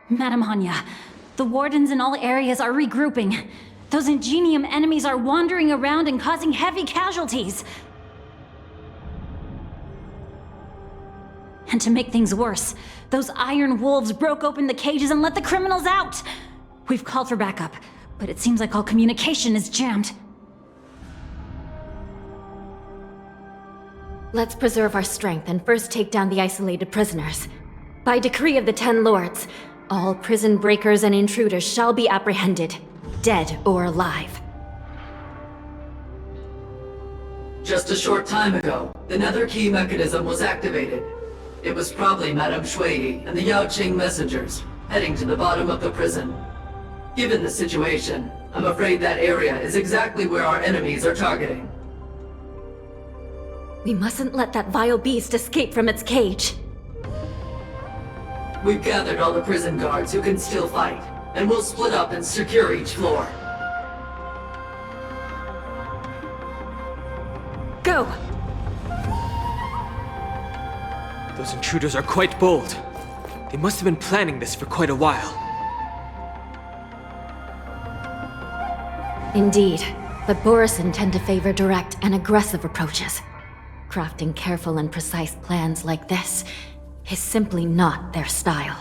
Madam Hanya, the wardens in all areas are regrouping. Those Ingenium enemies are wandering around and causing heavy casualties. And to make things worse, those iron wolves broke open the cages and let the criminals out! We've called for backup, but it seems like all communication is jammed. Let's preserve our strength and first take down the isolated prisoners. By decree of the Ten Lords, all prison breakers and intruders shall be apprehended, dead or alive. Just a short time ago, the Nether Key mechanism was activated. It was probably Madame Shui and the Yaoqing messengers, heading to the bottom of the prison. Given the situation, I'm afraid that area is exactly where our enemies are targeting. We mustn't let that vile beast escape from its cage. We've gathered all the prison guards who can still fight, and we'll split up and secure each floor. Go! Those intruders are quite bold. They must have been planning this for quite a while. Indeed, but Borisin tend to favor direct and aggressive approaches. Crafting careful and precise plans like this is simply not their style.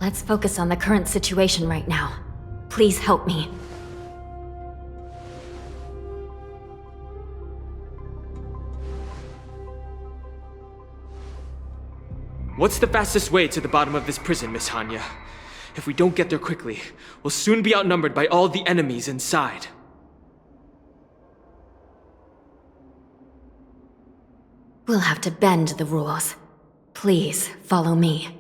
Let's focus on the current situation right now. Please help me. What's the fastest way to the bottom of this prison, Miss Hanya? If we don't get there quickly, we'll soon be outnumbered by all the enemies inside. We'll have to bend the rules. Please, follow me.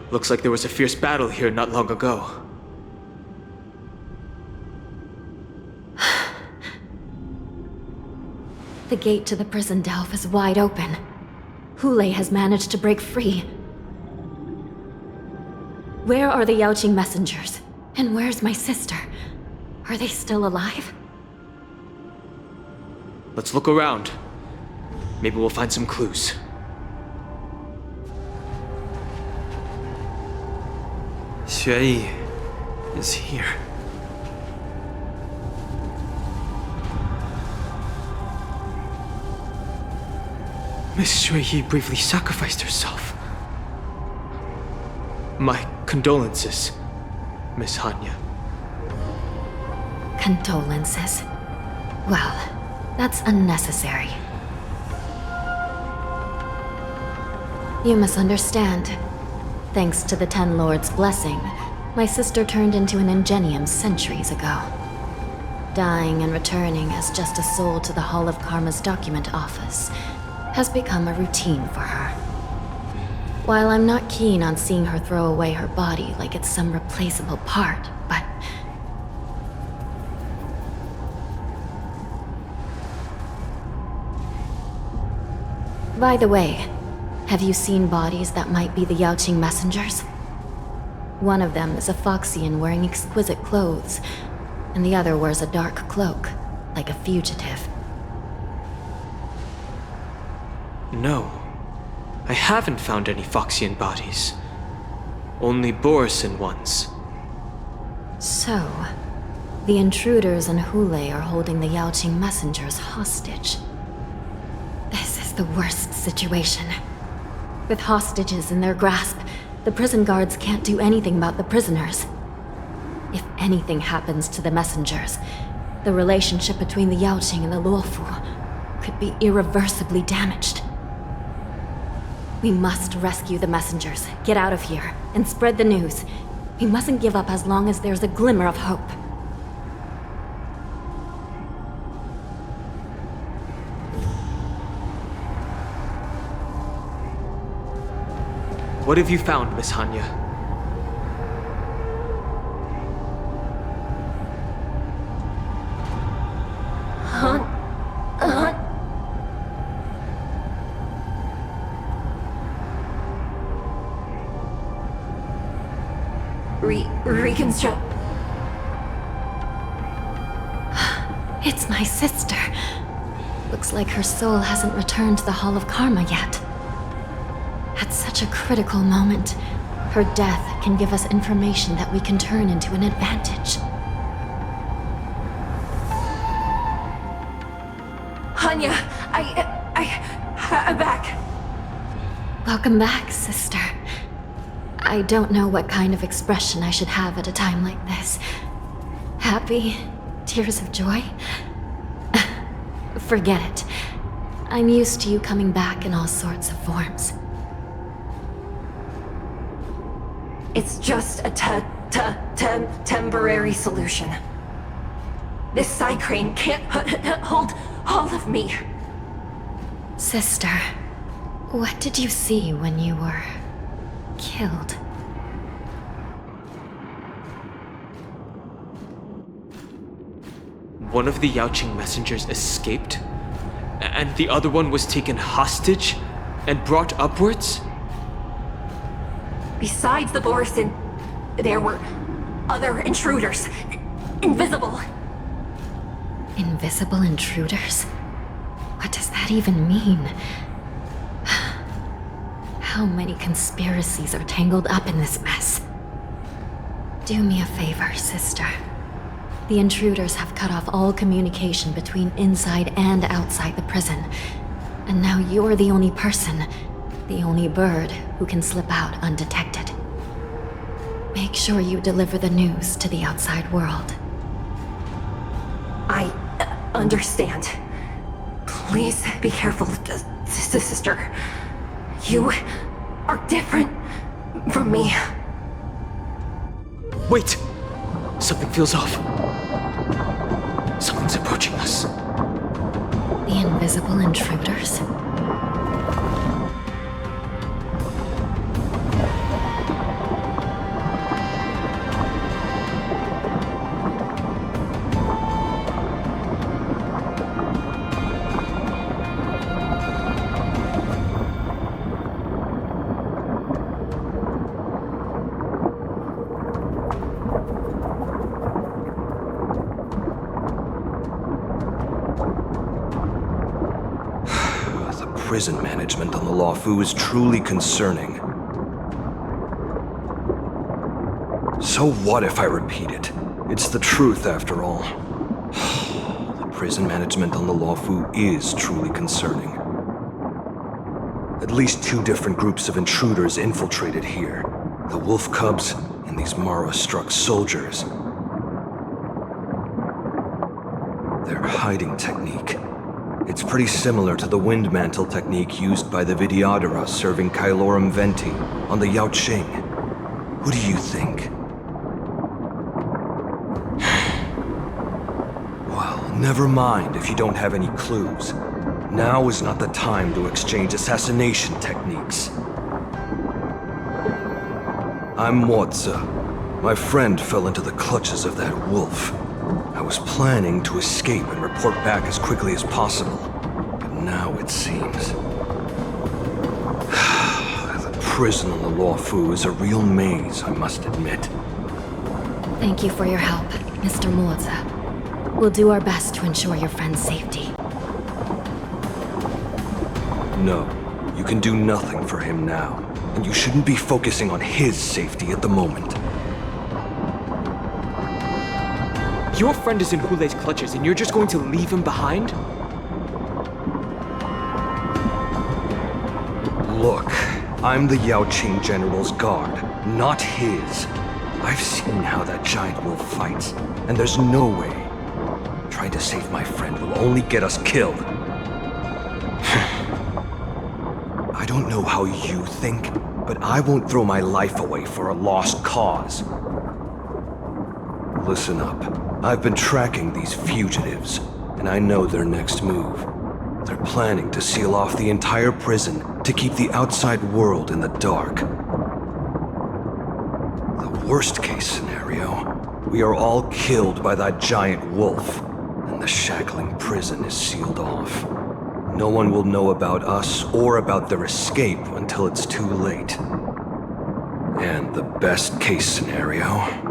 Looks like there was a fierce battle here not long ago. The gate to the prison delve is wide open. Hule has managed to break free. Where are the Yaoqing messengers? And where's my sister? Are they still alive? Let's look around. Maybe we'll find some clues. Xue is here. Miss Shui bravely sacrificed herself. My condolences, Miss Hanya. Condolences. Well, that's unnecessary. You misunderstand. Thanks to the Ten Lords' blessing, my sister turned into an Ingenium centuries ago. Dying and returning as just a soul to the Hall of Karma's document office has become a routine for her. While I'm not keen on seeing her throw away her body like it's some replaceable part, but... By the way, have you seen bodies that might be the Yaoqing messengers? One of them is a Foxian wearing exquisite clothes, and the other wears a dark cloak, like a fugitive. No. I haven't found any Foxian bodies. Only Borisin ones. So, the intruders and Hule are holding the Yaoqing messengers hostage. This is the worst situation. With hostages in their grasp, the prison guards can't do anything about the prisoners. If anything happens to the messengers, the relationship between the Yaoqing and the Luofu could be irreversibly damaged. We must rescue the messengers, get out of here, and spread the news. We mustn't give up as long as there's a glimmer of hope. What have you found, Miss Hanya? Reconstruct. It's my sister. Looks like her soul hasn't returned to the Hall of Karma yet. At such a critical moment, her death can give us information that we can turn into an advantage. Hanya, I'm back. Welcome back, sister. I don't know what kind of expression I should have at a time like this. Happy? Tears of joy? Forget it. I'm used to you coming back in all sorts of forms. It's just a temporary solution. This side crane can't hold all of me. Sister, what did you see when you were killed? One of the Yaoqing messengers escaped, and the other one was taken hostage and brought upwards? Besides the Borison, there were other intruders. Invisible. Invisible intruders? What does that even mean? How many conspiracies are tangled up in this mess? Do me a favor, sister. The intruders have cut off all communication between inside and outside the prison. And now you're the only person, the only bird who can slip out undetected. Make sure you deliver the news to the outside world. I understand. Please be careful, sister. You are different from me. Wait! Something feels off. Something's approaching us. The invisible intruders? Prison management on the Luofu is truly concerning. So what if I repeat it? It's the truth after all. The prison management on the Luofu is truly concerning. At least 2 different groups of intruders infiltrated here. The wolf cubs and these Mara-struck soldiers. Their hiding technique. It's pretty similar to the wind mantle technique used by the Vidyadhara serving Kailorum Venti on the Yaoqing. Who do you think? Well, never mind if you don't have any clues. Now is not the time to exchange assassination techniques. I'm Mozi. My friend fell into the clutches of that wolf. I was planning to escape and report back as quickly as possible, but now it seems... The prison on the Luofu is a real maze, I must admit. Thank you for your help, Mr. Mozi. We'll do our best to ensure your friend's safety. No, you can do nothing for him now, and you shouldn't be focusing on his safety at the moment. Your friend is in Hulei's clutches and you're just going to leave him behind? Look, I'm the Yaoqing General's guard, not his. I've seen how that giant wolf fights, and there's no way. Trying to save my friend will only get us killed. I don't know how you think, but I won't throw my life away for a lost cause. Listen up. I've been tracking these fugitives, and I know their next move. They're planning to seal off the entire prison to keep the outside world in the dark. The worst-case scenario, we are all killed by that giant wolf, and the shackling prison is sealed off. No one will know about us or about their escape until it's too late. And the best-case scenario...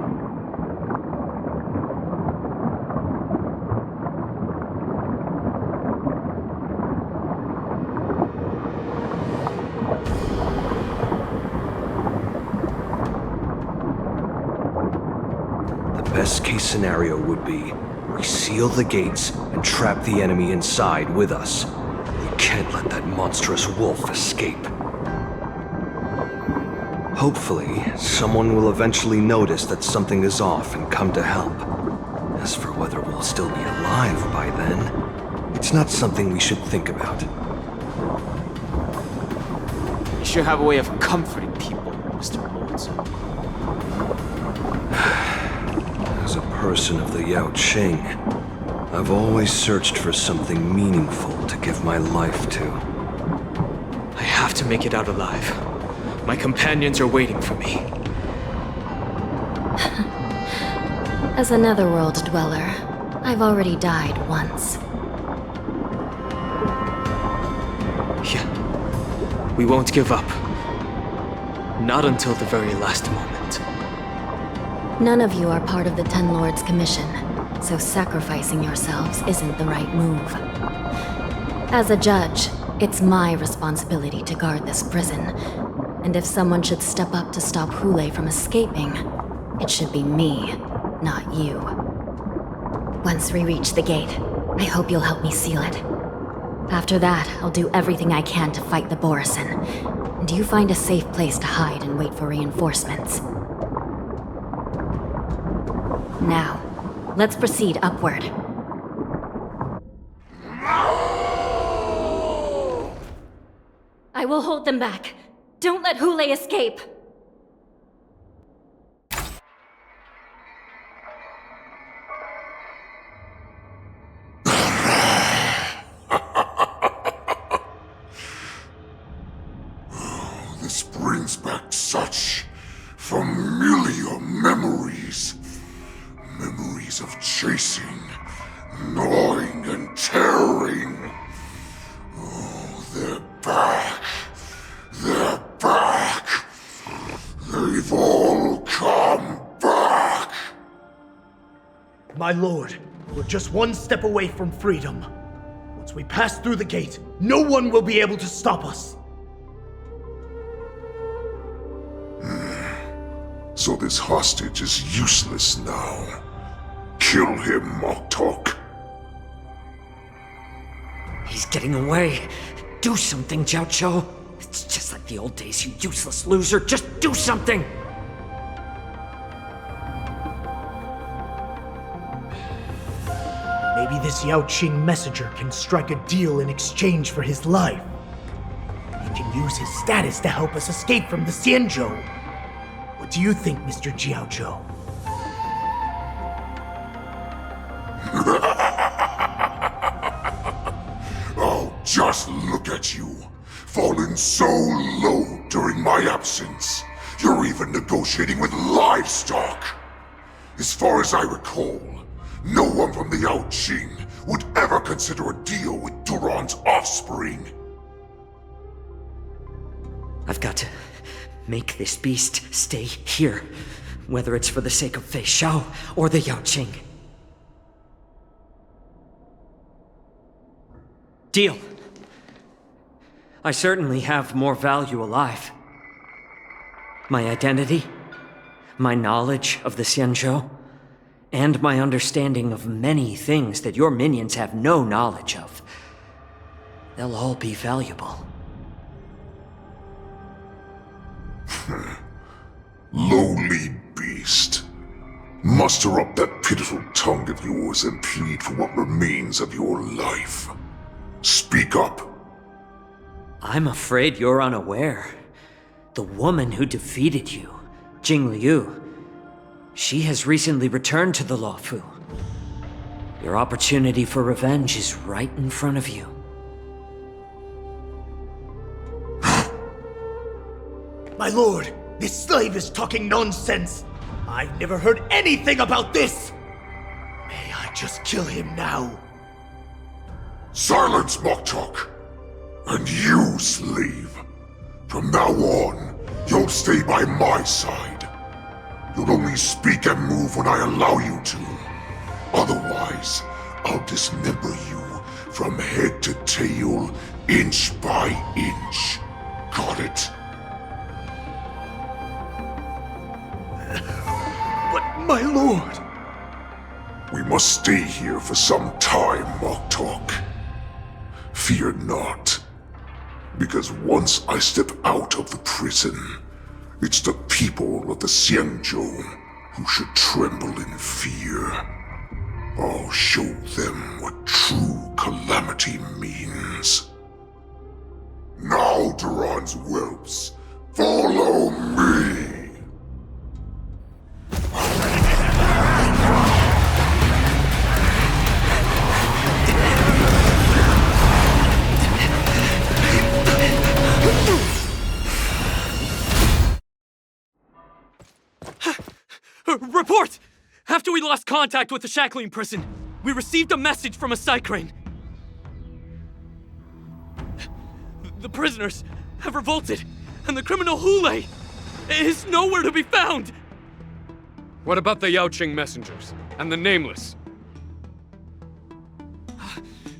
best case scenario would be we seal the gates and trap the enemy inside with us. We can't let that monstrous wolf escape. Hopefully, someone will eventually notice that something is off and come to help. As for whether we'll still be alive by then, it's not something we should think about. You sure have a way of comforting people, Mr. Lordson. As a person of the Yao Qing, I've always searched for something meaningful to give my life to. I have to make it out alive. My companions are waiting for me. As a netherworld dweller, I've already died once. Yeah. We won't give up. Not until the very last moment. None of you are part of the Ten Lords' commission, so sacrificing yourselves isn't the right move. As a judge, it's my responsibility to guard this prison, and if someone should step up to stop Hule from escaping, it should be me, not you. Once we reach the gate, I hope you'll help me seal it. After that, I'll do everything I can to fight the Borisin, and you find a safe place to hide and wait for reinforcements. Now, let's proceed upward. I will hold them back. Don't let Hule escape! This brings back such familiar memories. Memories of chasing, gnawing, and tearing. Oh, they're back. They're back. They've all come back. My lord, we're just one step away from freedom. Once we pass through the gate, no one will be able to stop us. So this hostage is useless now. Kill him, Moktok. He's getting away. Do something, Xianzhou. It's just like the old days, you useless loser. Just do something! Maybe this Yao Qing messenger can strike a deal in exchange for his life. He can use his status to help us escape from the Xianzhou. What do you think, Mr. Xiaozhou? Oh, just look at you. Fallen so low during my absence. You're even negotiating with livestock. As far as I recall, no one from the Yao Qing would ever consider a deal with Duran's offspring. I've got to make this beast stay here, whether it's for the sake of Fei Shao or the Yao Qing. Deal. I certainly have more value alive. My identity, my knowledge of the Xianzhou, and my understanding of many things that your minions have no knowledge of. They'll all be valuable. Lowly beast. Muster up that pitiful tongue of yours and plead for what remains of your life. Speak up. I'm afraid you're unaware. The woman who defeated you, Jing Liu, she has recently returned to the Luofu. Your opportunity for revenge is right in front of you. My lord, this slave is talking nonsense. I've never heard anything about this. May I just kill him now? Silence, Moktok! And you, slave. From now on, you'll stay by my side. You'll only speak and move when I allow you to. Otherwise, I'll dismember you from head to tail, inch by inch. Got it? But, my lord... must stay here for some time, Moktok. Fear not, because once I step out of the prison, it's the people of the Xianzhou who should tremble in fear. I'll show them what true calamity means. Now, Duran's whelps, follow me! Report! After we lost contact with the shackling prison, we received a message from a Psycrane. The prisoners have revolted, and the criminal Hule is nowhere to be found! What about the Yaoqing messengers and the Nameless?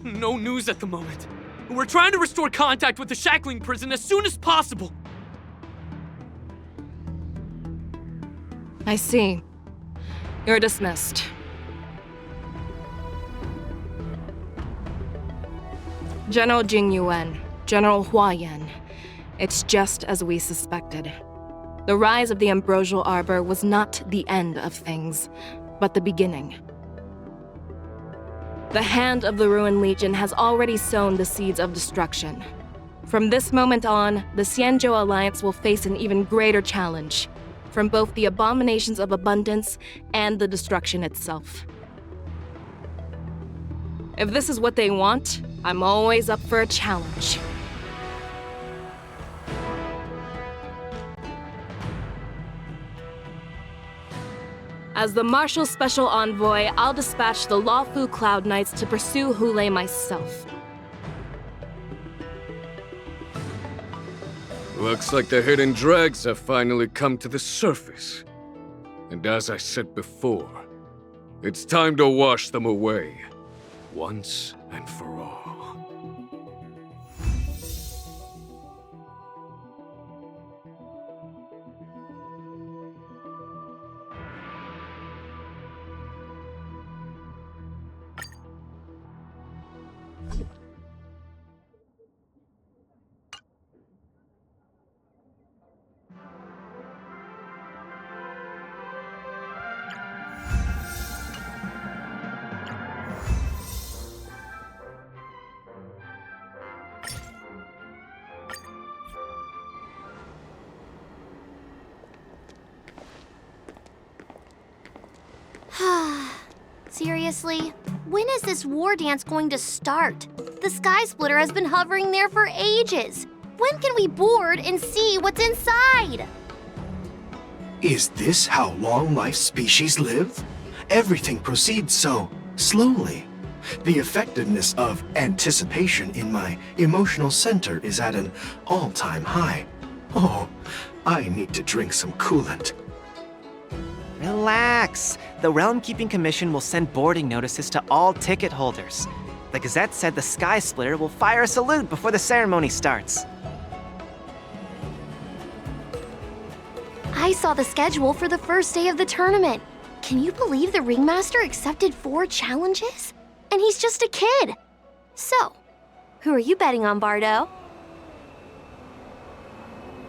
No news at the moment. We're trying to restore contact with the shackling prison as soon as possible. I see. You're dismissed. General Jing Yuan, General Hua Yan. It's just as we suspected. The rise of the Ambrosial Arbor was not the end of things, but the beginning. The hand of the Ruined Legion has already sown the seeds of destruction. From this moment on, the Xianzhou Alliance will face an even greater challenge, from both the abominations of abundance and the destruction itself. If this is what they want, I'm always up for a challenge. As the Marshal's special envoy, I'll dispatch the Luofu Cloud Knights to pursue Hule myself. Looks like the hidden dregs have finally come to the surface. And as I said before, it's time to wash them away, once and for all. Seriously? When is this war dance going to start? The Sky Splitter has been hovering there for ages. When can we board and see what's inside? Is this how long-life species live? Everything proceeds so slowly. The effectiveness of anticipation in my emotional center is at an all-time high. Oh, I need to drink some coolant. Relax. The Realm Keeping Commission will send boarding notices to all ticket holders. The Gazette said the Sky Splitter will fire a salute before the ceremony starts. I saw the schedule for the first day of the tournament. Can you believe the Ringmaster accepted 4 challenges? And he's just a kid. So, who are you betting on, Bardo?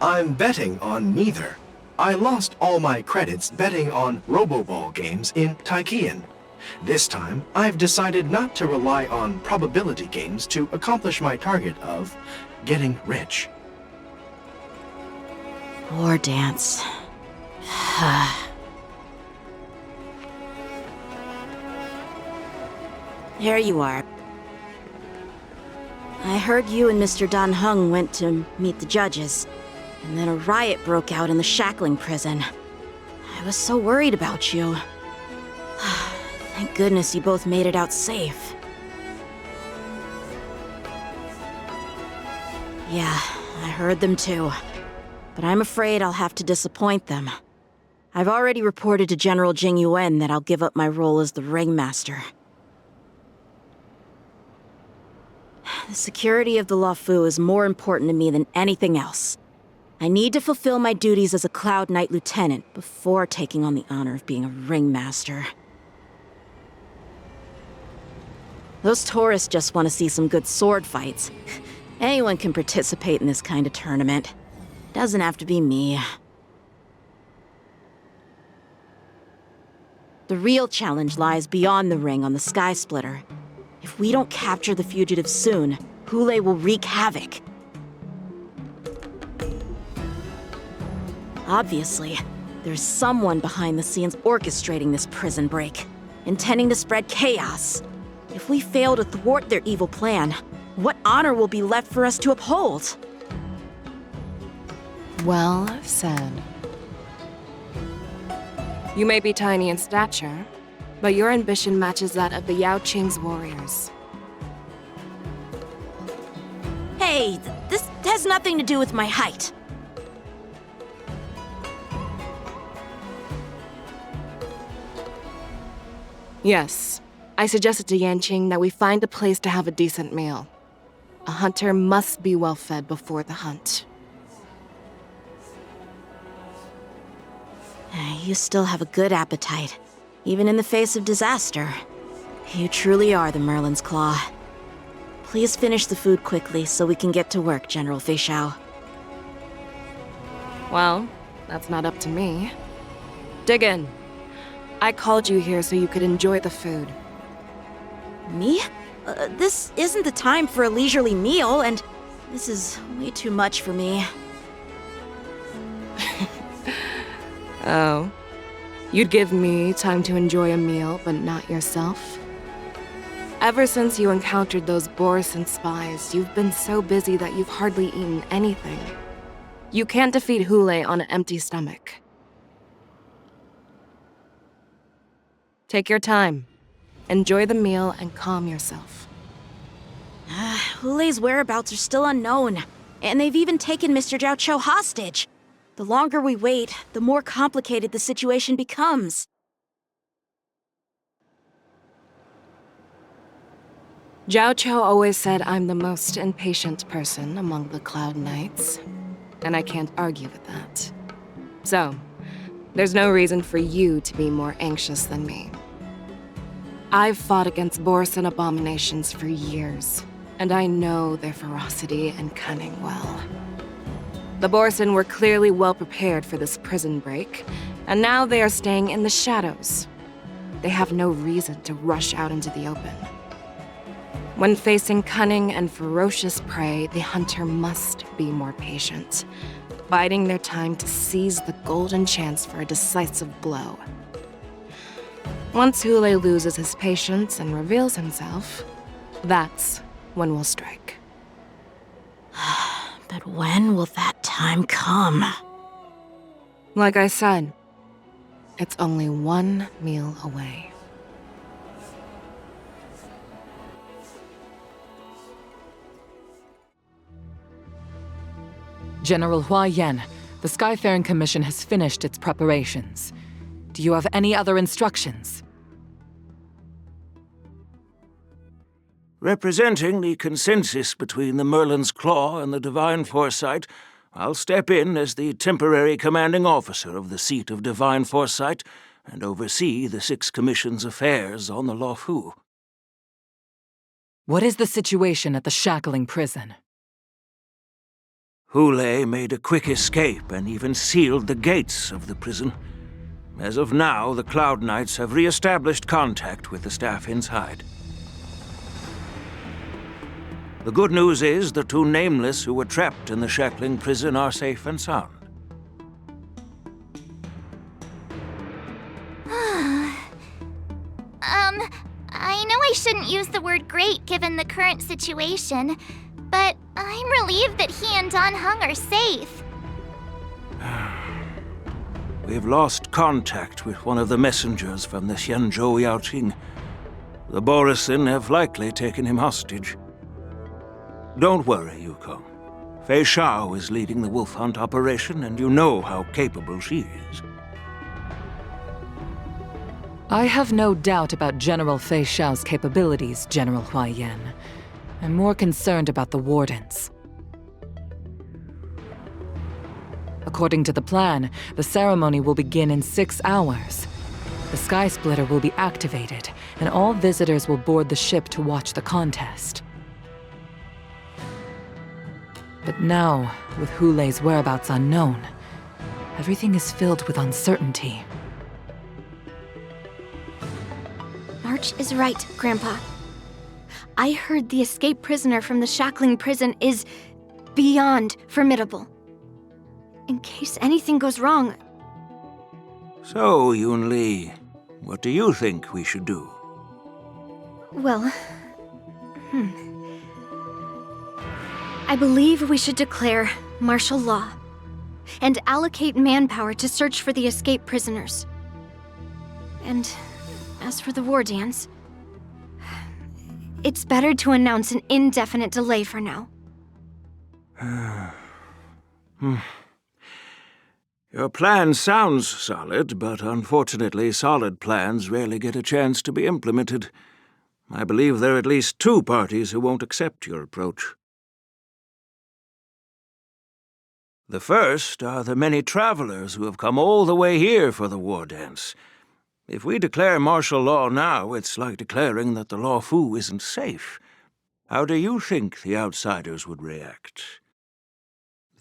I'm betting on neither. I lost all my credits betting on Roboball games in Taikian. This time, I've decided not to rely on probability games to accomplish my target of getting rich. War dance. There you are. I heard you and Mr. Dan Heng went to meet the judges, and then a riot broke out in the shackling prison. I was so worried about you. Thank goodness you both made it out safe. Yeah, I heard them too. But I'm afraid I'll have to disappoint them. I've already reported to General Jing Yuan that I'll give up my role as the Ringmaster. The security of the Luofu is more important to me than anything else. I need to fulfill my duties as a Cloud Knight Lieutenant before taking on the honor of being a Ringmaster. Those tourists just want to see some good sword fights. Anyone can participate in this kind of tournament. Doesn't have to be me. The real challenge lies beyond the ring on the Sky Splitter. If we don't capture the fugitives soon, Hule will wreak havoc. Obviously, there's someone behind the scenes orchestrating this prison break, intending to spread chaos. If we fail to thwart their evil plan, what honor will be left for us to uphold? Well said. You may be tiny in stature, but your ambition matches that of the Yao Qing's warriors. Hey, this has nothing to do with my height. Yes, I suggested to Yanqing that we find a place to have a decent meal. A hunter must be well fed before the hunt. You still have a good appetite, even in the face of disaster. You truly are the Merlin's Claw. Please finish the food quickly so we can get to work, General Fei Xiao. Well, that's not up to me. Dig in. I called you here so you could enjoy the food. Me? This isn't the time for a leisurely meal, and this is way too much for me. Oh. You'd give me time to enjoy a meal, but not yourself? Ever since you encountered those Borisin spies, you've been so busy that you've hardly eaten anything. You can't defeat Hule on an empty stomach. Take your time. Enjoy the meal and calm yourself. Hule's whereabouts are still unknown, and they've even taken Mr. Zhao Cho hostage. The longer we wait, the more complicated the situation becomes. Zhao Cho always said I'm the most impatient person among the Cloud Knights, and I can't argue with that. So, there's no reason for you to be more anxious than me. I've fought against Borisin abominations for years, and I know their ferocity and cunning well. The Borisin were clearly well prepared for this prison break, and now they are staying in the shadows. They have no reason to rush out into the open. When facing cunning and ferocious prey, the hunter must be more patient, biding their time to seize the golden chance for a decisive blow. Once Hule loses his patience and reveals himself, that's when we'll strike. But when will that time come? Like I said, it's only one meal away. General Hua Yan, the Skyfaring Commission has finished its preparations. Do you have any other instructions? Representing the consensus between the Merlin's Claw and the Divine Foresight, I'll step in as the temporary commanding officer of the seat of Divine Foresight and oversee the 6 Commission's affairs on the Luofu. What is the situation at the shackling prison? Hule made a quick escape and even sealed the gates of the prison. As of now, the Cloud Knights have re-established contact with the staff inside. The good news is the 2 Nameless who were trapped in the shackling prison are safe and sound. I know I shouldn't use the word great given the current situation, but I'm relieved that he and Don Hung are safe. We've lost contact with one of the messengers from the Xianzhou Yaoqing. The Borisin have likely taken him hostage. Don't worry, Yukong. Fei Xiao is leading the wolf hunt operation, and you know how capable she is. I have no doubt about General Fei Xiao's capabilities, General Hua Yan. I'm more concerned about the Wardens. According to the plan, the ceremony will begin in 6 hours. the Sky Splitter will be activated, and all visitors will board the ship to watch the contest. But now, with Hulei's whereabouts unknown, everything is filled with uncertainty. March is right, Grandpa. I heard the escaped prisoner from the shackling prison is beyond formidable. In case anything goes wrong... So, Yun-Li, what do you think we should do? Well... I believe we should declare martial law and allocate manpower to search for the escaped prisoners. And as for the war dance, it's better to announce an indefinite delay for now. Your plan sounds solid, but unfortunately solid plans rarely get a chance to be implemented. I believe there are at least 2 parties who won't accept your approach. The first are the many travelers who have come all the way here for the war dance. If we declare martial law now, it's like declaring that the Luofu isn't safe. How do you think the outsiders would react?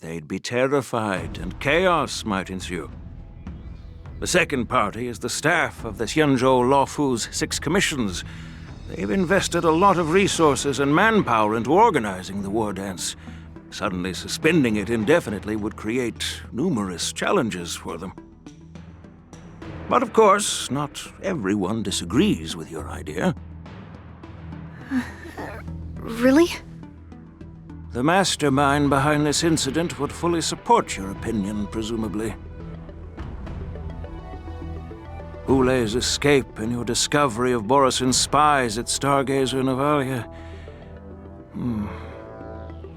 They'd be terrified, and chaos might ensue. The second party is the staff of the Xianzhou Luofu's 6 commissions. They've invested a lot of resources and manpower into organizing the war dance. Suddenly suspending it indefinitely would create numerous challenges for them. But of course, not everyone disagrees with your idea. Really? The mastermind behind this incident would fully support your opinion, presumably. Hulei's escape and your discovery of Borisin's spies at Stargazer Navalia.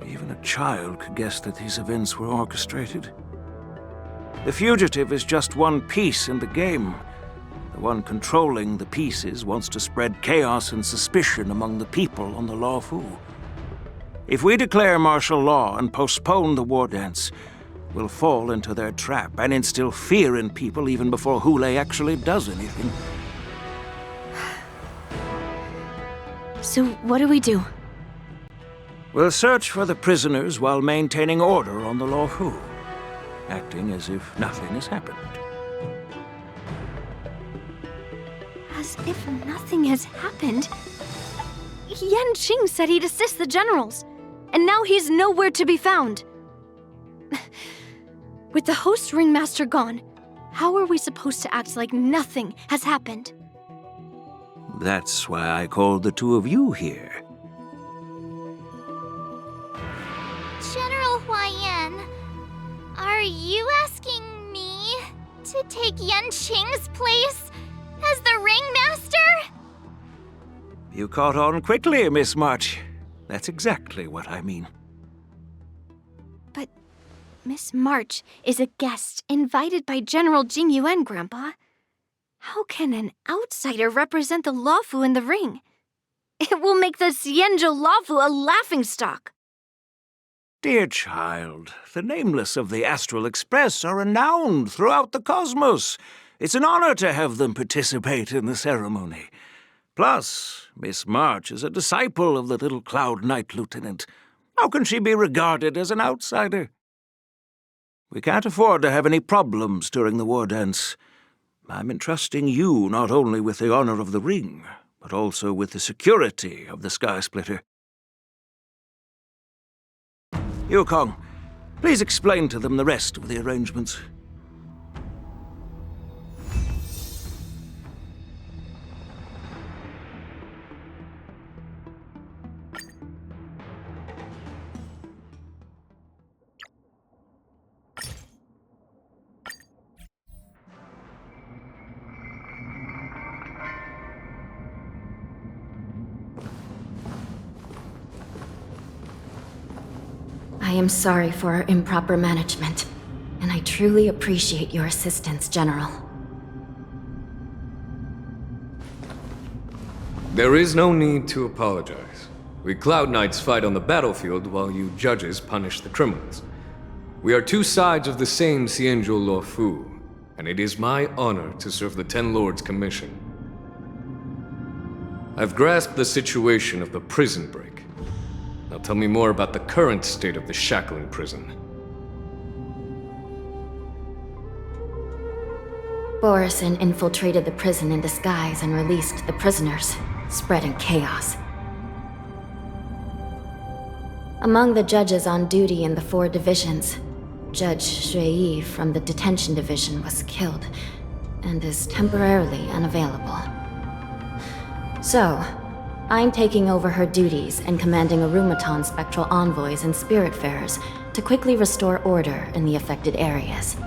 Even a child could guess that these events were orchestrated. The fugitive is just one piece in the game. The one controlling the pieces wants to spread chaos and suspicion among the people on the Luofu. If we declare martial law and postpone the war dance, we'll fall into their trap and instill fear in people even before Hulei actually does anything. So what do we do? We'll search for the prisoners while maintaining order on the Luofu, acting as if nothing has happened. As if nothing has happened? Yanqing said he'd assist the generals, and now he's nowhere to be found. With the host ringmaster gone, how are we supposed to act like nothing has happened? That's why I called the 2 of you here. General Huaiyan, are you asking me to take Yanqing's place as the ringmaster? You caught on quickly, Miss March. That's exactly what I mean. But Miss March is a guest invited by General Jing Yuan, Grandpa. How can an outsider represent the Luofu in the ring? It will make the Xianzhou Luofu a laughingstock. Dear child, the nameless of the Astral Express are renowned throughout the cosmos. It's an honor to have them participate in the ceremony. Plus, Miss March is a disciple of the little Cloud Knight Lieutenant. How can she be regarded as an outsider? We can't afford to have any problems during the war dance. I'm entrusting you not only with the honor of the ring, but also with the security of the Sky Splitter. Yukong, please explain to them the rest of the arrangements. I am sorry for our improper management, and I truly appreciate your assistance, General. There is no need to apologize. We Cloud Knights fight on the battlefield while you judges punish the criminals. We are 2 sides of the same Xianzhou Luofu, and it is my honor to serve the Ten Lords' commission. I've grasped the situation of the prison break. Now tell me more about the current state of the shackling prison. Borisin infiltrated the prison in disguise and released the prisoners, spreading chaos. Among the judges on duty in the 4 divisions, Judge Xueyi from the detention division was killed and is temporarily unavailable. So, I'm taking over her duties and commanding Arumaton spectral envoys and spiritfarers to quickly restore order in the affected areas.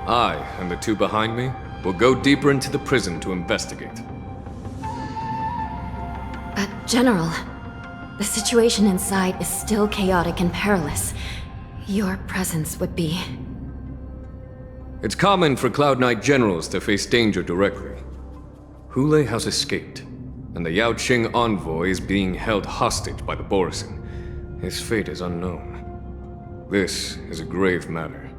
I, and the 2 behind me, will go deeper into the prison to investigate. But, General, the situation inside is still chaotic and perilous. Your presence would be... It's common for Cloud Knight generals to face danger directly. Hulei has escaped, and the Yaoqing envoy is being held hostage by the Borisin. His fate is unknown. This is a grave matter.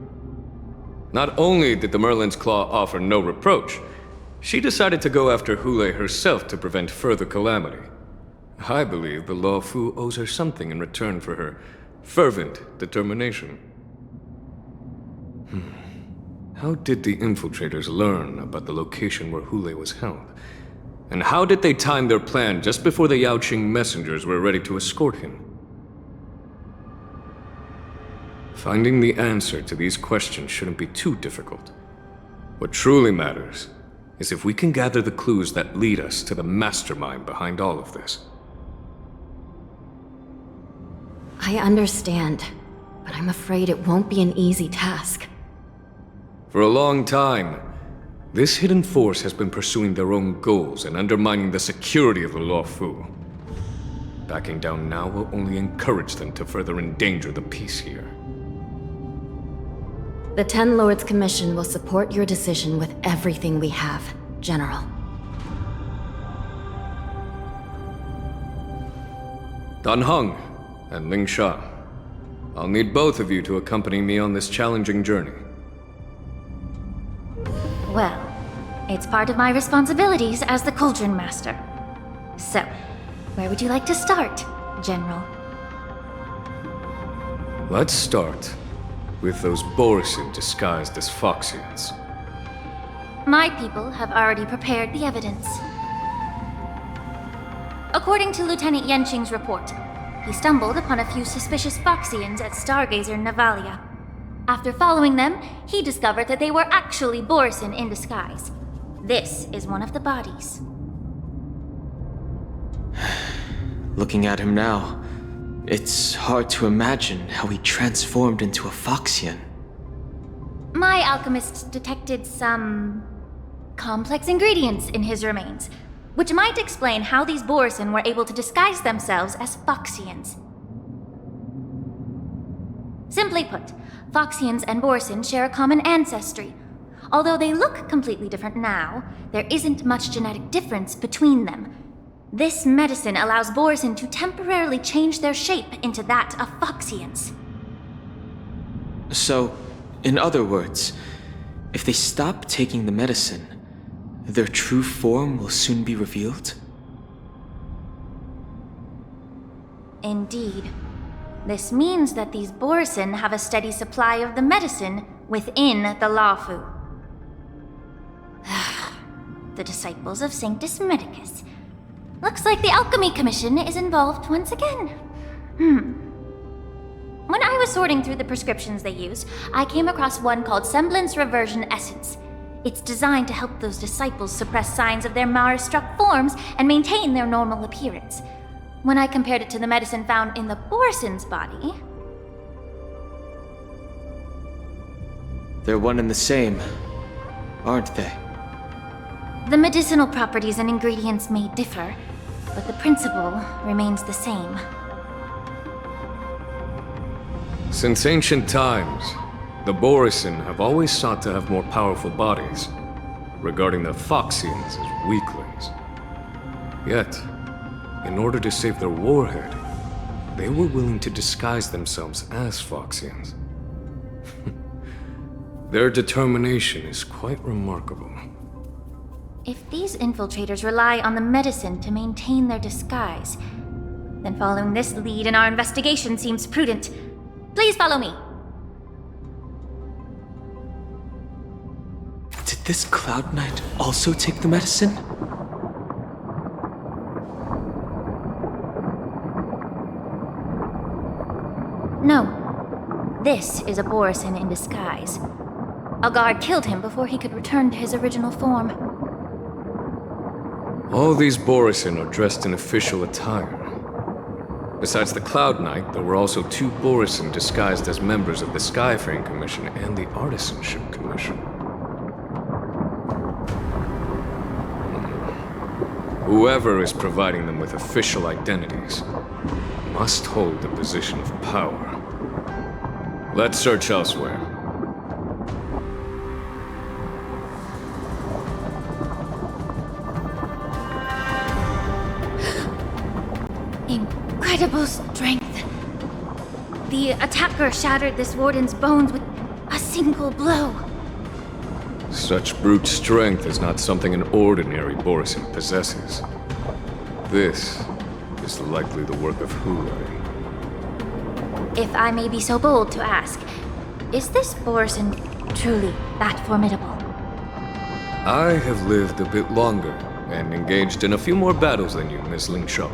Not only did the Merlin's Claw offer no reproach, she decided to go after Hulei herself to prevent further calamity. I believe the Luofu owes her something in return for her fervent determination. How did the infiltrators learn about the location where Hulei was held? And how did they time their plan just before the Yaoqing messengers were ready to escort him? Finding the answer to these questions shouldn't be too difficult. What truly matters is if we can gather the clues that lead us to the mastermind behind all of this. I understand, but I'm afraid it won't be an easy task. For a long time, this hidden force has been pursuing their own goals and undermining the security of the Luofu. Backing down now will only encourage them to further endanger the peace here. The Ten Lords Commission will support your decision with everything we have, General. Dan Heng and Ling Sha, I'll need both of you to accompany me on this challenging journey. Well, it's part of my responsibilities as the Cauldron Master. So, where would you like to start, General? Let's start with those Borisin disguised as Foxians. My people have already prepared the evidence. According to Lieutenant Yanqing's report, he stumbled upon a few suspicious Foxians at Stargazer Navalia. After following them, he discovered that they were actually Borisin in disguise. This is one of the bodies. Looking at him now, it's hard to imagine how he transformed into a Foxian. My alchemists detected some complex ingredients in his remains, which might explain how these Borisin were able to disguise themselves as Foxians. Simply put, Foxians and Borisin share a common ancestry. Although they look completely different now, there isn't much genetic difference between them. This medicine allows Borisin to temporarily change their shape into that of Foxians. So, in other words, if they stop taking the medicine, their true form will soon be revealed? Indeed. This means that these Borisin have a steady supply of the medicine within the Luofu. The disciples of Sanctus Medicus. Looks like the Alchemy Commission is involved once again. When I was sorting through the prescriptions they use, I came across one called Semblance Reversion Essence. It's designed to help those disciples suppress signs of their Mara-struck forms and maintain their normal appearance. When I compared it to the medicine found in the Borisin's body... They're one and the same, aren't they? The medicinal properties and ingredients may differ, but the principle remains the same. Since ancient times, the Borisin have always sought to have more powerful bodies, regarding the Foxians as weaklings. Yet, in order to save their warhead, they were willing to disguise themselves as Foxians. Their determination is quite remarkable. If these infiltrators rely on the medicine to maintain their disguise, then following this lead in our investigation seems prudent. Please follow me. Did this Cloud Knight also take the medicine? No. This is a Borisin in disguise. A guard killed him before he could return to his original form. All these Borisin are dressed in official attire. Besides the Cloud Knight, there were also 2 Borisin disguised as members of the Skyframe Commission and the Artisanship Commission. Whoever is providing them with official identities must hold a position of power. Let's search elsewhere. Incredible strength. The attacker shattered this warden's bones with a single blow. Such brute strength is not something an ordinary Borisin possesses. This is likely the work of Hulei. If I may be so bold to ask, is this Borisin truly that formidable? I have lived a bit longer and engaged in a few more battles than you, Miss Lingshaw.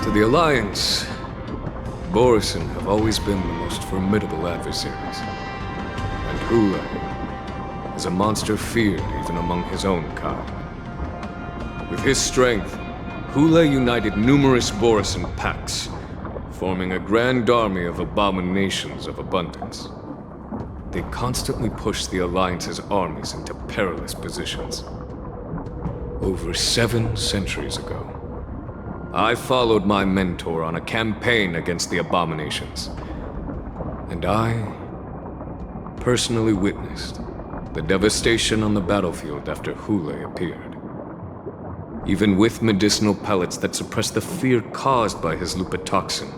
To the Alliance, Borisin have always been the most formidable adversaries. And Hulei is a monster feared even among his own kind. With his strength, Hulei united numerous Borisin packs, forming a grand army of abominations of abundance. They constantly push the Alliance's armies into perilous positions. Over 7 centuries ago, I followed my mentor on a campaign against the abominations. And I personally witnessed the devastation on the battlefield after Hulei appeared. Even with medicinal pellets that suppressed the fear caused by his lupitoxin,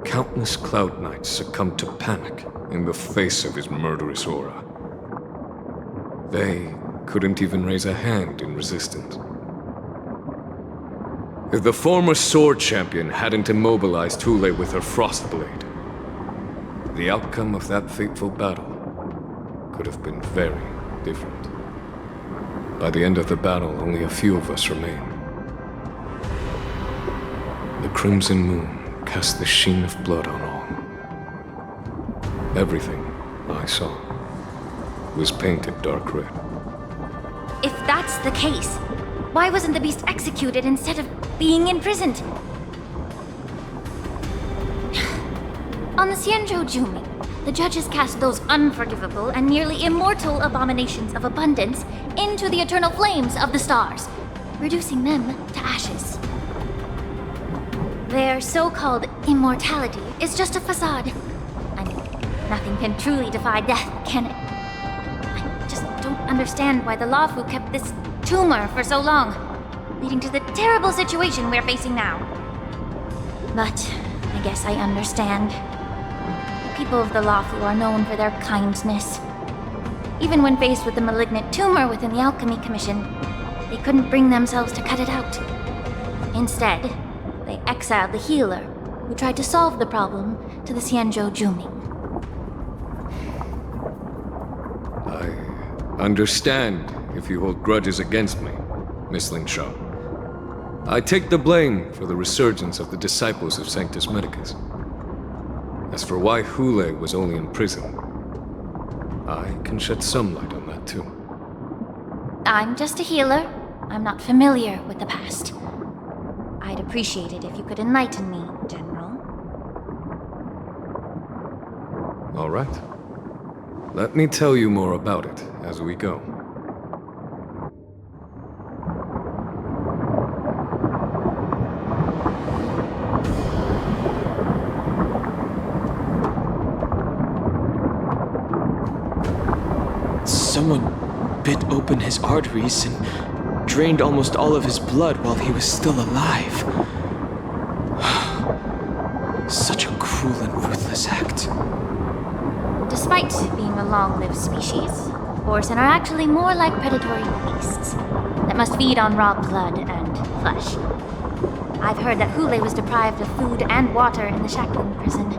countless Cloud Knights succumbed to panic in the face of his murderous aura. They couldn't even raise a hand in resistance. If the former sword champion hadn't immobilized Hulei with her Frostblade, the outcome of that fateful battle could have been very different. By the end of the battle, only a few of us remained. The crimson moon cast the sheen of blood on all. Everything I saw was painted dark red. If that's the case, why wasn't the beast executed instead of being imprisoned? On the Xianzhou Jumi, the judges cast those unforgivable and nearly immortal abominations of abundance into the eternal flames of the stars, reducing them to ashes. Their so-called immortality is just a facade. I mean, nothing can truly defy death, can it? I just don't understand why the Luofu kept this tumor for so long, leading to the terrible situation we're facing now. But I guess I understand. The people of the Luofu are known for their kindness. Even when faced with the malignant tumor within the Alchemy Commission, they couldn't bring themselves to cut it out. Instead, they exiled the healer, who tried to solve the problem, to the Xianzhou Jumi. I understand if you hold grudges against me, Miss Lingshaw. I take the blame for the resurgence of the disciples of Sanctus Medicus. As for why Hulei was only in prison, I can shed some light on that too. I'm just a healer. I'm not familiar with the past. I'd appreciate it if you could enlighten me, General. All right. Let me tell you more about it as we go. Someone bit open his arteries and drained almost all of his blood while he was still alive. Such a cruel and ruthless act. Despite despite being a long-lived species, Borisin are actually more like predatory beasts that must feed on raw blood and flesh. I've heard that Hule was deprived of food and water in the shackling prison.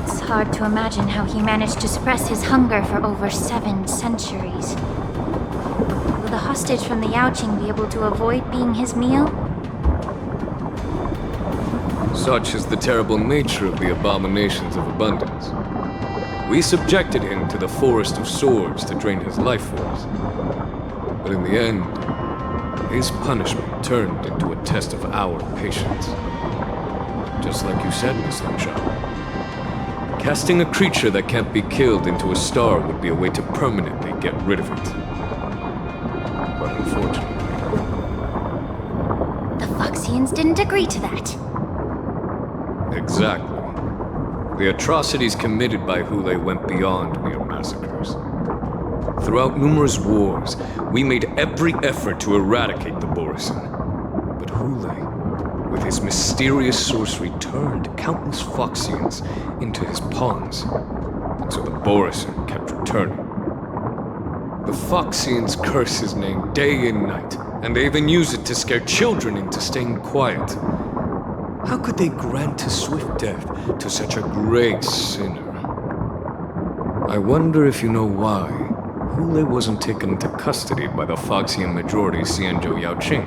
It's hard to imagine how he managed to suppress his hunger for over 7 centuries. Will the hostage from the Yaoqing be able to avoid being his meal? Such is the terrible nature of the abominations of abundance. We subjected him to the Forest of Swords to drain his life force. But in the end, his punishment turned into a test of our patience. Just like you said, Miss Xianzhou. Casting a creature that can't be killed into a star would be a way to permanently get rid of it. But unfortunately... The Foxians didn't agree to that. Exactly. The atrocities committed by Hule went beyond mere massacres. Throughout numerous wars, we made every effort to eradicate the Borisin. But Hule, with his mysterious sorcery, turned countless Foxians into his pawns, and so the Borisin kept returning. The Foxians curse his name day and night, and they even use it to scare children into staying quiet. How could they grant a swift death to such a great sinner? I wonder if you know why Hule wasn't taken into custody by the Foxian majority Xianzhou Yaoqing,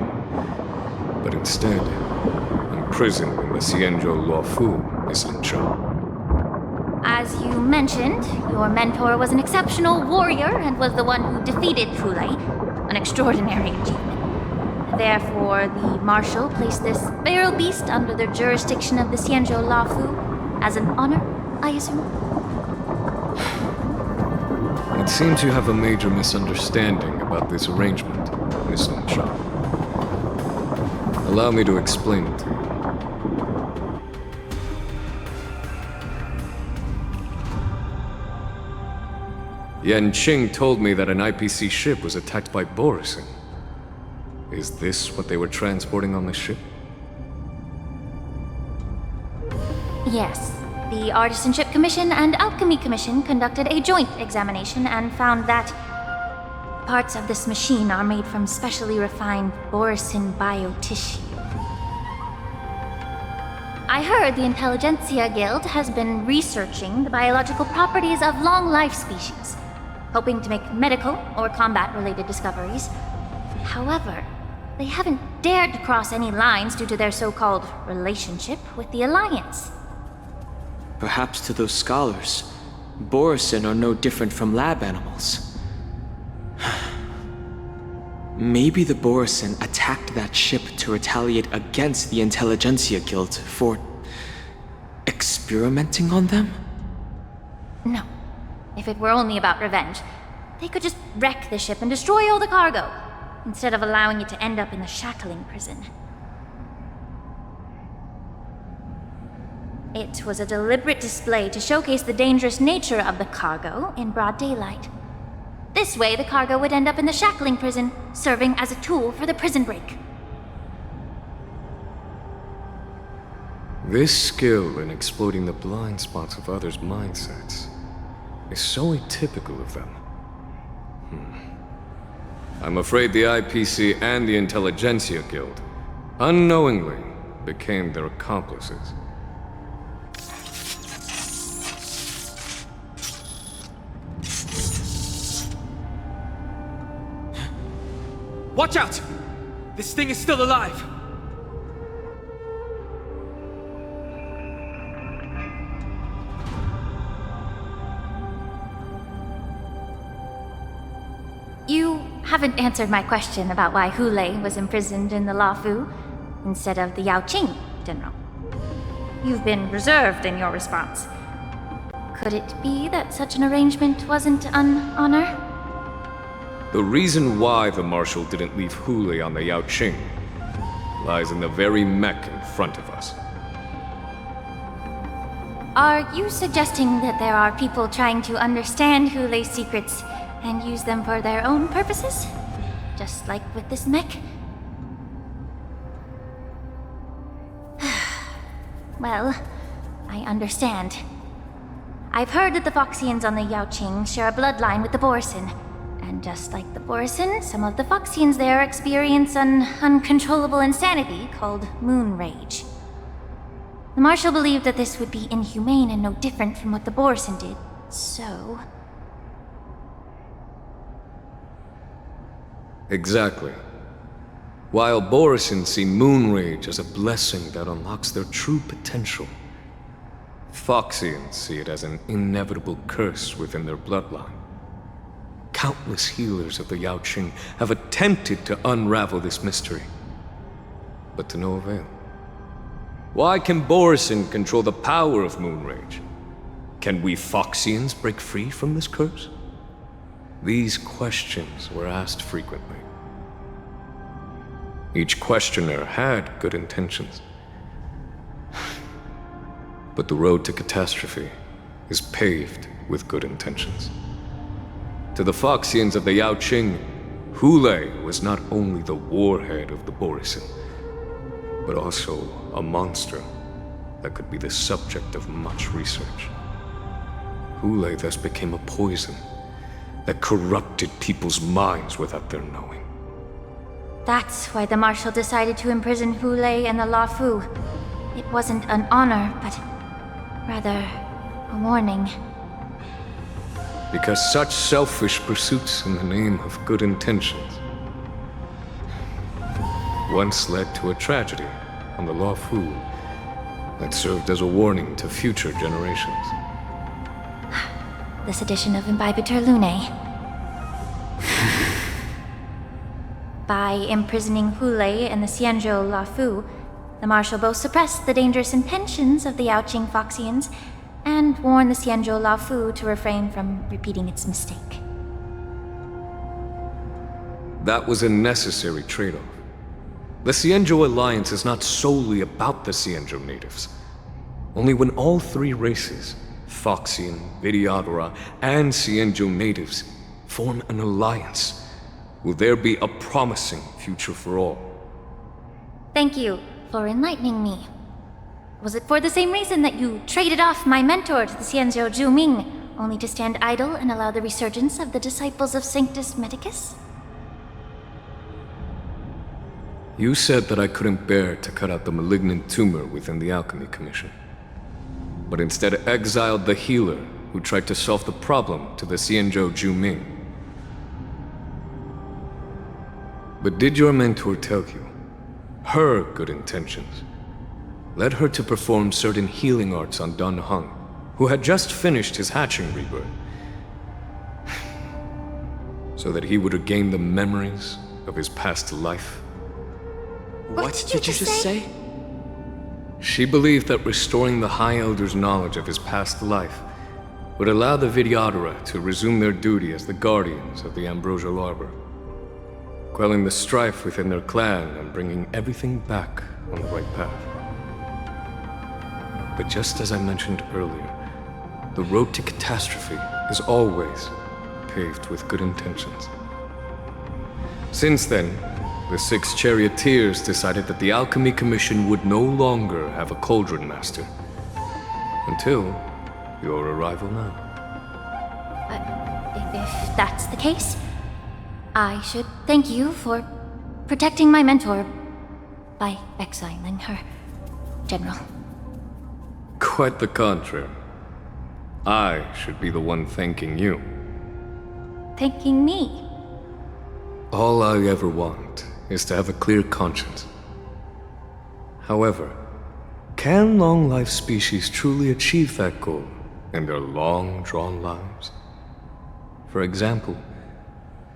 but instead imprisoned in the Xianzhou Luofu, Miss Xianzhou. As you mentioned, your mentor was an exceptional warrior and was the one who defeated Hule, an extraordinary achievement. Therefore, the Marshal placed this feral beast under the jurisdiction of the Xianzhou Luofu as an honor, I assume? It seems you have a major misunderstanding about this arrangement, Miss Xianzhou. Allow me to explain it to you. Yanqing told me that an IPC ship was attacked by Borisin. Is this what they were transporting on the ship? Yes. The Artisanship Commission and Alchemy Commission conducted a joint examination and found that parts of this machine are made from specially refined Borisin biotissue. I heard the Intelligentsia Guild has been researching the biological properties of long-life species, hoping to make medical or combat-related discoveries. However, they haven't dared to cross any lines due to their so-called relationship with the Alliance. Perhaps to those scholars, Borisin are no different from lab animals. Maybe the Borisin attacked that ship to retaliate against the Intelligentsia Guild for experimenting on them? No. If it were only about revenge, they could just wreck the ship and destroy all the cargo, instead of allowing it to end up in the shackling prison. It was a deliberate display to showcase the dangerous nature of the cargo in broad daylight. This way, the cargo would end up in the shackling prison, serving as a tool for the prison break. This skill in exploiting the blind spots of others' mindsets is so atypical of them. I'm afraid the IPC and the Intelligentsia Guild unknowingly became their accomplices. Watch out! This thing is still alive! You haven't answered my question about why Hule was imprisoned in the Luofu instead of the Yaoqing, General. You've been reserved in your response. Could it be that such an arrangement wasn't an honor? The reason why the Marshal didn't leave Hule on the Yaoqing lies in the very mech in front of us. Are you suggesting that there are people trying to understand Hule's secrets and use them for their own purposes? Just like with this mech? Well, I understand. I've heard that the Foxians on the Yaoqing share a bloodline with the Borisin. And just like the Borisin, some of the Foxians there experience an uncontrollable insanity called moon rage. The Marshal believed that this would be inhumane and no different from what the Borisin did, so... Exactly. While Borisin see moon rage as a blessing that unlocks their true potential, Foxians see it as an inevitable curse within their bloodline. Countless healers of the Yaoqing have attempted to unravel this mystery, but to no avail. Why can Borisin control the power of moon rage? Can we Foxians break free from this curse? These questions were asked frequently. Each questioner had good intentions. But the road to catastrophe is paved with good intentions. To the Foxians of the Yaoqing, Hulei was not only the warhead of the Borisin, but also a monster that could be the subject of much research. Hulei thus became a poison that corrupted people's minds without their knowing. That's why the Marshal decided to imprison Hulei and the Luofu. It wasn't an honor, but rather a warning. Because such selfish pursuits in the name of good intentions once led to a tragedy on the Luofu that served as a warning to future generations. This edition of Imbibitor Lunae. By imprisoning Hulei and the Xianzhou Luofu, the Marshal both suppressed the dangerous intentions of the Yaoqing Foxians and warned the Xianzhou Luofu to refrain from repeating its mistake. That was a necessary trade-off. The Xianzhou alliance is not solely about the Xianzhou natives. Only when all three races, Foxian, Vidyadhara, and Xianzhou natives, form an alliance, will there be a promising future for all. Thank you for enlightening me. Was it for the same reason that you traded off my mentor to the Xianzhou Zhuming, only to stand idle and allow the resurgence of the disciples of Sanctus Medicus? You said that I couldn't bear to cut out the malignant tumor within the Alchemy Commission, but instead exiled the healer who tried to solve the problem to the Xianzhou Zhuming. But did your mentor tell you her good intentions led her to perform certain healing arts on Dan Heng, who had just finished his hatching rebirth, so that he would regain the memories of his past life? What did you just say? She believed that restoring the High Elder's knowledge of his past life would allow the Vidyadhara to resume their duty as the guardians of the Ambrosial Arbor, quelling the strife within their clan and bringing everything back on the right path. But just as I mentioned earlier, the road to catastrophe is always paved with good intentions. Since then, the 6 charioteers decided that the Alchemy Commission would no longer have a cauldron master. Until your arrival now. If that's the case, I should thank you for protecting my mentor by exiling her, General. Quite the contrary. I should be the one thanking you. Thanking me? All I ever want is to have a clear conscience. However, can long-life species truly achieve that goal in their long-drawn lives? For example,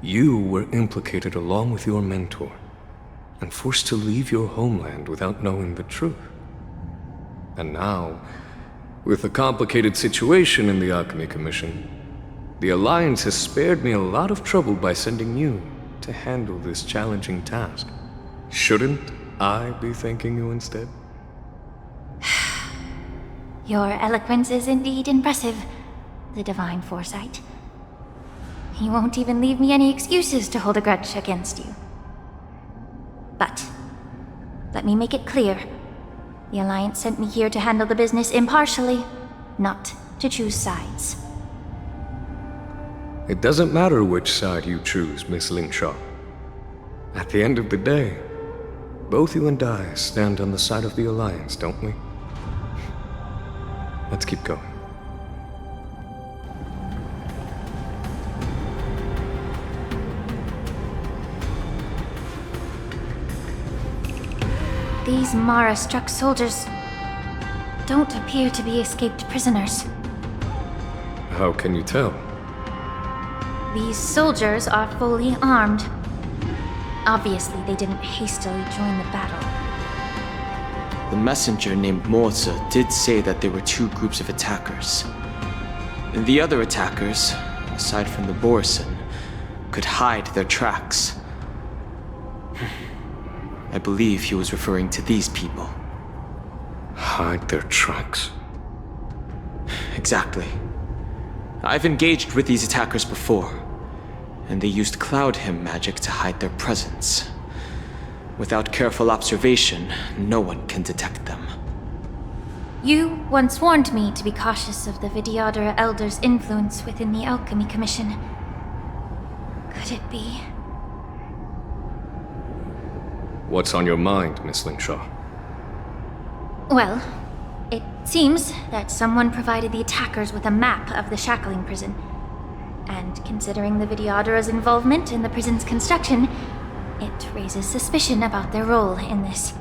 you were implicated along with your mentor, and forced to leave your homeland without knowing the truth. And now, with the complicated situation in the Alchemy Commission, the Alliance has spared me a lot of trouble by sending you to handle this challenging task. Shouldn't I be thanking you instead? Your eloquence is indeed impressive, the divine foresight. You won't even leave me any excuses to hold a grudge against you. But, let me make it clear. The Alliance sent me here to handle the business impartially, not to choose sides. It doesn't matter which side you choose, Miss Lingshaw. At the end of the day, both you and I stand on the side of the Alliance, don't we? Let's keep going. These Mara-struck soldiers don't appear to be escaped prisoners. How can you tell? These soldiers are fully armed. Obviously, they didn't hastily join the battle. The messenger named Morza did say that there were two groups of attackers. And the other attackers, aside from the Borison, could hide their tracks. I believe he was referring to these people. Hide their tracks? Exactly. I've engaged with these attackers before, and they used Cloud Hymn magic to hide their presence. Without careful observation, no one can detect them. You once warned me to be cautious of the Vidyadhara Elder's influence within the Alchemy Commission. Could it be? What's on your mind, Miss Lingshaw? Well, it seems that someone provided the attackers with a map of the shackling prison. And considering the Vidyadhara's involvement in the prison's construction, it raises suspicion about their role in this.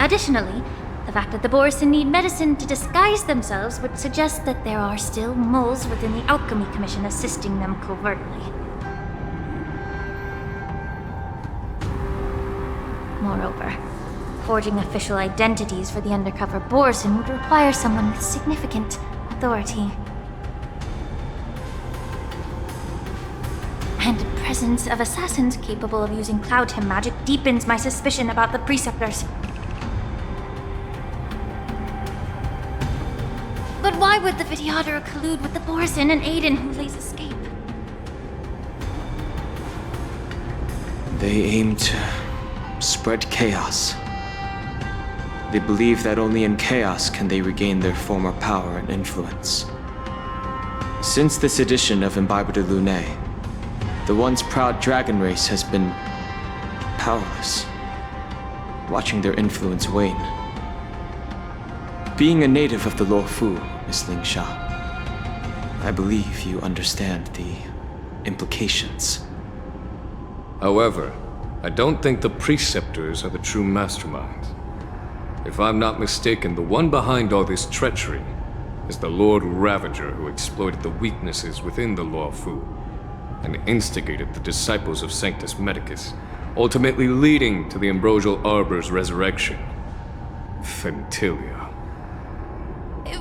Additionally, the fact that the Borison need medicine to disguise themselves would suggest that there are still moles within the Alchemy Commission assisting them covertly. Moreover, forging official identities for the undercover Borison would require someone with significant authority. And the presence of assassins capable of using Cloud Hymn magic deepens my suspicion about the Preceptors. But why would the Vidyadhara collude with the Borison and aid in Hulei's escape? They aim to spread chaos. They believe that only in chaos can they regain their former power and influence. Since the sedition of Imbiber de Lune, the once proud dragon race has been powerless, watching their influence wane. Being a native of the Luofu, Miss Lingshaw, I believe you understand the implications. However, I don't think the Preceptors are the true masterminds. If I'm not mistaken, the one behind all this treachery is the Lord Ravager who exploited the weaknesses within the Luofu and instigated the disciples of Sanctus Medicus, ultimately leading to the Ambrosial Arbor's resurrection. Fentilia.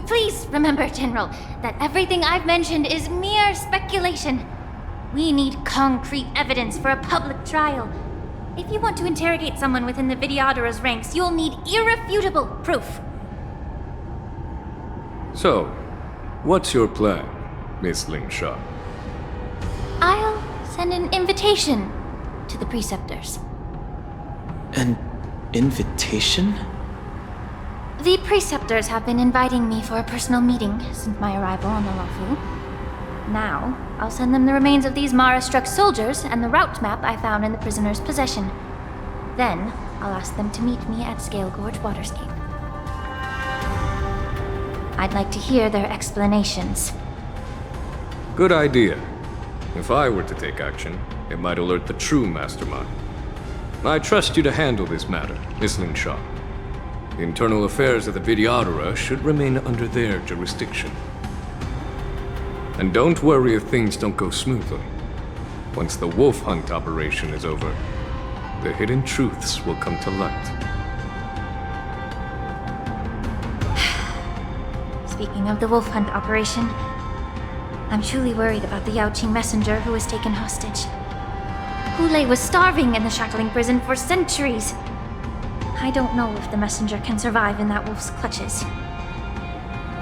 Please remember, General, that everything I've mentioned is mere speculation. We need concrete evidence for a public trial. If you want to interrogate someone within the Vidyadhara's ranks, you'll need irrefutable proof. So, what's your plan, Miss Lingshaw? I'll send an invitation to the Preceptors. An invitation? The Preceptors have been inviting me for a personal meeting since my arrival on the Luofu. Now, I'll send them the remains of these Mara-struck soldiers and the route map I found in the prisoner's possession. Then, I'll ask them to meet me at Scale Gorge Waterscape. I'd like to hear their explanations. Good idea. If I were to take action, it might alert the true mastermind. I trust you to handle this matter, Miss Lingshaw. The internal affairs of the Vidyadhara should remain under their jurisdiction. And don't worry if things don't go smoothly. Once the wolf hunt operation is over, the hidden truths will come to light. Speaking of the wolf hunt operation, I'm truly worried about the Yaoqing messenger who was taken hostage. Hulei was starving in the shackling prison for centuries. I don't know if the messenger can survive in that wolf's clutches.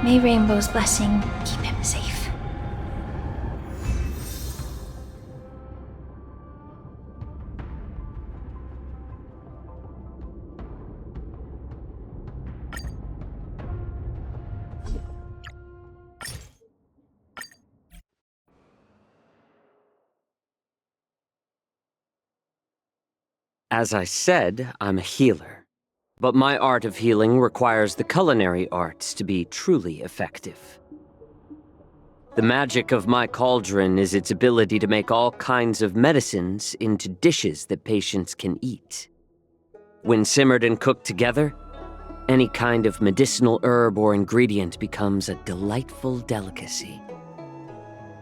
May Rainbow's blessing keep him safe. As I said, I'm a healer. But my art of healing requires the culinary arts to be truly effective. The magic of my cauldron is its ability to make all kinds of medicines into dishes that patients can eat. When simmered and cooked together, any kind of medicinal herb or ingredient becomes a delightful delicacy.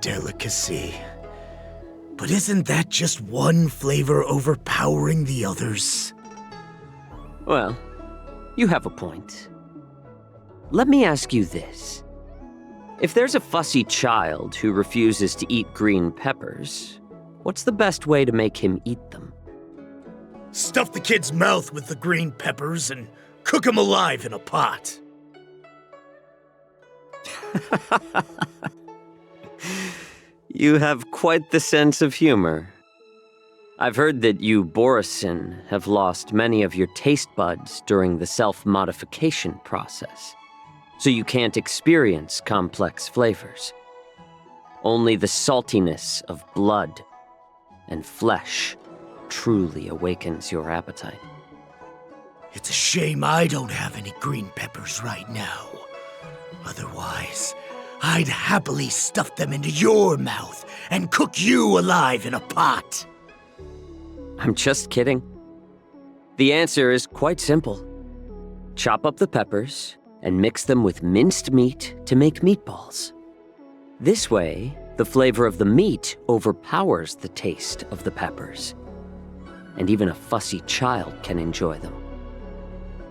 Delicacy. But isn't that just one flavor overpowering the others? Well, you have a point. Let me ask you this. If there's a fussy child who refuses to eat green peppers, what's the best way to make him eat them? Stuff the kid's mouth with the green peppers and cook him alive in a pot. You have quite the sense of humor. I've heard that you, Borisin, have lost many of your taste buds during the self-modification process, so you can't experience complex flavors. Only the saltiness of blood and flesh truly awakens your appetite. It's a shame I don't have any green peppers right now. Otherwise, I'd happily stuff them into your mouth and cook you alive in a pot. I'm just kidding. The answer is quite simple. Chop up the peppers and mix them with minced meat to make meatballs. This way, the flavor of the meat overpowers the taste of the peppers, and even a fussy child can enjoy them.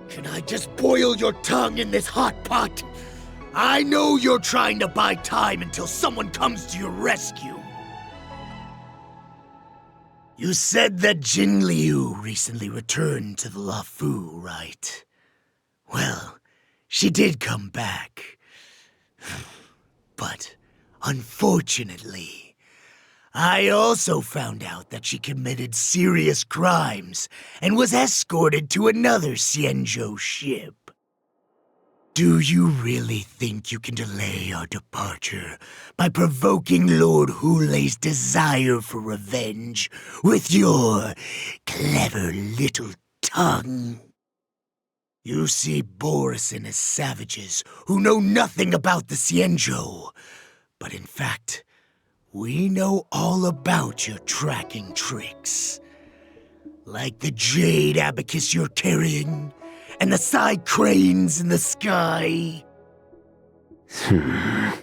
Can I just boil your tongue in this hot pot? I know you're trying to buy time until someone comes to your rescue. You said that Jin Liu recently returned to the Luofu, right? Well, she did come back. But, unfortunately, I also found out that she committed serious crimes and was escorted to another Xianzhou ship. Do you really think you can delay our departure by provoking Lord Hulei's desire for revenge with your clever little tongue? You see Borisin as savages who know nothing about the Xianzhou, but in fact, we know all about your tracking tricks. Like the jade abacus you're carrying, and the side cranes in the sky. The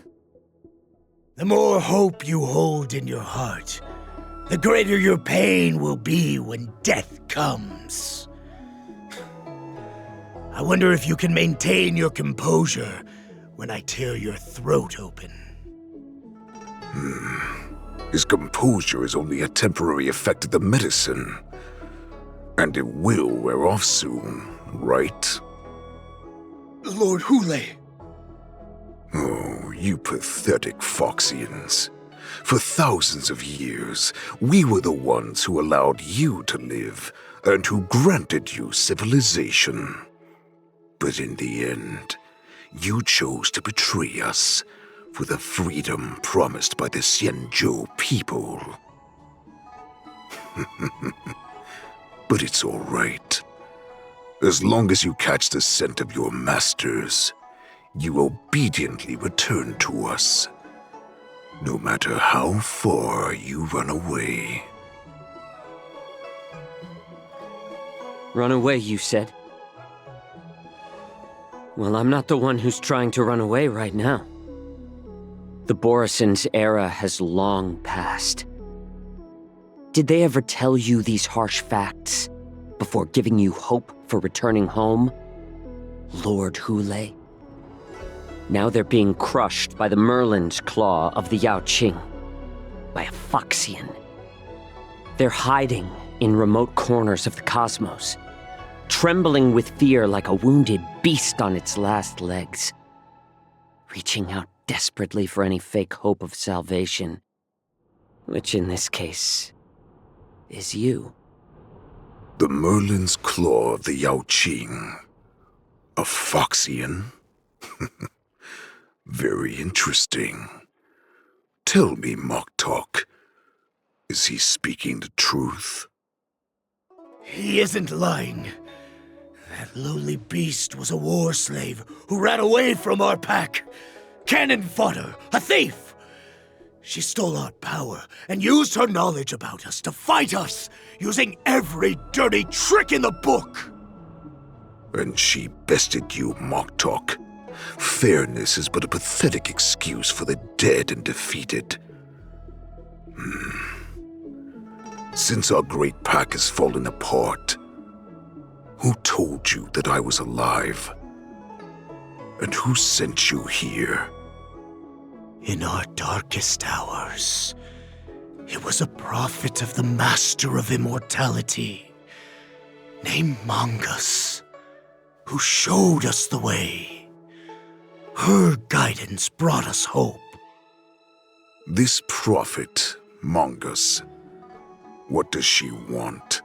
more hope you hold in your heart, the greater your pain will be when death comes. I wonder if you can maintain your composure when I tear your throat open. His composure is only a temporary effect of the medicine. And it will wear off soon, right? Lord Hulei! Oh, you pathetic Foxians. For thousands of years, we were the ones who allowed you to live, and who granted you civilization. But in the end, you chose to betray us for the freedom promised by the Xianzhou people. But it's all right. As long as you catch the scent of your masters, you obediently return to us, no matter how far you run away. Run away, you said? Well, I'm not the one who's trying to run away right now. The Borisin's era has long passed. Did they ever tell you these harsh facts before giving you hope for returning home, Lord Hulei? Now they're being crushed by the Merlin's claw of the Yaoqing, by a Foxian. They're hiding in remote corners of the cosmos, trembling with fear like a wounded beast on its last legs, reaching out desperately for any fake hope of salvation, which in this case is you. The Merlin's claw of the Yaoqing. A Foxian? Very interesting. Tell me, Mock Talk, is he speaking the truth? He isn't lying. That lowly beast was a war slave who ran away from our pack. Cannon fodder, a thief! She stole our power and used her knowledge about us to fight us, using every dirty trick in the book! And she bested you, Moktok. Fairness is but a pathetic excuse for the dead and defeated. Since our great pack has fallen apart, who told you that I was alive? And who sent you here? In our darkest hours, it was a prophet of the Master of Immortality, named Mongus, who showed us the way. Her guidance brought us hope. This prophet, Mongus, what does she want?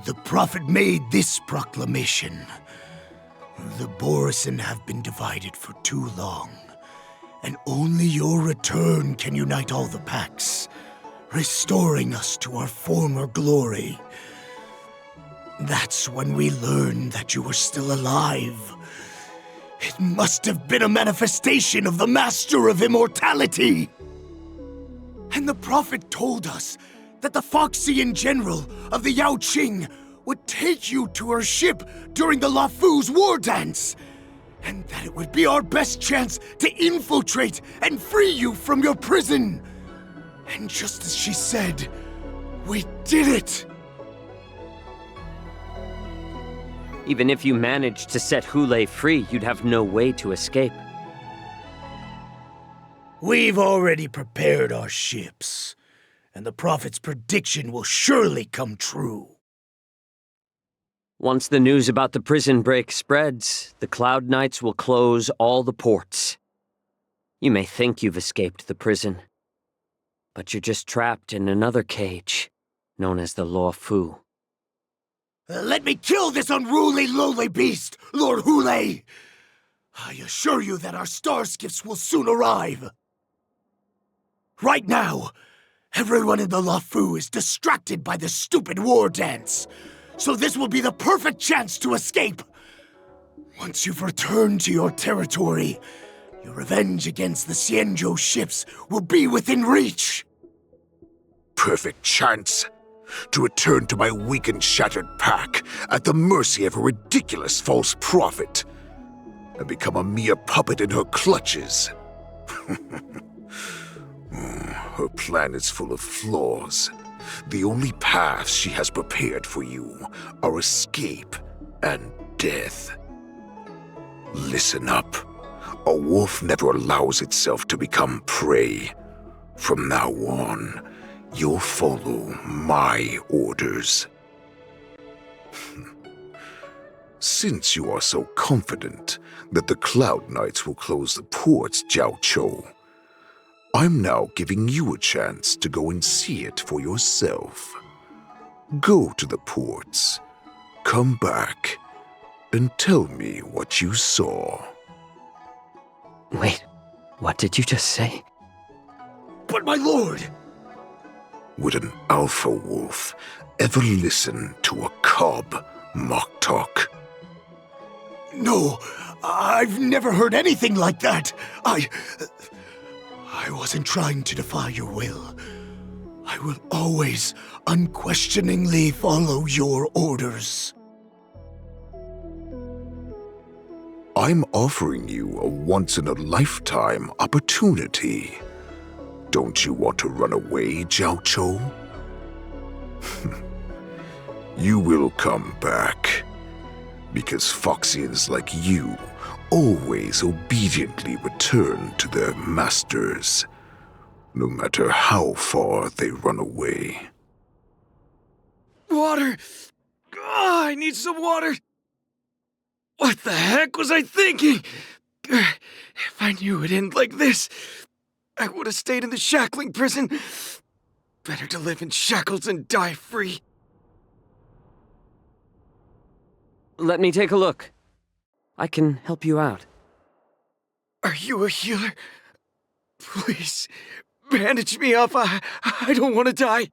The prophet made this proclamation. The Borisin have been divided for too long, and only your return can unite all the packs, restoring us to our former glory. That's when we learned that you were still alive. It must have been a manifestation of the Master of Immortality. And the prophet told us that the Foxian general of the Yaoqing would take you to her ship during the Luofu's war dance, and that it would be our best chance to infiltrate and free you from your prison. And just as she said, we did it! Even if you managed to set Hule free, you'd have no way to escape. We've already prepared our ships, and the prophet's prediction will surely come true. Once the news about the prison break spreads, the Cloud Knights will close all the ports. You may think you've escaped the prison, but you're just trapped in another cage, known as the Luofu. Let me kill this unruly, lowly beast, Lord Hule! I assure you that our star skiffs will soon arrive. Right now, everyone in the Luofu is distracted by the stupid war dance, so this will be the perfect chance to escape. Once you've returned to your territory, your revenge against the Xianzhou ships will be within reach. Perfect chance to return to my weak and shattered pack at the mercy of a ridiculous false prophet and become a mere puppet in her clutches. Her plan is full of flaws. The only paths she has prepared for you are escape and death. Listen up. A wolf never allows itself to become prey. From now on, you'll follow my orders. Since you are so confident that the Cloud Knights will close the ports, Xianzhou, I'm now giving you a chance to go and see it for yourself. Go to the ports, come back, and tell me what you saw. Wait, what did you just say? But my lord! Would an alpha wolf ever listen to a cub, Moktok? No, I've never heard anything like that. I wasn't trying to defy your will. I will always unquestioningly follow your orders. I'm offering you a once-in-a-lifetime opportunity. Don't you want to run away, Xianzhou? You will come back, because Foxians like you always obediently return to their masters, no matter how far they run away. Water! I need some water! What the heck was I thinking? If I knew it'd end like this, I would have stayed in the shackling prison. Better to live in shackles and die free. Let me take a look. I can help you out. Are you a healer? Please, bandage me up. I don't want to die.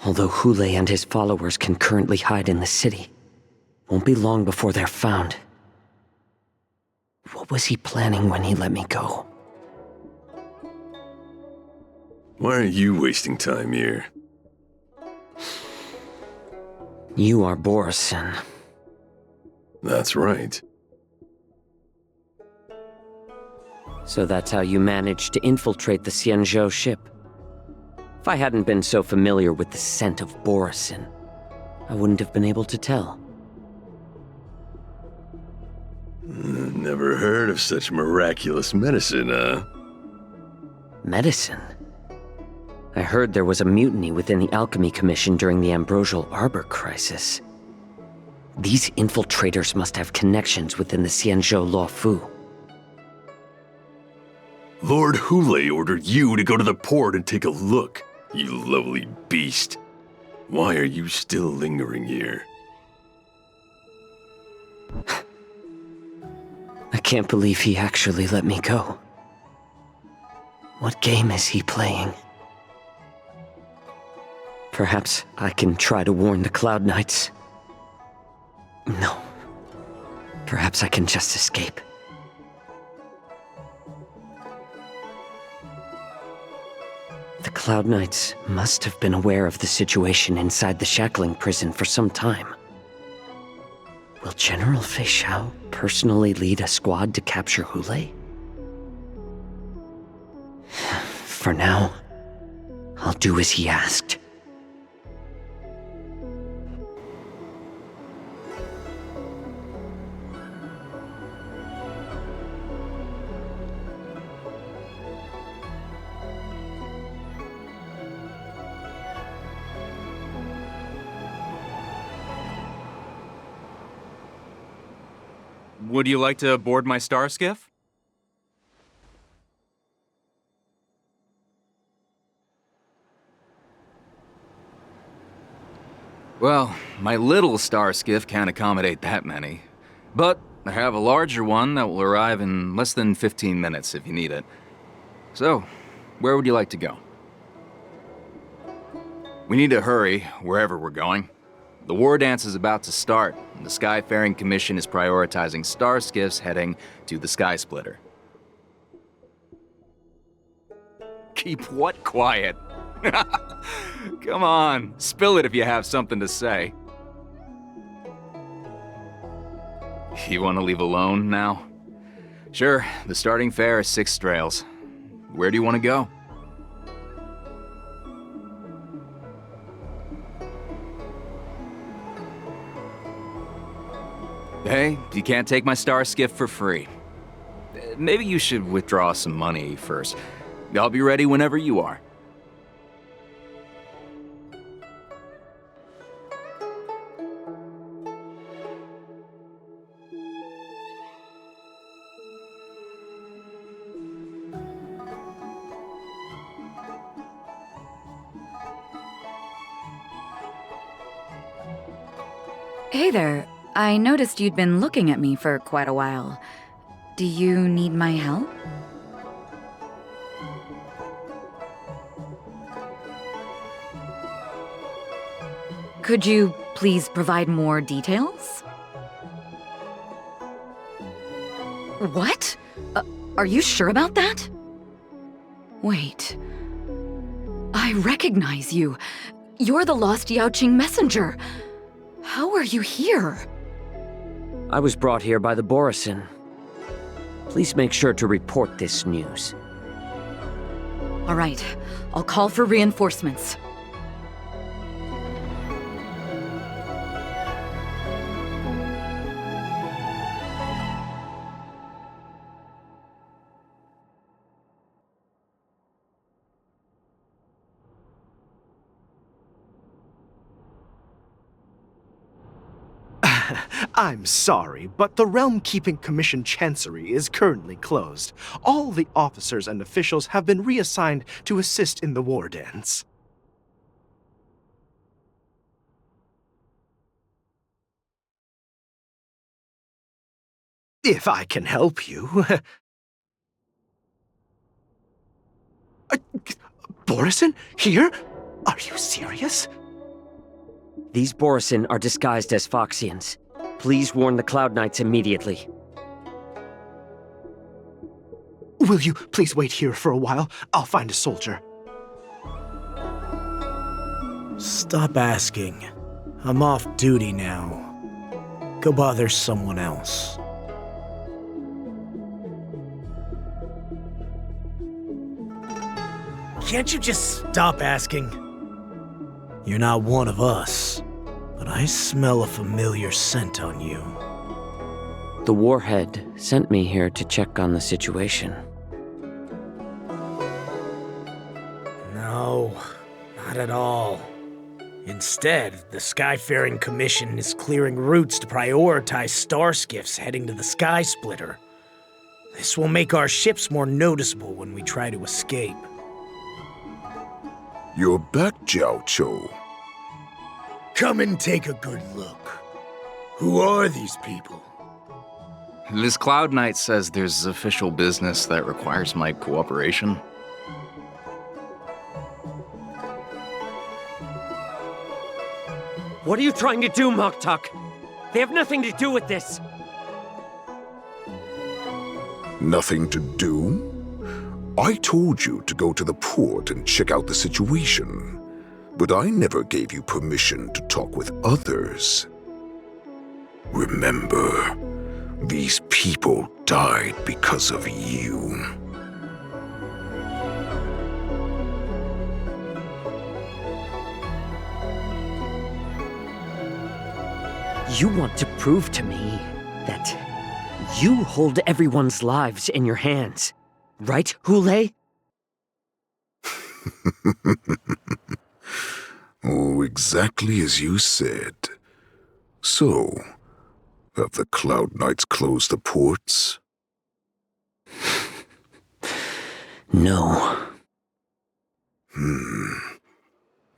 Although Hule and his followers can currently hide in the city, won't be long before they're found. What was he planning when he let me go? Why are you wasting time here? You are Borisin. That's right. So that's how you managed to infiltrate the Xianzhou ship. If I hadn't been so familiar with the scent of Borisin, I wouldn't have been able to tell. Never heard of such miraculous medicine, huh? Medicine? I heard there was a mutiny within the Alchemy Commission during the Ambrosial Arbor crisis. These infiltrators must have connections within the Xianzhou Luofu. Lord Hule ordered you to go to the port and take a look, you lovely beast. Why are you still lingering here? I can't believe he actually let me go. What game is he playing? Perhaps I can try to warn the Cloud Knights. No. Perhaps I can just escape. The Cloud Knights must have been aware of the situation inside the shackling prison for some time. Will General Fei Xiao personally lead a squad to capture Hule? For now, I'll do as he asked. Would you like to board my star skiff? Well, my little star skiff can't accommodate that many. But I have a larger one that will arrive in less than 15 minutes if you need it. So, where would you like to go? We need to hurry wherever we're going. The war dance is about to start, and the Skyfaring Commission is prioritizing star skiffs heading to the Sky Splitter. Keep what quiet? Come on, spill it if you have something to say. You want to leave alone now? Sure, the starting fare is 6 strails. Where do you want to go? Hey, you can't take my star skiff for free. Maybe you should withdraw some money first. I'll be ready whenever you are. Hey there. I noticed you'd been looking at me for quite a while. Do you need my help? Could you please provide more details? What? Are you sure about that? Wait. I recognize you. You're the lost Yaoqing messenger. How are you here? I was brought here by the Borisin. Please make sure to report this news. All right, I'll call for reinforcements. I'm sorry, but the Realm Keeping Commission Chancery is currently closed. All the officers and officials have been reassigned to assist in the war dance. If I can help you. Borisin? Here? Are you serious? These Borisin are disguised as Foxians. Please warn the Cloud Knights immediately. Will you please wait here for a while? I'll find a soldier. Stop asking. I'm off duty now. Go bother someone else. Can't you just stop asking? You're not one of us, but I smell a familiar scent on you. The Warhead sent me here to check on the situation. No, not at all. Instead, the Skyfaring Commission is clearing routes to prioritize star skiffs heading to the Sky Splitter. This will make our ships more noticeable when we try to escape. You're back, Xianzhou. Come and take a good look. Who are these people? This Cloud Knight says there's official business that requires my cooperation. What are you trying to do, Moktuk? They have nothing to do with this. Nothing to do? I told you to go to the port and check out the situation, but I never gave you permission to talk with others. Remember, these people died because of you. You want to prove to me that you hold everyone's lives in your hands, right, Hule? Oh, exactly as you said. So, have the Cloud Knights closed the ports? No.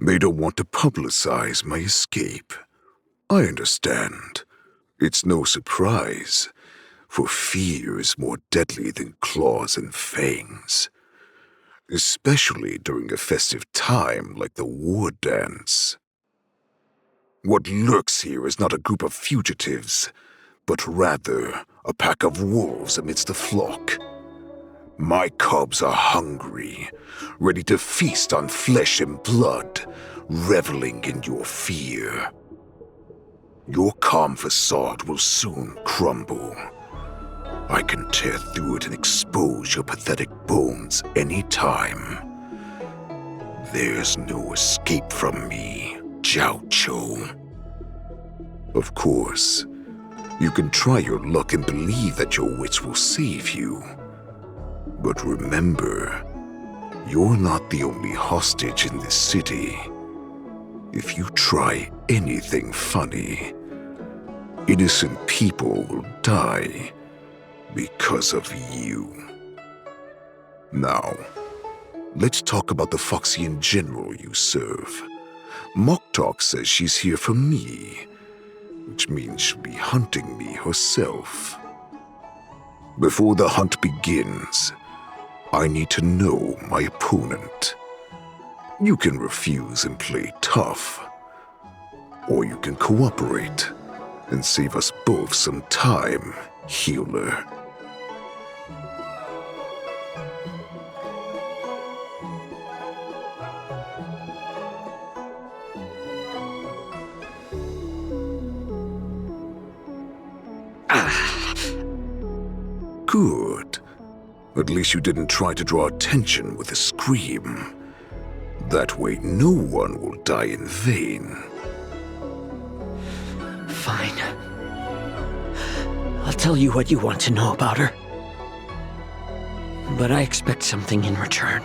They don't want to publicize my escape. I understand. It's no surprise, for fear is more deadly than claws and fangs. Especially during a festive time like the war dance. What lurks here is not a group of fugitives, but rather a pack of wolves amidst a flock. My cubs are hungry, ready to feast on flesh and blood, reveling in your fear. Your calm facade will soon crumble. I can tear through it and expose your pathetic bones any time. There's no escape from me, Xianzhou. Of course, you can try your luck and believe that your wits will save you. But remember, you're not the only hostage in this city. If you try anything funny, innocent people will die because of you. Now, let's talk about the Foxian general you serve. Moktuk says she's here for me, which means she'll be hunting me herself. Before the hunt begins, I need to know my opponent. You can refuse and play tough, or you can cooperate and save us both some time, healer. Good. At least you didn't try to draw attention with a scream. That way no one will die in vain. Fine. I'll tell you what you want to know about her. But I expect something in return.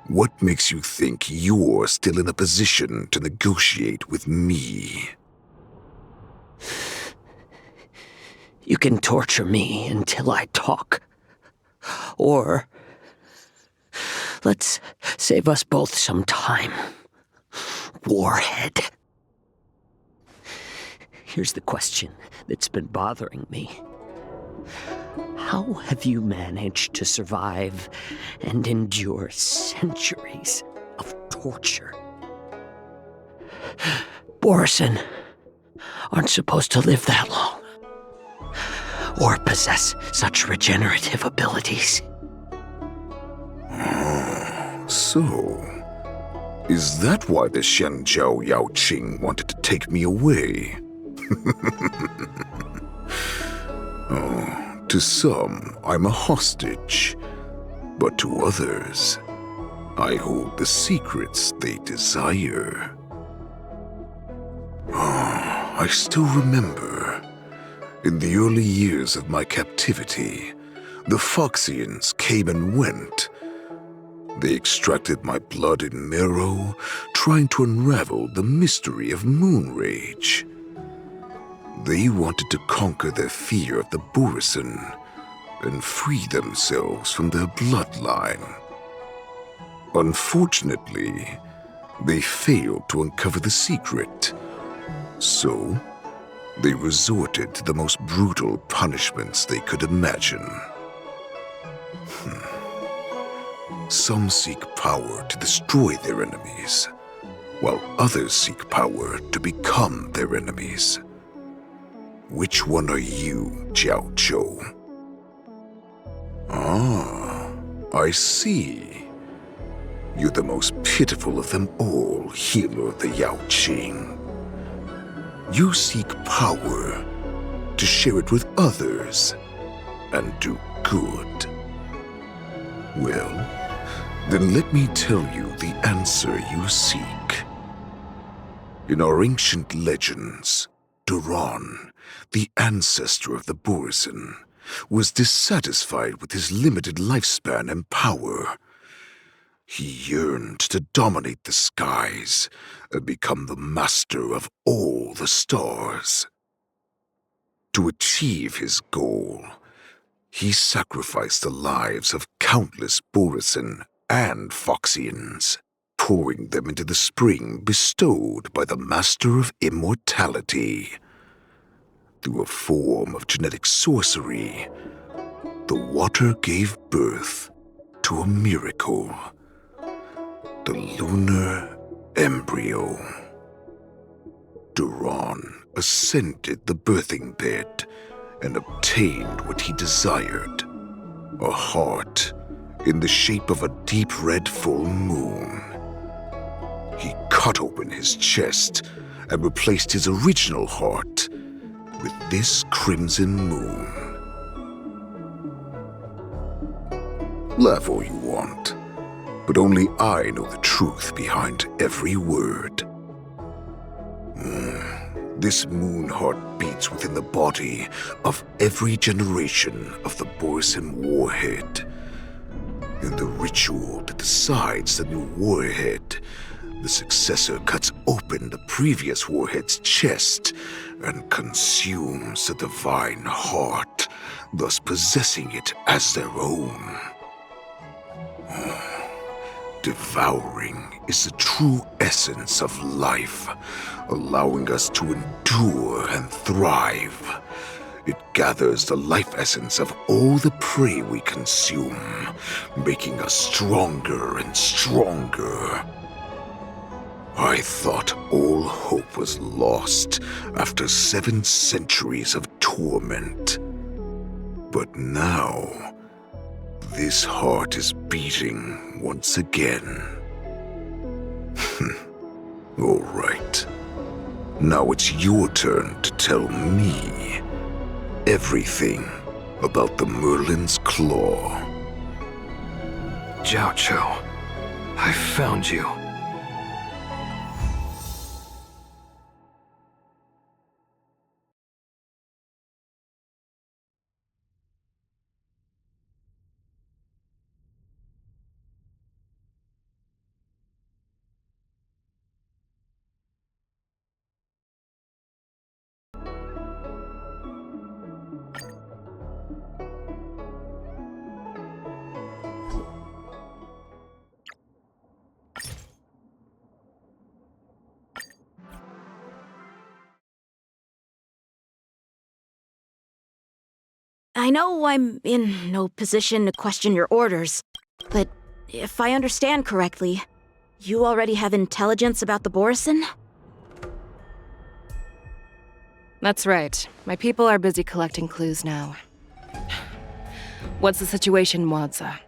What makes you think you're still in a position to negotiate with me? You can torture me until I talk. Or let's save us both some time. Warhead. Here's the question that's been bothering me. How have you managed to survive and endure centuries of torture? Borison aren't supposed to live that long, or possess such regenerative abilities. So, is that why the Xianzhou Yaoqing wanted to take me away? To some, I'm a hostage, but to others, I hold the secrets they desire. I still remember, in the early years of my captivity, the Foxians came and went. They extracted my blood and marrow, trying to unravel the mystery of moon rage. They wanted to conquer their fear of the Borison and free themselves from their bloodline. Unfortunately, they failed to uncover the secret. So, they resorted to the most brutal punishments they could imagine. Some seek power to destroy their enemies, while others seek power to become their enemies. Which one are you, Xiaozhou? I see. You're the most pitiful of them all, healer of the Yaoqing. You seek power to share it with others and do good. Well, then let me tell you the answer you seek. In our ancient legends, Duran, the ancestor of the Borison, was dissatisfied with his limited lifespan and power. He yearned to dominate the skies and become the master of all the stars. To achieve his goal, he sacrificed the lives of countless Borison and Foxians, pouring them into the spring bestowed by the Master of Immortality. Through a form of genetic sorcery, the water gave birth to a miracle. The lunar embryo. Duran ascended the birthing bed and obtained what he desired, a heart in the shape of a deep red full moon. He cut open his chest and replaced his original heart with this crimson moon. Laugh all you want, but only I know the truth behind every word. This moon heart beats within the body of every generation of the Borison warhead. In the ritual that decides the new warhead, the successor cuts open the previous warhead's chest and consumes the divine heart, thus possessing it as their own. Devouring is the true essence of life, allowing us to endure and thrive. It gathers the life essence of all the prey we consume, making us stronger and stronger. I thought all hope was lost after 7 centuries of torment. But now, this heart is beating once again. All right. Now it's your turn to tell me everything about the Merlin's Claw. Xiaozhou, I found you. I know I'm in no position to question your orders, but if I understand correctly, you already have intelligence about the Borison? That's right. My people are busy collecting clues now. What's the situation, Wadza?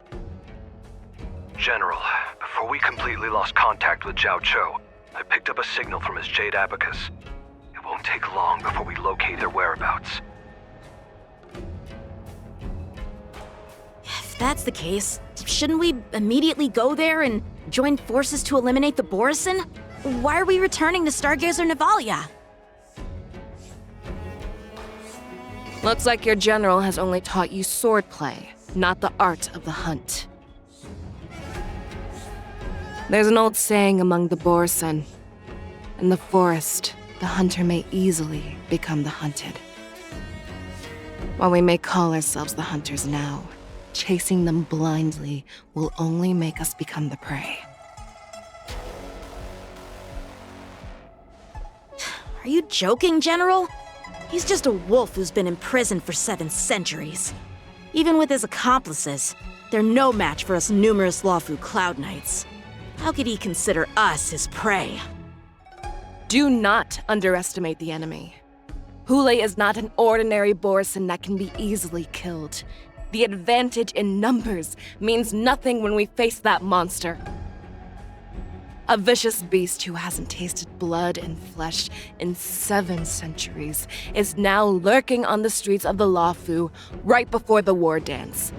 General, before we completely lost contact with Xianzhou, I picked up a signal from his Jade Abacus. It won't take long before we locate their whereabouts. If that's the case, shouldn't we immediately go there and join forces to eliminate the Borison? Why are we returning to Stargazer Navalia? Looks like your general has only taught you swordplay, not the art of the hunt. There's an old saying among the Borison. In the forest, the hunter may easily become the hunted. While we may call ourselves the hunters now, chasing them blindly will only make us become the prey. Are you joking, General? He's just a wolf who's been imprisoned for 7 centuries. Even with his accomplices, they're no match for us numerous Luofu Cloud Knights. How could he consider us his prey? Do not underestimate the enemy. Hule is not an ordinary Borison that can be easily killed. The advantage in numbers means nothing when we face that monster. A vicious beast who hasn't tasted blood and flesh in 7 centuries is now lurking on the streets of the Luofu right before the war dance.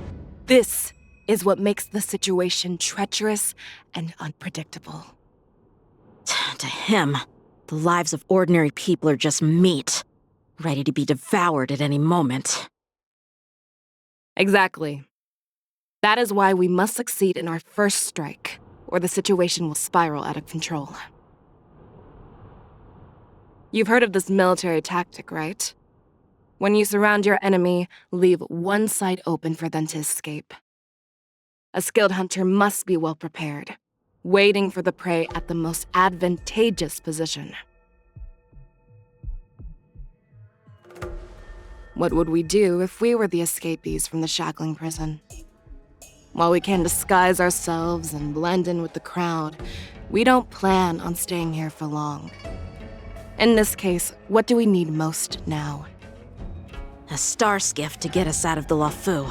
This is what makes the situation treacherous and unpredictable. To him, the lives of ordinary people are just meat, ready to be devoured at any moment. Exactly. That is why we must succeed in our first strike, or the situation will spiral out of control. You've heard of this military tactic, right? When you surround your enemy, leave one side open for them to escape. A skilled hunter must be well prepared, waiting for the prey at the most advantageous position. What would we do if we were the escapees from the shackling prison? While we can disguise ourselves and blend in with the crowd, we don't plan on staying here for long. In this case, what do we need most now? A star skiff to get us out of the Luofu.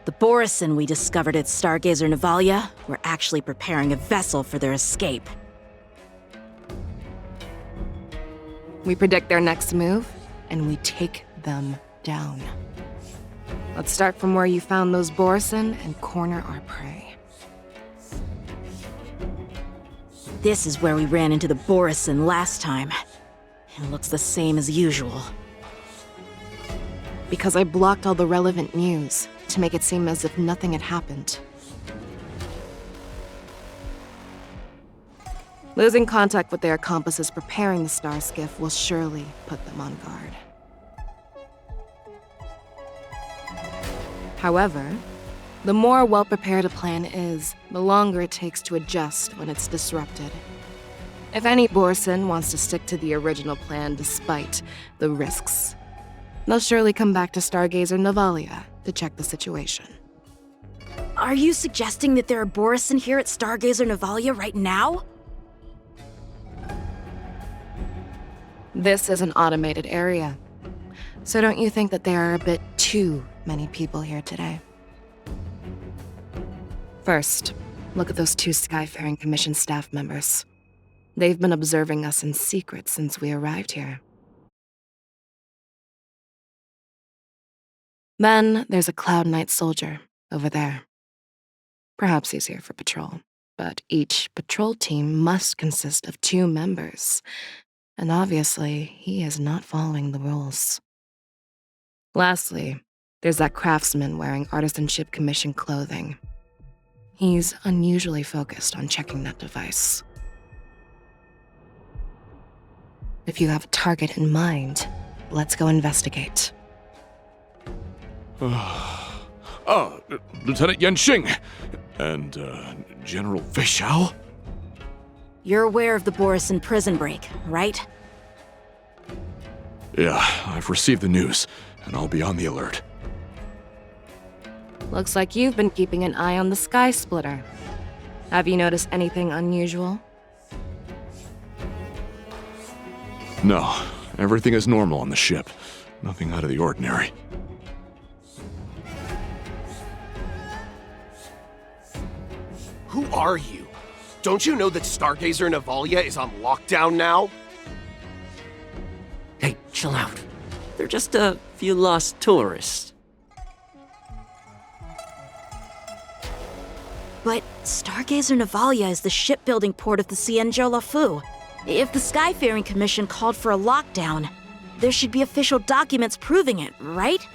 The Borison we discovered at Stargazer Navalia were actually preparing a vessel for their escape. We predict their next move, and we take them down. Let's start from where you found those Borison and corner our prey. This is where we ran into the Borison last time. It looks the same as usual. Because I blocked all the relevant news to make it seem as if nothing had happened. Losing contact with their accomplices preparing the star skiff will surely put them on guard. However, the more well-prepared a plan is, the longer it takes to adjust when it's disrupted. If any Borison wants to stick to the original plan despite the risks, they'll surely come back to Stargazer Navalia to check the situation. Are you suggesting that there are Borison here at Stargazer Navalia right now? This is an automated area, so don't you think that there are a bit too many people here today? First, look at those 2 Skyfaring Commission staff members. They've been observing us in secret since we arrived here. Then there's a Cloud Knight soldier over there. Perhaps he's here for patrol, but each patrol team must consist of 2 members, and obviously he is not following the rules. Lastly, there's that craftsman wearing Artisanship Commission clothing. He's unusually focused on checking that device. If you have a target in mind, let's go investigate. Lieutenant Yanxing and General Fei Xiao? You're aware of the Borison prison break, right? Yeah, I've received the news, and I'll be on the alert. Looks like you've been keeping an eye on the Sky Splitter. Have you noticed anything unusual? No, everything is normal on the ship. Nothing out of the ordinary. Who are you? Don't you know that Stargazer Navalia is on lockdown now? Hey, chill out. They're just a few lost tourists. But Stargazer Navalia is the shipbuilding port of the Xianzhou Luofu. If the Skyfaring Commission called for a lockdown, there should be official documents proving it, right?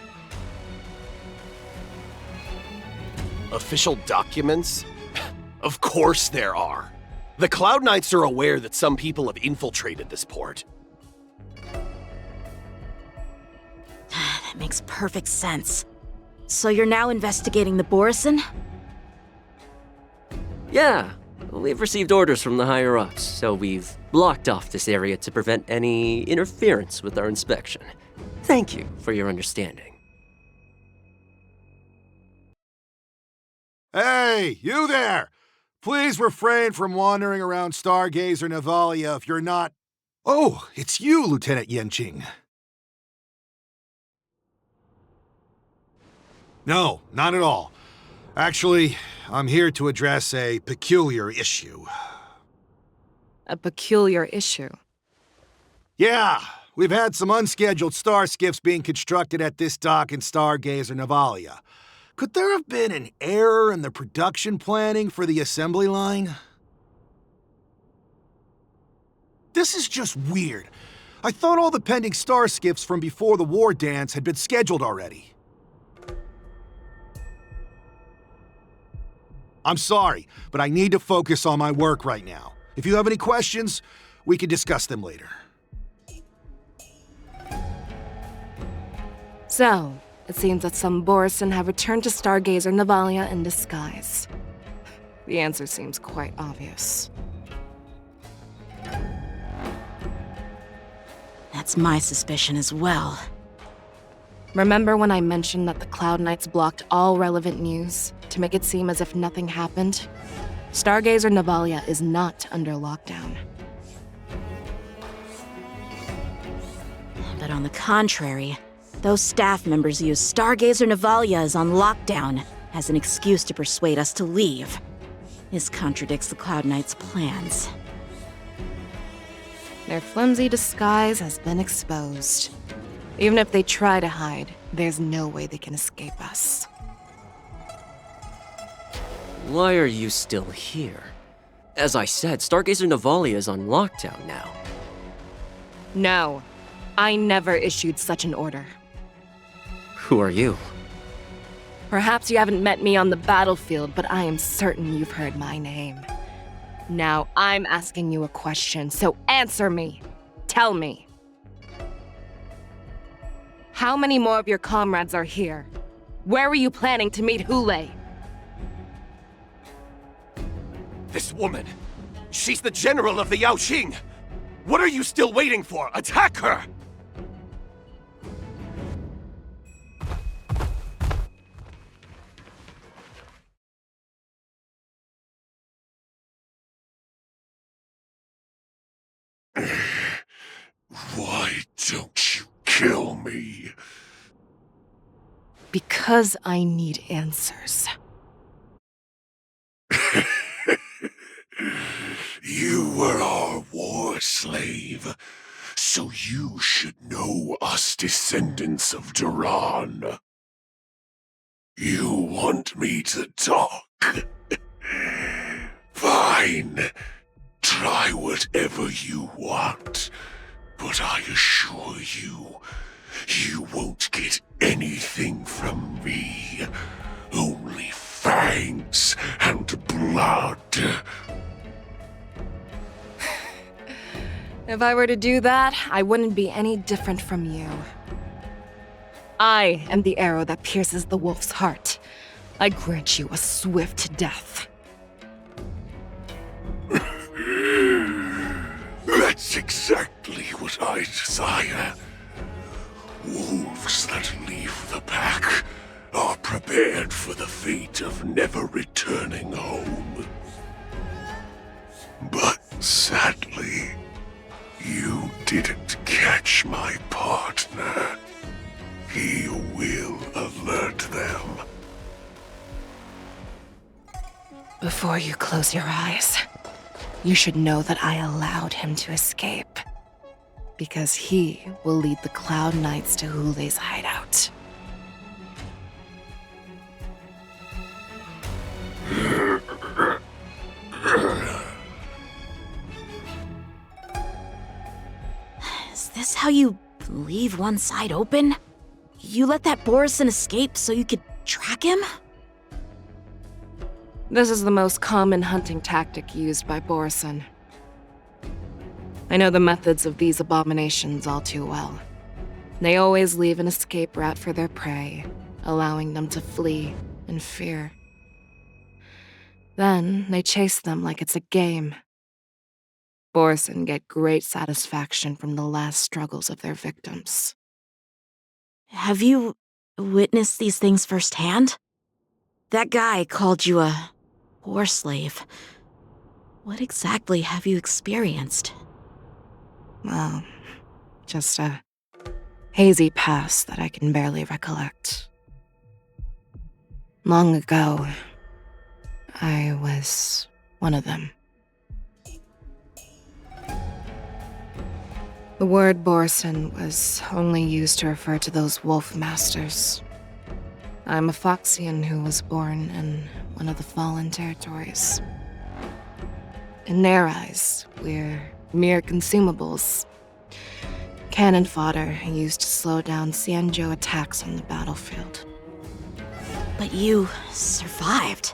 Official documents? Of course there are. The Cloud Knights are aware that some people have infiltrated this port. That makes perfect sense. So you're now investigating the Borison? Yeah, we've received orders from the higher-ups, so we've blocked off this area to prevent any interference with our inspection. Thank you for your understanding. Hey, you there! Please refrain from wandering around Stargazer Navalia if you're not... Oh, it's you, Lieutenant Yanqing. No, not at all. Actually, I'm here to address a peculiar issue. A peculiar issue? Yeah, we've had some unscheduled star skiffs being constructed at this dock in Stargazer Navalia. Could there have been an error in the production planning for the assembly line? This is just weird. I thought all the pending star skiffs from before the war dance had been scheduled already. I'm sorry, but I need to focus on my work right now. If you have any questions, we can discuss them later. So, it seems that some Borison have returned to Stargazer Navalia in disguise. The answer seems quite obvious. That's my suspicion as well. Remember when I mentioned that the Cloud Knights blocked all relevant news to make it seem as if nothing happened? Stargazer Navalia is not under lockdown. But on the contrary, those staff members use Stargazer Navalia is on lockdown as an excuse to persuade us to leave. This contradicts the Cloud Knights' plans. Their flimsy disguise has been exposed. Even if they try to hide, there's no way they can escape us. Why are you still here? As I said, Stargazer Navalia is on lockdown now. No, I never issued such an order. Who are you? Perhaps you haven't met me on the battlefield, but I am certain you've heard my name. Now I'm asking you a question, so answer me. Tell me. How many more of your comrades are here? Where were you planning to meet Hule? This woman, she's the general of the Yaoqing. What are you still waiting for? Attack her! Why don't you kill me? Because I need answers. You were our war slave, so you should know us descendants of Duran. You want me to talk? Fine. Try whatever you want, but I assure you, you won't get anything from me. Only fangs and blood. If I were to do that, I wouldn't be any different from you. I am the arrow that pierces the wolf's heart. I grant you a swift death. That's exactly what I desire. Wolves that leave the pack are prepared prepared for the fate of never returning home. But sadly, you didn't catch my partner. He will alert them. Before you close your eyes, you should know that I allowed him to escape. Because he will lead the Cloud Knights to Hulei's hideout. Is this how you leave one side open? You let that Borison escape so you could track him? This is the most common hunting tactic used by Borison. I know the methods of these abominations all too well. They always leave an escape route for their prey, allowing them to flee in fear. Then they chase them like it's a game. Borison get great satisfaction from the last struggles of their victims. Have you witnessed these things firsthand? That guy called you a war slave. What exactly have you experienced? Well, just a hazy past that I can barely recollect. Long ago, I was one of them. The word Borison was only used to refer to those wolf masters. I'm a Foxian who was born in one of the fallen territories. In their eyes, we're mere consumables. Cannon fodder used to slow down Xianzhou attacks on the battlefield. But you survived.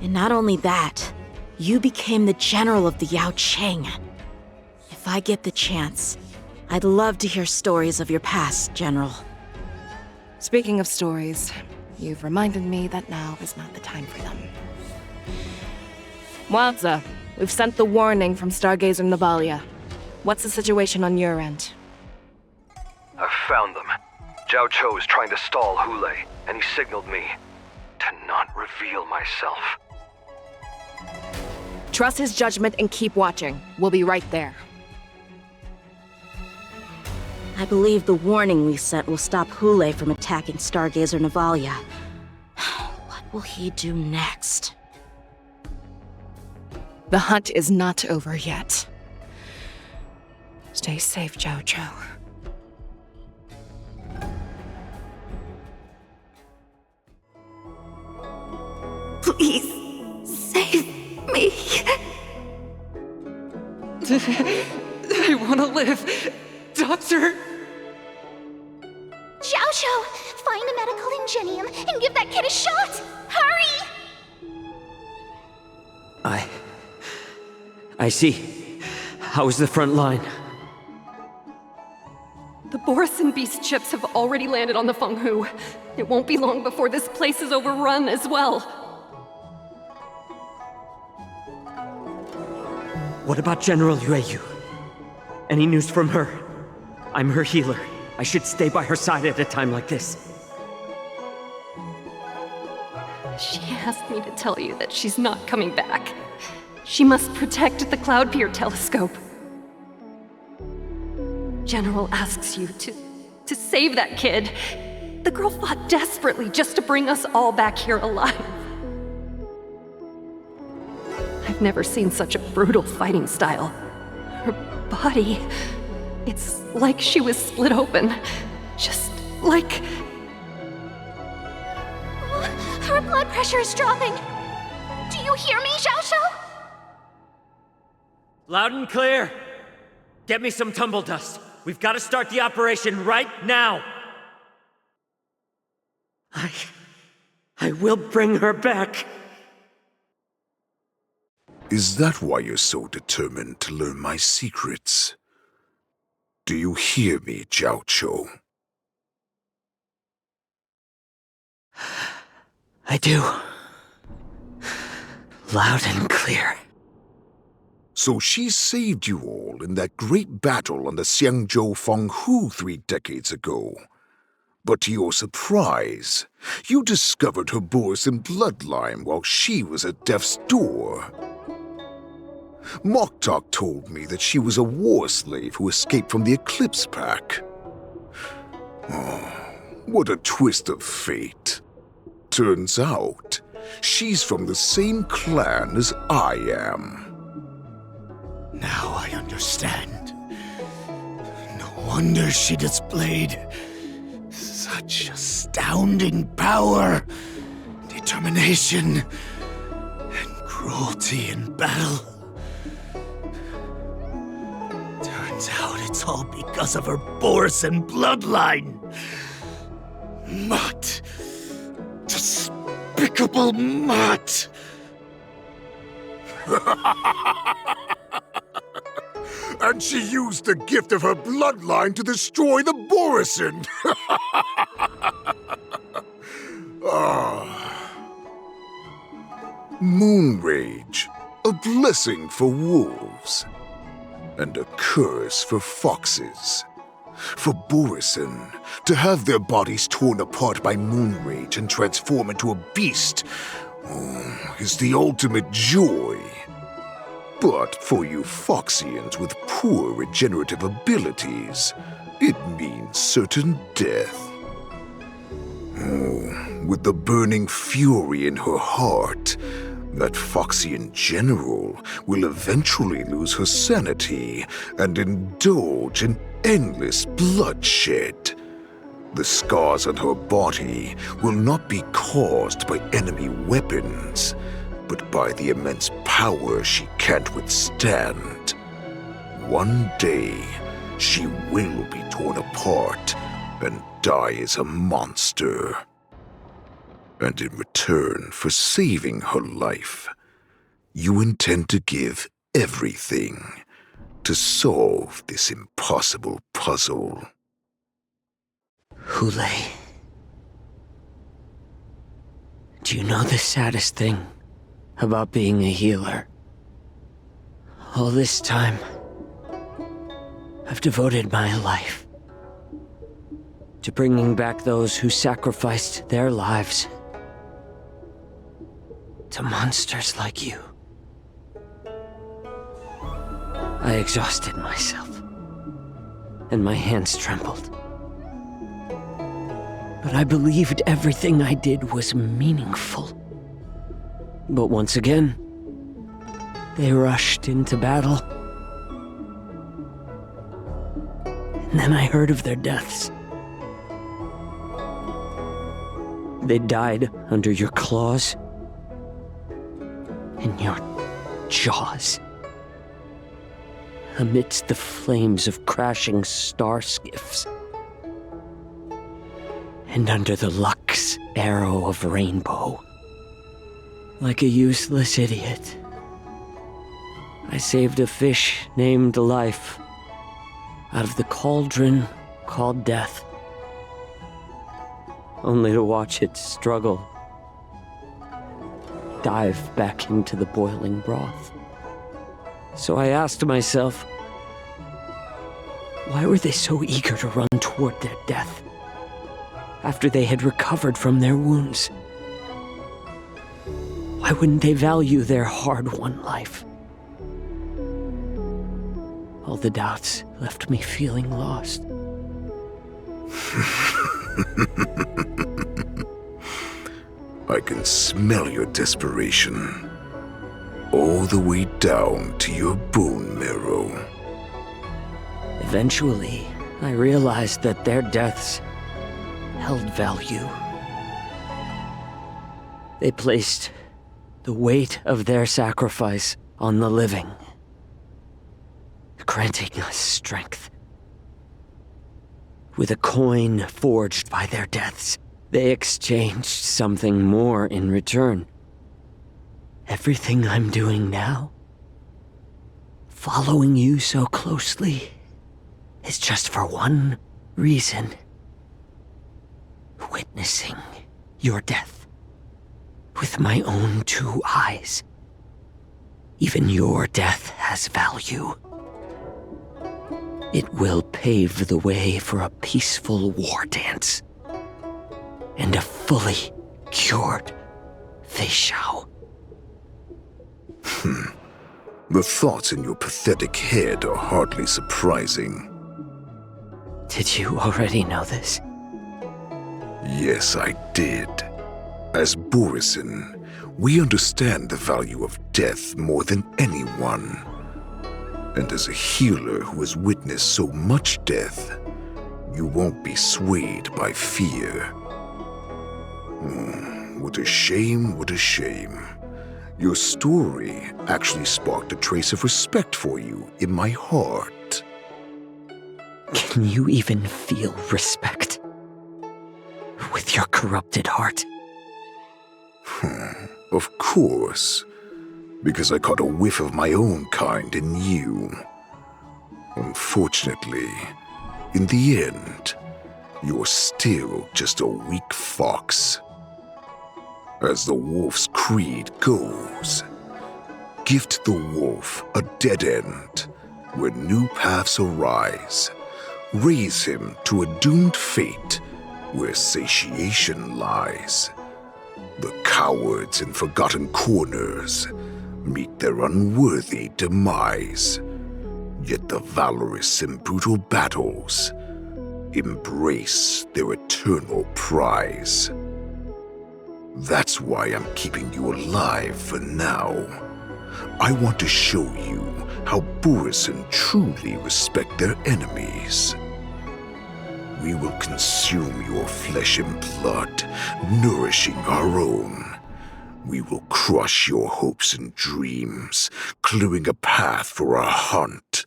And not only that, you became the general of the Yaoqing. If I get the chance, I'd love to hear stories of your past, General. Speaking of stories, you've reminded me that now is not the time for them. Wadza, we've sent the warning from Stargazer Navalia. What's the situation on your end? I've found them. Xianzhou is trying to stall Hulei, and he signaled me to not reveal myself. Trust his judgment and keep watching. We'll be right there. I believe the warning we sent will stop Hulei from attacking Stargazer Navalia. What will he do next? The hunt is not over yet. Stay safe, Xianzhou. Please, save me. I want to live. Doctor! Xiaozhou, find a medical ingenium and give that kid a shot! Hurry! I see. How's the front line? The Borison beast chips have already landed on the Fenghu. It won't be long before this place is overrun as well. What about General Yueyu? Any news from her? I'm her healer. I should stay by her side at a time like this. She asked me to tell you that she's not coming back. She must protect the Cloud Pier telescope. General asks you to save that kid. The girl fought desperately just to bring us all back here alive. I've never seen such a brutal fighting style. Her body, it's like she was split open. Just like... Her blood pressure is dropping. Do you hear me, Xiaozhou? Loud and clear. Get me some tumble dust. We've got to start the operation right now. I will bring her back. Is that why you're so determined to learn my secrets? Do you hear me, Xiaozhou? I do. Loud and clear. So she saved you all in that great battle on the Xianzhou Fenghu 3 decades ago. But to your surprise, you discovered her Borison bloodline while she was at death's door. Moktok told me that she was a war slave who escaped from the Eclipse Pack. Oh, what a twist of fate. Turns out, she's from the same clan as I am. Now I understand. No wonder she displayed such astounding power, determination, and cruelty in battle. Turns out it's all because of her Borison bloodline. Mutt. Despicable mutt. And she used the gift of her bloodline to destroy the Borison. Moon Rage, a blessing for wolves, and a curse for foxes. For Borison, to have their bodies torn apart by Moon Rage and transform into a beast is the ultimate joy. But for you Foxians with poor regenerative abilities, it means certain death. With the burning fury in her heart, that Foxian general will eventually lose her sanity and indulge in endless bloodshed. The scars on her body will not be caused by enemy weapons, but by the immense power she can't withstand. One day, she will be torn apart and die as a monster. And in return for saving her life, you intend to give everything to solve this impossible puzzle. Hule, do you know the saddest thing about being a healer? All this time, I've devoted my life to bringing back those who sacrificed their lives to monsters like you. I exhausted myself, and my hands trembled. But I believed everything I did was meaningful. But once again, they rushed into battle. And then I heard of their deaths. They died under your claws, in your jaws, amidst the flames of crashing star skiffs, and under the Lux arrow of rainbow. Like a useless idiot, I saved a fish named Life out of the cauldron called Death, only to watch it struggle, dive back into the boiling broth. So I asked myself, why were they so eager to run toward their death after they had recovered from their wounds? Why wouldn't they value their hard-won life? All the doubts left me feeling lost. I can smell your desperation, all the way down to your bone marrow. Eventually, I realized that their deaths held value. They placed the weight of their sacrifice on the living, granting us strength. With a coin forged by their deaths, they exchanged something more in return. Everything I'm doing now, following you so closely, is just for one reason: witnessing your death with my own 2 eyes. Even your death has value. It will pave the way for a peaceful war dance and a fully cured Feixiao. The thoughts in your pathetic head are hardly surprising. Did you already know this? Yes, I did. As Borisin, we understand the value of death more than anyone. And as a healer who has witnessed so much death, you won't be swayed by fear. What a shame, what a shame. Your story actually sparked a trace of respect for you in my heart. Can you even feel respect with your corrupted heart? Of course, because I caught a whiff of my own kind in you. Unfortunately, in the end, you're still just a weak fox. As the wolf's creed goes, gift the wolf a dead end where new paths arise. Raise him to a doomed fate where satiation lies. The cowards in forgotten corners meet their unworthy demise. Yet the valorous in brutal battles embrace their eternal prize. That's why I'm keeping you alive for now. I want to show you how Borisin truly respect their enemies. We will consume your flesh and blood, nourishing our own. We will crush your hopes and dreams, clearing a path for our hunt.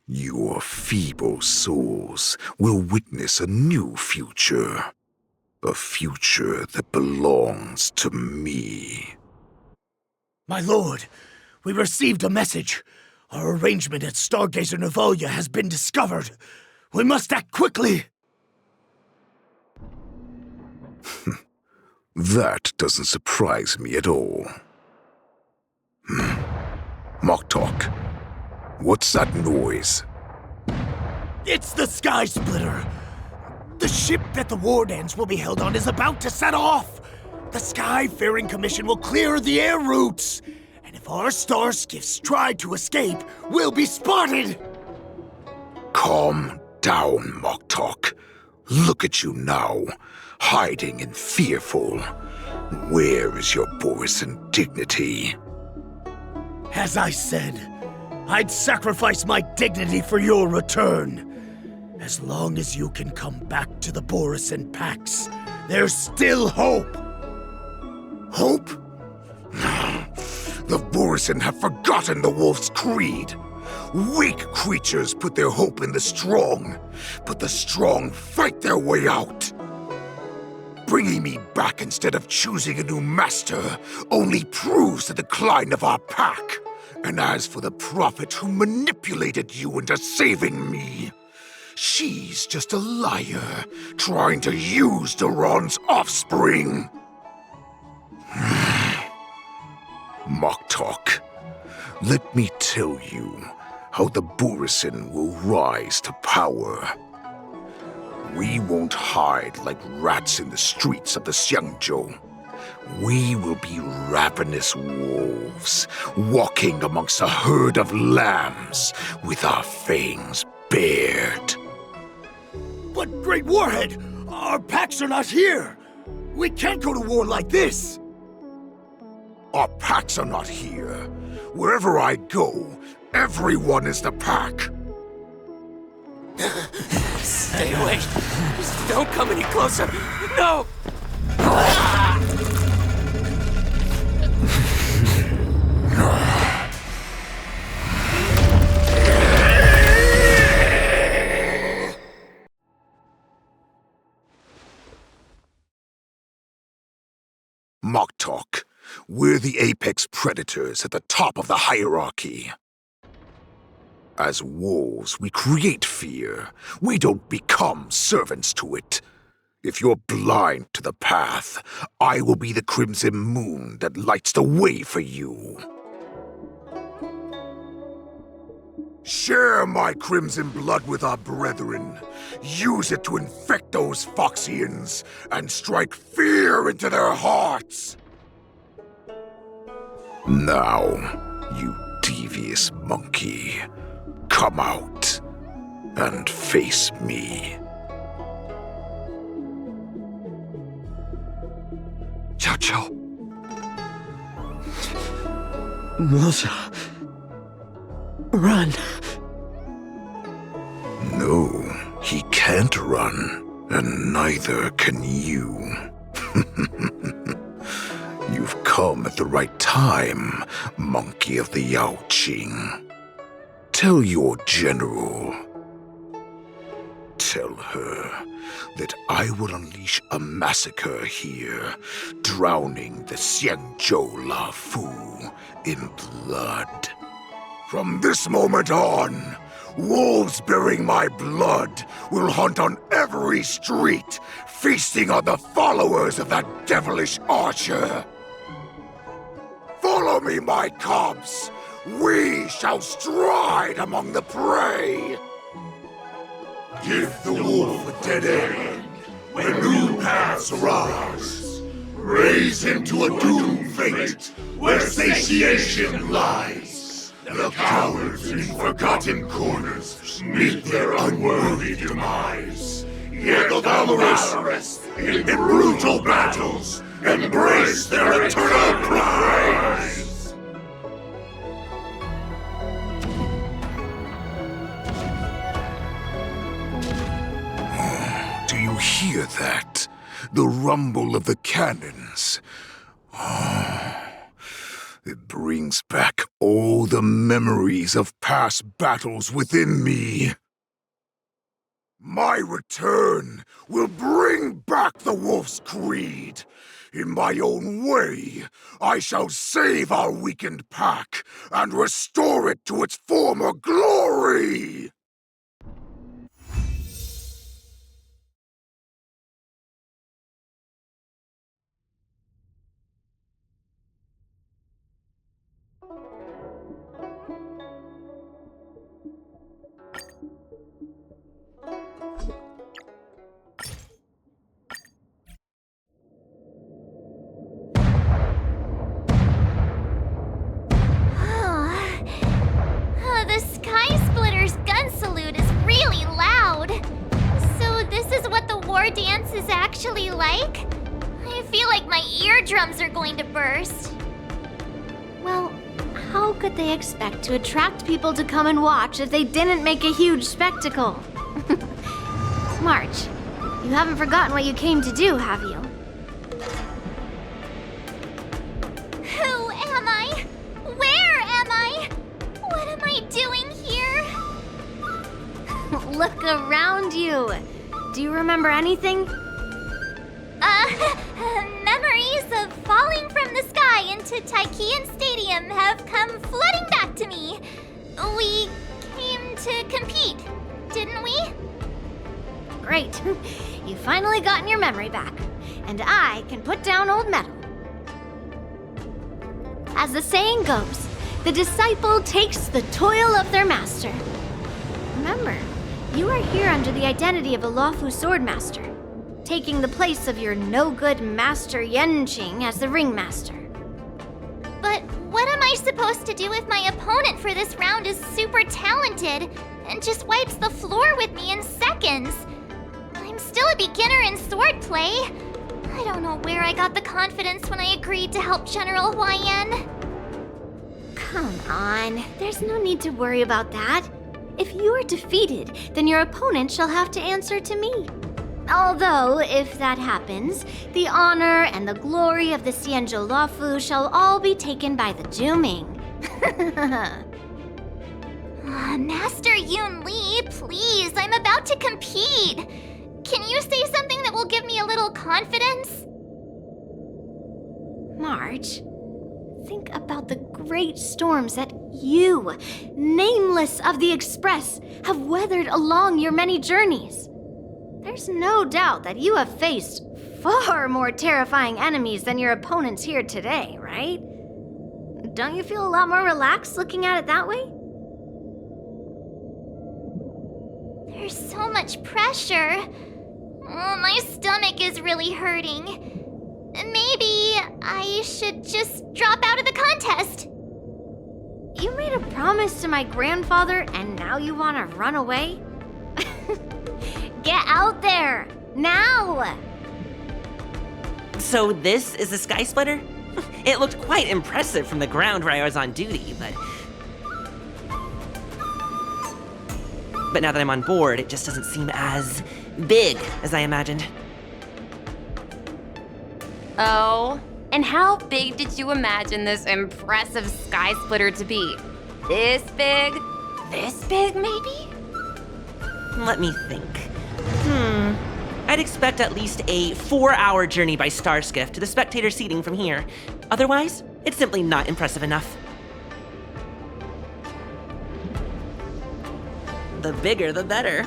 Your feeble souls will witness a new future. A future that belongs to me. My lord, we received a message. Our arrangement at Stargazer Navalia has been discovered. We must act quickly. That doesn't surprise me at all. Moktok, what's that noise? It's the Sky Splitter. The ship that the Wardens will be held on is about to set off. The Skyfaring Commission will clear the air routes. And if our star skiffs try to escape, we'll be spotted. Calm down, Moktok. Look at you now, hiding and fearful. Where is your Borisin dignity? As I said, I'd sacrifice my dignity for your return. As long as you can come back to the Borisin Pax, there's still hope. Hope? The Borisin have forgotten the wolf's creed. Weak creatures put their hope in the strong, but the strong fight their way out. Bringing me back instead of choosing a new master only proves the decline of our pack. And as for the prophet who manipulated you into saving me, she's just a liar, trying to use Duran's offspring. Moktok, let me tell you how the Borisin will rise to power. We won't hide like rats in the streets of the Xianzhou. We will be ravenous wolves, walking amongst a herd of lambs with our fangs bared. But Great Warhead, our packs are not here. We can't go to war like this. Our packs are not here. Wherever I go, everyone is the pack. Stay away. Just don't come any closer. No! Moktok, we're the apex predators at the top of the hierarchy. As wolves, we create fear. We don't become servants to it. If you're blind to the path, I will be the crimson moon that lights the way for you. Share my crimson blood with our brethren. Use it to infect those Foxians and strike fear into their hearts. Now, you devious monkey, come out and face me. Xianzhou. Musa. Run. No, he can't run, and neither can you. You've come at the right time, monkey of the Yaoqing. Tell your general. Tell her that I will unleash a massacre here, drowning the Xianzhou Luofu in blood. From this moment on, wolves bearing my blood will hunt on every street, feasting on the followers of that devilish archer. Follow me, my cubs. We shall stride among the prey. Give the wolf a dead end when new paths arise. Raise him to a doomed fate where satiation lies. The cowards in forgotten corners meet their unworthy demise. Yet the valorous in brutal battles embrace their eternal prize. Do you hear that? The rumble of the cannons. It brings back all the memories of past battles within me. My return will bring back the wolf's creed. In my own way, I shall save our weakened pack and restore it to its former glory! The Sky Splitter's gun salute is really loud. So this is what the war dance is actually like? I feel like my eardrums are going to burst. Well, how could they expect to attract people to come and watch if they didn't make a huge spectacle? March, you haven't forgotten what you came to do, have you? Who am I? Where am I? What am I doing here? Look around you. Do you remember anything? Memories of falling from the sky into Taikian Stadium have come flooding back to me. We came to compete, didn't we? Great. You finally gotten your memory back. And I can put down old metal. As the saying goes, the disciple takes the toil of their master. Remember, you are here under the identity of a Luofu swordmaster, taking the place of your no-good master Yanqing as the ringmaster. But what am I supposed to do if my opponent for this round is super talented and just wipes the floor with me in seconds? I'm still a beginner in swordplay. I don't know where I got the confidence when I agreed to help General Huaiyan. Come on, there's no need to worry about that. If you are defeated, then your opponent shall have to answer to me. Although, if that happens, the honor and the glory of the Xianzhou Luofu shall all be taken by the Juming. Master Yun Li, please, I'm about to compete. Can you say something that will give me a little confidence? March, think about the great storms that you, nameless of the Express, have weathered along your many journeys. There's no doubt that you have faced far more terrifying enemies than your opponents here today, right? Don't you feel a lot more relaxed looking at it that way? There's so much pressure. Oh, my stomach is really hurting. Maybe I should just drop out of the contest. You made a promise to my grandfather and now you want to run away? Get out there, now! So this is a sky splitter? It looked quite impressive from the ground where I was on duty, but now that I'm on board, it just doesn't seem as big as I imagined. Oh, and how big did you imagine this impressive sky splitter to be? This big? This big, maybe? Let me think. I'd expect at least a 4-hour journey by star skiff to the spectator seating from here. Otherwise, it's simply not impressive enough. The bigger, the better.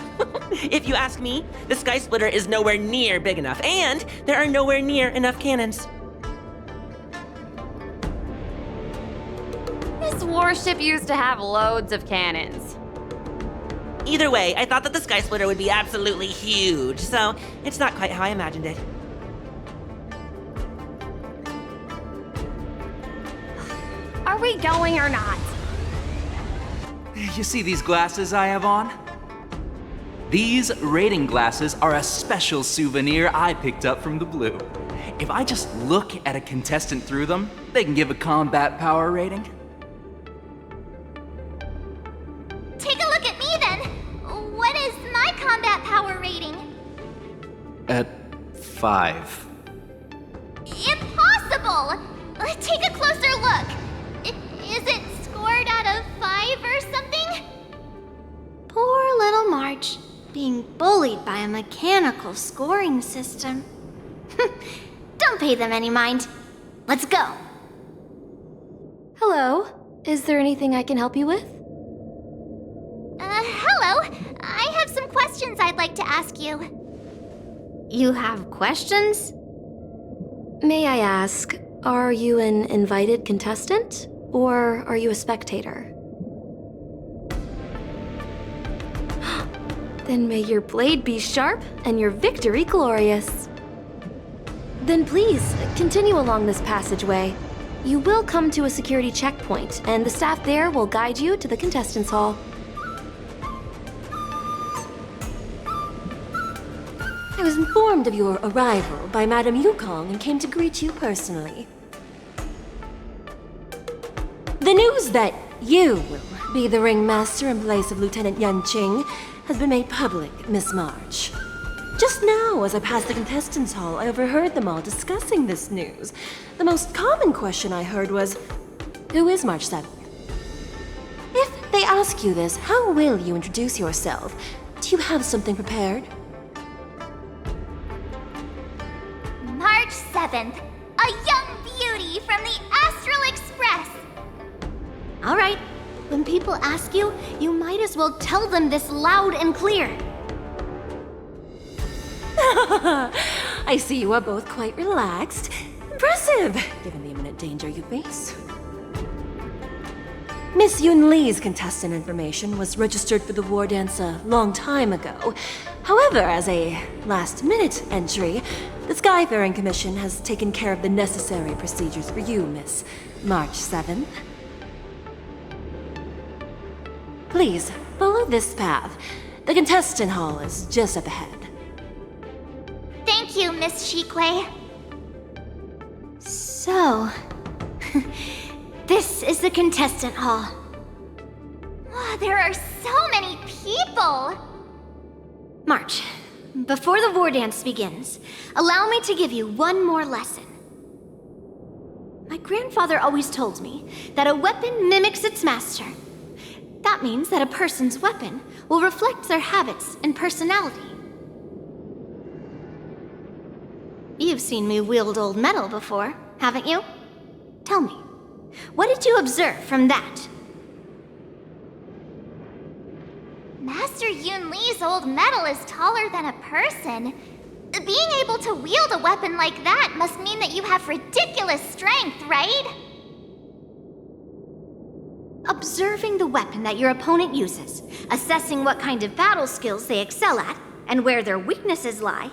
If you ask me, the sky splitter is nowhere near big enough, and there are nowhere near enough cannons. This warship used to have loads of cannons. Either way, I thought that the sky splitter would be absolutely huge, so it's not quite how I imagined it. Are we going or not? You see these glasses I have on? These rating glasses are a special souvenir I picked up from the Blue. If I just look at a contestant through them, they can give a combat power rating. Take a look at me then! What is my combat power rating? At 5. Impossible! Take a closer look. Is it scored out of 5 or something? Poor little March, being bullied by a mechanical scoring system. Don't pay them any mind. Let's go. Hello. Is there anything I can help you with? Hello. I have some questions I'd like to ask you. You have questions? May I ask, are you an invited contestant? Or are you a spectator? Then may your blade be sharp and your victory glorious. Then please, continue along this passageway. You will come to a security checkpoint, and the staff there will guide you to the contestants' hall. I was informed of your arrival by Madame Yukong and came to greet you personally. The news that you will be the ringmaster in place of Lieutenant Yanqing has been made public, Miss March. Just now, as I passed the contestants' hall, I overheard them all discussing this news. The most common question I heard was, who is March 7th? If they ask you this, how will you introduce yourself? Do you have something prepared? March 7th, a young beauty from the Astral Express. All right. When people ask you, you might as well tell them this loud and clear. I see you are both quite relaxed. Impressive, given the imminent danger you face. Miss Yun Li's contestant information was registered for the war dance a long time ago. However, as a last-minute entry, the Skyfaring Commission has taken care of the necessary procedures for you, Miss March 7th. Please, follow this path. The contestant hall is just up ahead. Thank you, Miss Shikwe. So, this is the contestant hall. Wow, there are so many people! March, before the war dance begins, allow me to give you one more lesson. My grandfather always told me that a weapon mimics its master. That means that a person's weapon will reflect their habits and personality. You've seen me wield old metal before, haven't you? Tell me, what did you observe from that? Master Yun Li's old metal is taller than a person. Being able to wield a weapon like that must mean that you have ridiculous strength, right? A Observing the weapon that your opponent uses, assessing what kind of battle skills they excel at, and where their weaknesses lie,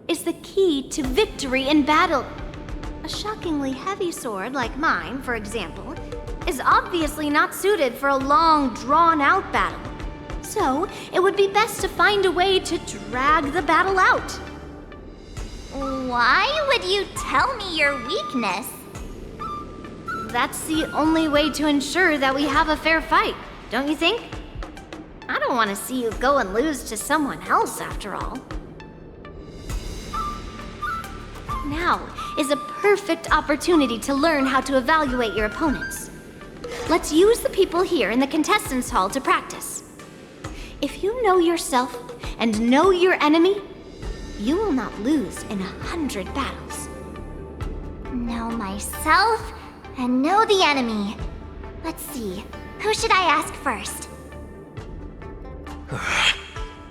is the key to victory in battle. A shockingly heavy sword like mine, for example, is obviously not suited for a long, drawn-out battle. So, it would be best to find a way to drag the battle out. Why would you tell me your weakness? That's the only way to ensure that we have a fair fight, don't you think? I don't want to see you go and lose to someone else, after all. Now is a perfect opportunity to learn how to evaluate your opponents. Let's use the people here in the contestants hall to practice. If you know yourself and know your enemy, you will not lose in 100 battles. Know myself and know the enemy. Let's see, who should I ask first?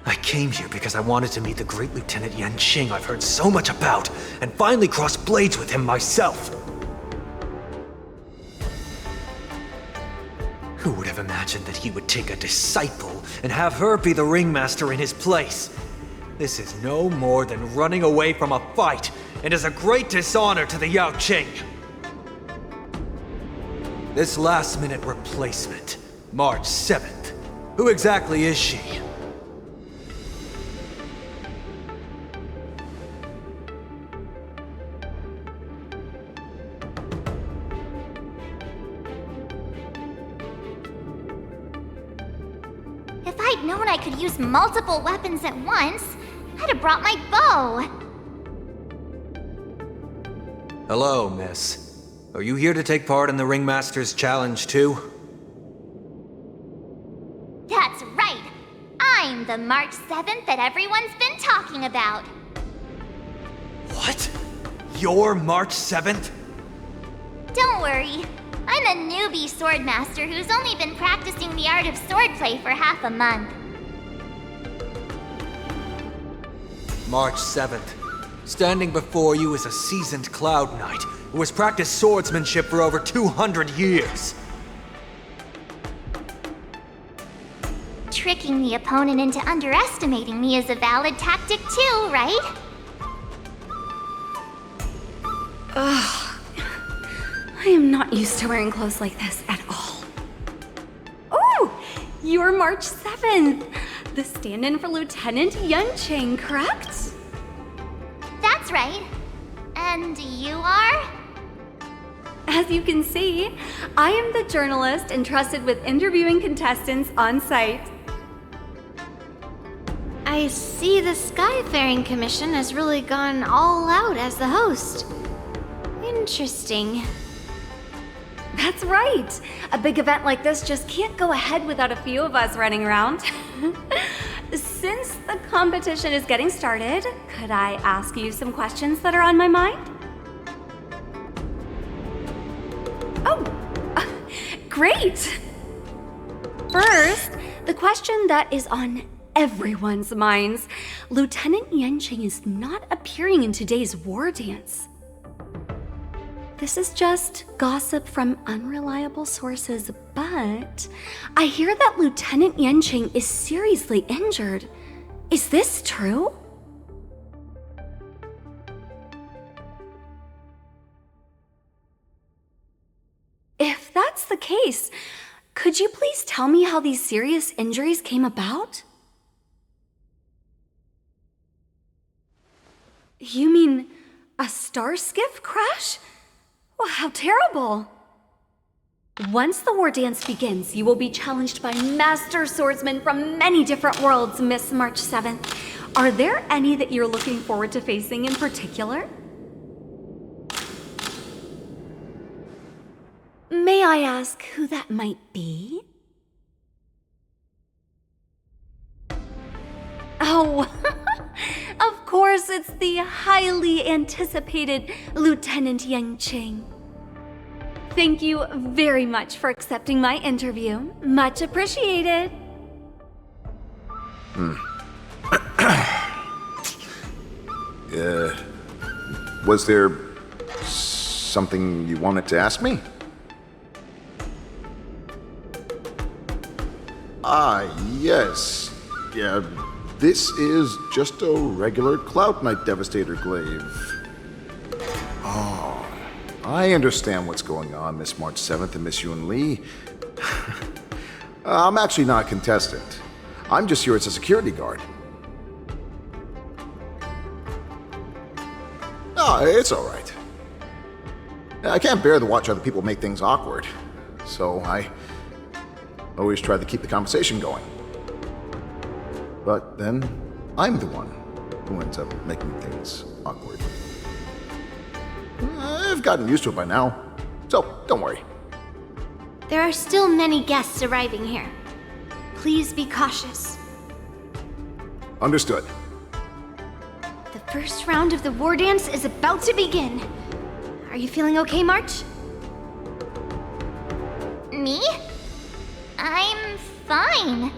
I came here because I wanted to meet the great Lieutenant Yanqing I've heard so much about, and finally cross blades with him myself. Who would have imagined that he would take a disciple and have her be the ringmaster in his place? This is no more than running away from a fight, and is a great dishonor to the Yao Qing. This last-minute replacement, March 7th. Who exactly is she? If I'd known I could use multiple weapons at once, I'd have brought my bow. Hello, miss. Are you here to take part in the Ringmaster's Challenge too? That's right. I'm the March 7th that everyone's been talking about. What? You're March 7th? Don't worry. I'm a newbie swordmaster who's only been practicing the art of swordplay for half a month. March 7th. Standing before you is a seasoned Cloud Knight who has practiced swordsmanship for over 200 years. Tricking the opponent into underestimating me is a valid tactic too, right? Ugh. I am not used to wearing clothes like this at all. Oh, you're March 7th, the stand-in for Lieutenant Yanqing, correct? That's right. And you are? As you can see, I am the journalist entrusted with interviewing contestants on site. I see the Skyfaring Commission has really gone all out as the host. Interesting. That's right. A big event like this just can't go ahead without a few of us running around. Since the competition is getting started, could I ask you some questions that are on my mind? Oh, great! First, the question that is on everyone's minds. Lieutenant Yanqing is not appearing in today's war dance. This is just gossip from unreliable sources, but I hear that Lieutenant Yanqing is seriously injured. Is this true? If that's the case, could you please tell me how these serious injuries came about? You mean a star skiff crash? Well, how terrible! Once the war dance begins, you will be challenged by master swordsmen from many different worlds, Miss March 7th. Are there any that you're looking forward to facing in particular? May I ask who that might be? Oh, of course, it's the highly anticipated Lieutenant Yanqing. Thank you very much for accepting my interview. Much appreciated. Was there something you wanted to ask me? Yes. Yeah, this is just a regular Cloud Knight Devastator glaive. Oh, I understand what's going on, Miss March 7th and Miss Yun Li. I'm actually not a contestant. I'm just here as a security guard. Oh, it's alright. I can't bear to watch other people make things awkward, so I always try to keep the conversation going. But then, I'm the one who ends up making things awkward. I've gotten used to it by now, so don't worry. There are still many guests arriving here. Please be cautious. Understood. The first round of the war dance is about to begin. Are you feeling okay, March? Me? I'm fine.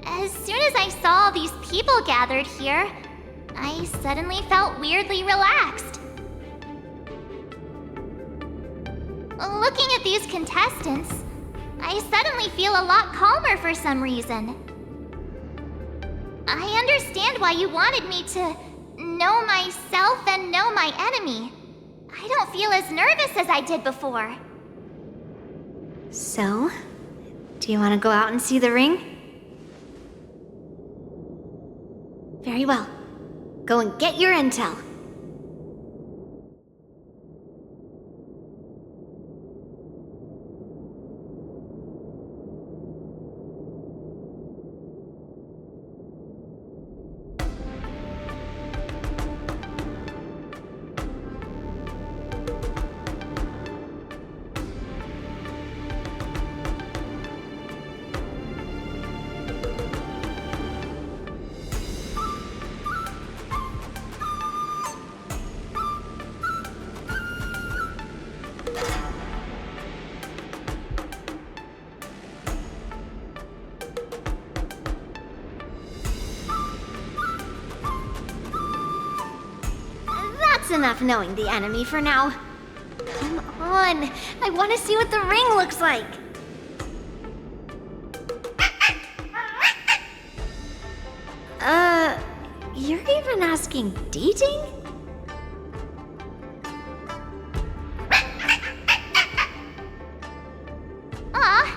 As soon as I saw all these people gathered here, I suddenly felt weirdly relaxed. Looking at these contestants, I suddenly feel a lot calmer for some reason. I understand why you wanted me to know myself and know my enemy. I don't feel as nervous as I did before. So, do you want to go out and see the ring? Very well. Go and get your intel. That's enough knowing the enemy for now. Come on, I want to see what the ring looks like. You're even asking dating?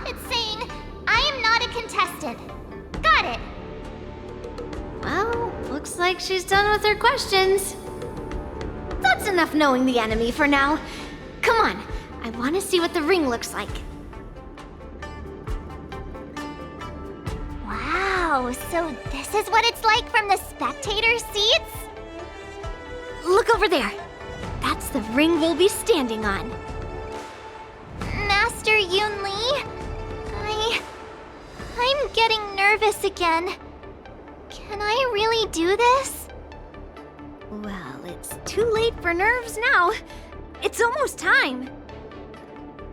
It's saying, I am not a contestant. Got it. Well, looks like she's done with her questions. That's enough knowing the enemy for now. Come on, I want to see what the ring looks like. Wow, so this is what it's like from the spectator seats? Look over there. That's the ring we'll be standing on. Master Yun Li? I'm getting nervous again. Can I really do this? Well, it's too late for nerves now. It's almost time.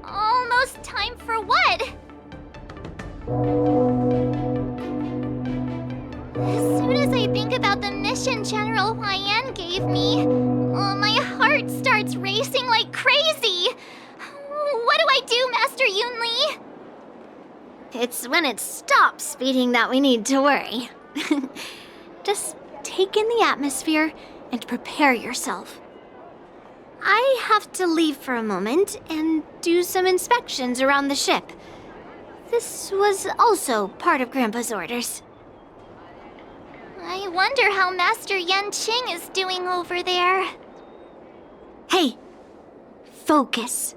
Almost time for what? As soon as I think about the mission General Huayan gave me, my heart starts racing like crazy. What do I do, Master Yun Li? It's when it stops beating that we need to worry. Just take in the atmosphere and prepare yourself. I have to leave for a moment and do some inspections around the ship. This was also part of Grandpa's orders. I wonder how Master Yan Qing is doing over there. Hey, focus.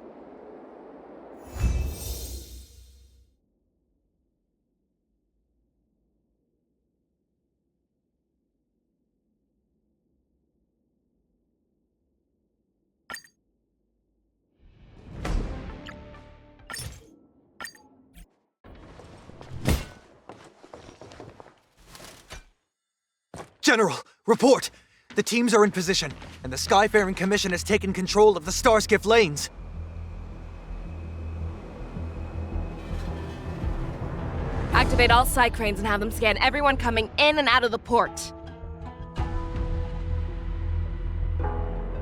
General, report! The teams are in position, and the Skyfaring Commission has taken control of the Starskiff lanes. Activate all side cranes and have them scan everyone coming in and out of the port.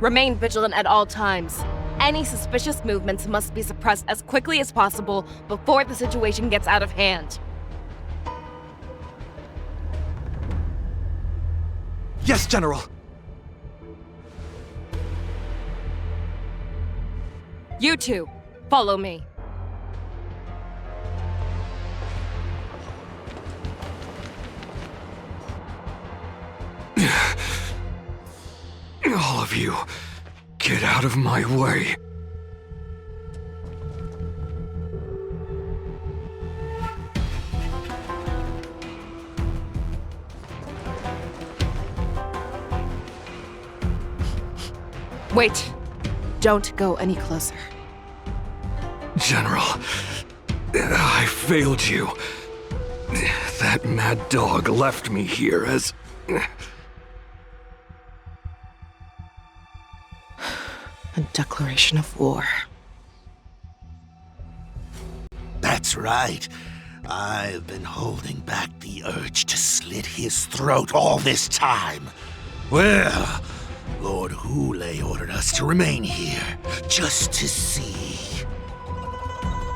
Remain vigilant at all times. Any suspicious movements must be suppressed as quickly as possible before the situation gets out of hand. Yes, General. You two, follow me. All of you, get out of my way. Wait. Don't go any closer. General, I failed you. That mad dog left me here as... A declaration of war. That's right. I've been holding back the urge to slit his throat all this time. Well, Lord Hule ordered us to remain here, just to see.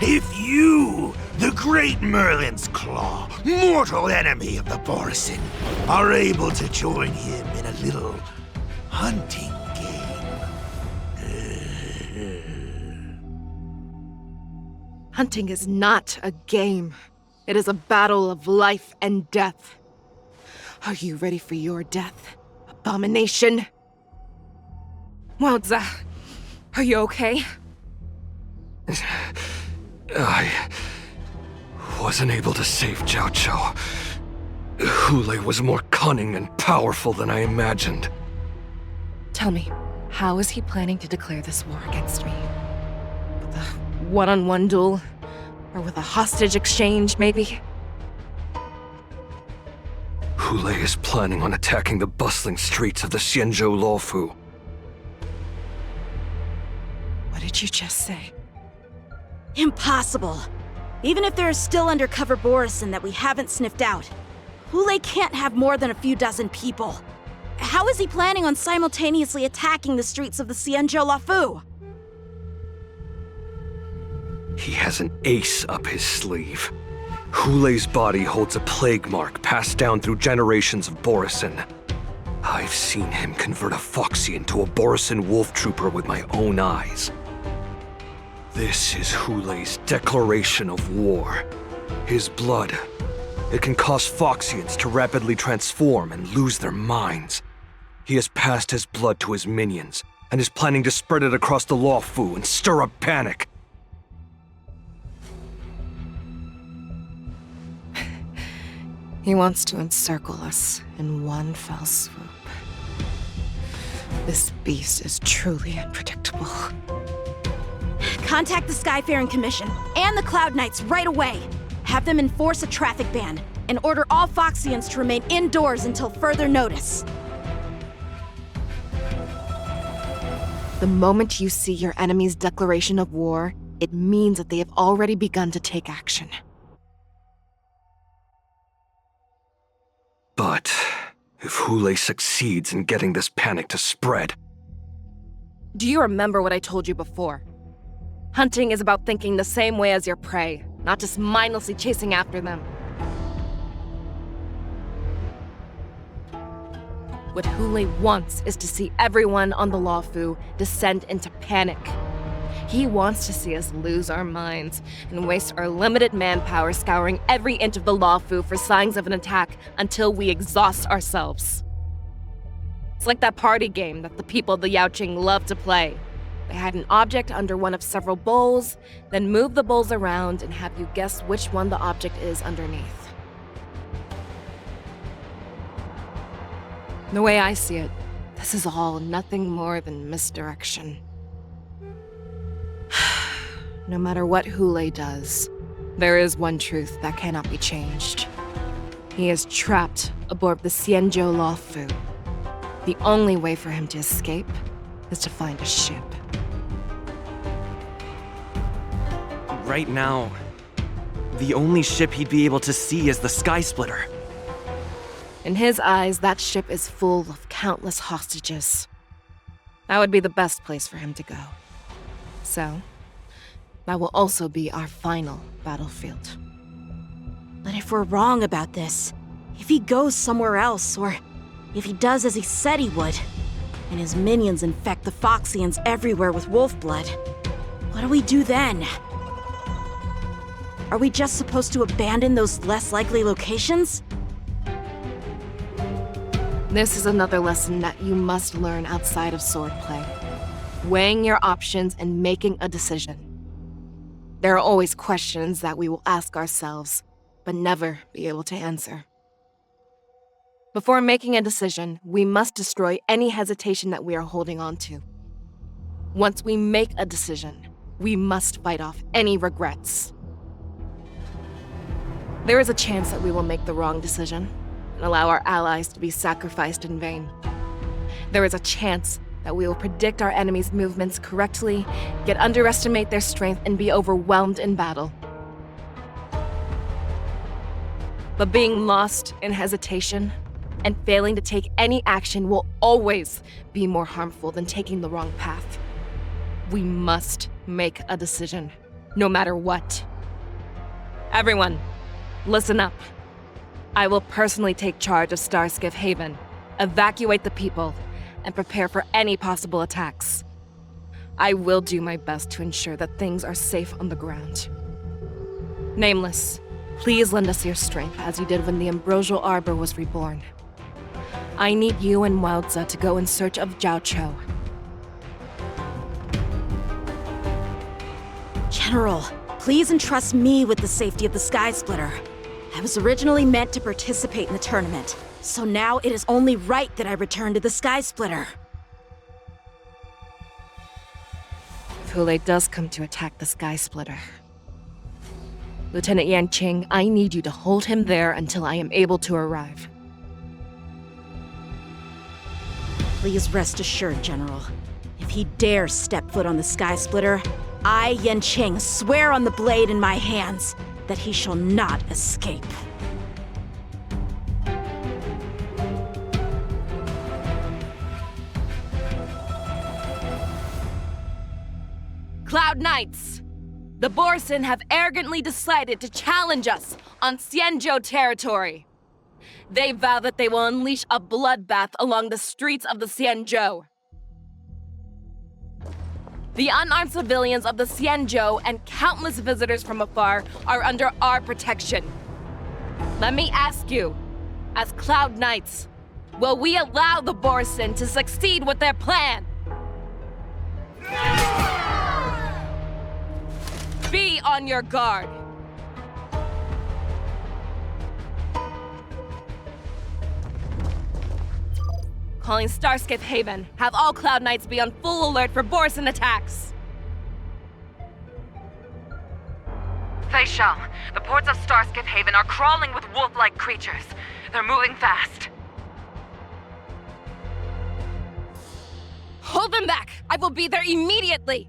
If you, the great Merlin's Claw, mortal enemy of the Borisin, are able to join him in a little hunting Hunting is not a game. It is a battle of life and death. Are you ready for your death, abomination? Wowza, are you okay? I wasn't able to save Xianzhou. Hule was more cunning and powerful than I imagined. Tell me, how is he planning to declare this war against me? With a one-on-one duel? Or with a hostage exchange, maybe? Hule is planning on attacking the bustling streets of the Xianzhou Luofu. What did you just say? Impossible. Even if there are still undercover Borisin that we haven't sniffed out, Hule can't have more than a few dozen people. How is he planning on simultaneously attacking the streets of the Xianzhou Luofu? He has an ace up his sleeve. Hule's body holds a plague mark passed down through generations of Borisin. I've seen him convert a Foxy into a Borisin wolf trooper with my own eyes. This is Hule's declaration of war. His blood. It can cause Foxians to rapidly transform and lose their minds. He has passed his blood to his minions, and is planning to spread it across the Luofu and stir up panic. He wants to encircle us in one fell swoop. This beast is truly unpredictable. Contact the Skyfaring Commission and the Cloud Knights right away. Have them enforce a traffic ban and order all Foxians to remain indoors until further notice. The moment you see your enemy's declaration of war, it means that they have already begun to take action. But if Hule succeeds in getting this panic to spread... Do you remember what I told you before? Hunting is about thinking the same way as your prey, not just mindlessly chasing after them. What Hule wants is to see everyone on the Luofu descend into panic. He wants to see us lose our minds and waste our limited manpower scouring every inch of the Luofu for signs of an attack until we exhaust ourselves. It's like that party game that the people of the Yaoqing love to play. They hide an object under one of several bowls, then move the bowls around and have you guess which one the object is underneath. The way I see it, this is all nothing more than misdirection. No matter what Hule does, there is one truth that cannot be changed. He is trapped aboard the Xianzhou Luofu. The only way for him to escape is to find a ship. Right now, the only ship he'd be able to see is the Sky Splitter. In his eyes, that ship is full of countless hostages. That would be the best place for him to go. So, that will also be our final battlefield. But if we're wrong about this, if he goes somewhere else, or If he does as he said he would, and his minions infect the Foxians everywhere with wolf blood, what do we do then? Are we just supposed to abandon those less likely locations? This is another lesson that you must learn outside of swordplay. Weighing your options and making a decision. There are always questions that we will ask ourselves, but never be able to answer. Before making a decision, we must destroy any hesitation that we are holding on to. Once we make a decision, we must fight off any regrets. There is a chance that we will make the wrong decision and allow our allies to be sacrificed in vain. There is a chance that we will predict our enemies' movements correctly, yet underestimate their strength and be overwhelmed in battle. But being lost in hesitation and failing to take any action will always be more harmful than taking the wrong path. We must make a decision, no matter what. Everyone, listen up. I will personally take charge of Starskiff Haven, evacuate the people, and prepare for any possible attacks. I will do my best to ensure that things are safe on the ground. Nameless, please lend us your strength as you did when the Ambrosial Arbor was reborn. I need you and Wildza to go in search of Xianzhou. General, please entrust me with the safety of the Sky Splitter. I was originally meant to participate in the tournament, so now it is only right that I return to the Sky Splitter. If Hule does come to attack the Sky Splitter, Lieutenant Yanqing, I need you to hold him there until I am able to arrive. Please rest assured, General. If he dares step foot on the Sky Splitter, I, Yanqing, swear on the blade in my hands that he shall not escape. Cloud Knights! The Borsin have arrogantly decided to challenge us on Xianzhou territory. They vow that they will unleash a bloodbath along the streets of the Xianzhou. The unarmed civilians of the Xianzhou and countless visitors from afar are under our protection. Let me ask you, as Cloud Knights, will we allow the Borsin to succeed with their plan? Be on your guard. Calling Starskiff Haven. Have all Cloud Knights be on full alert for Borsin attacks. Fei Shao, the ports of Starskiff Haven are crawling with wolf-like creatures. They're moving fast. Hold them back! I will be there immediately!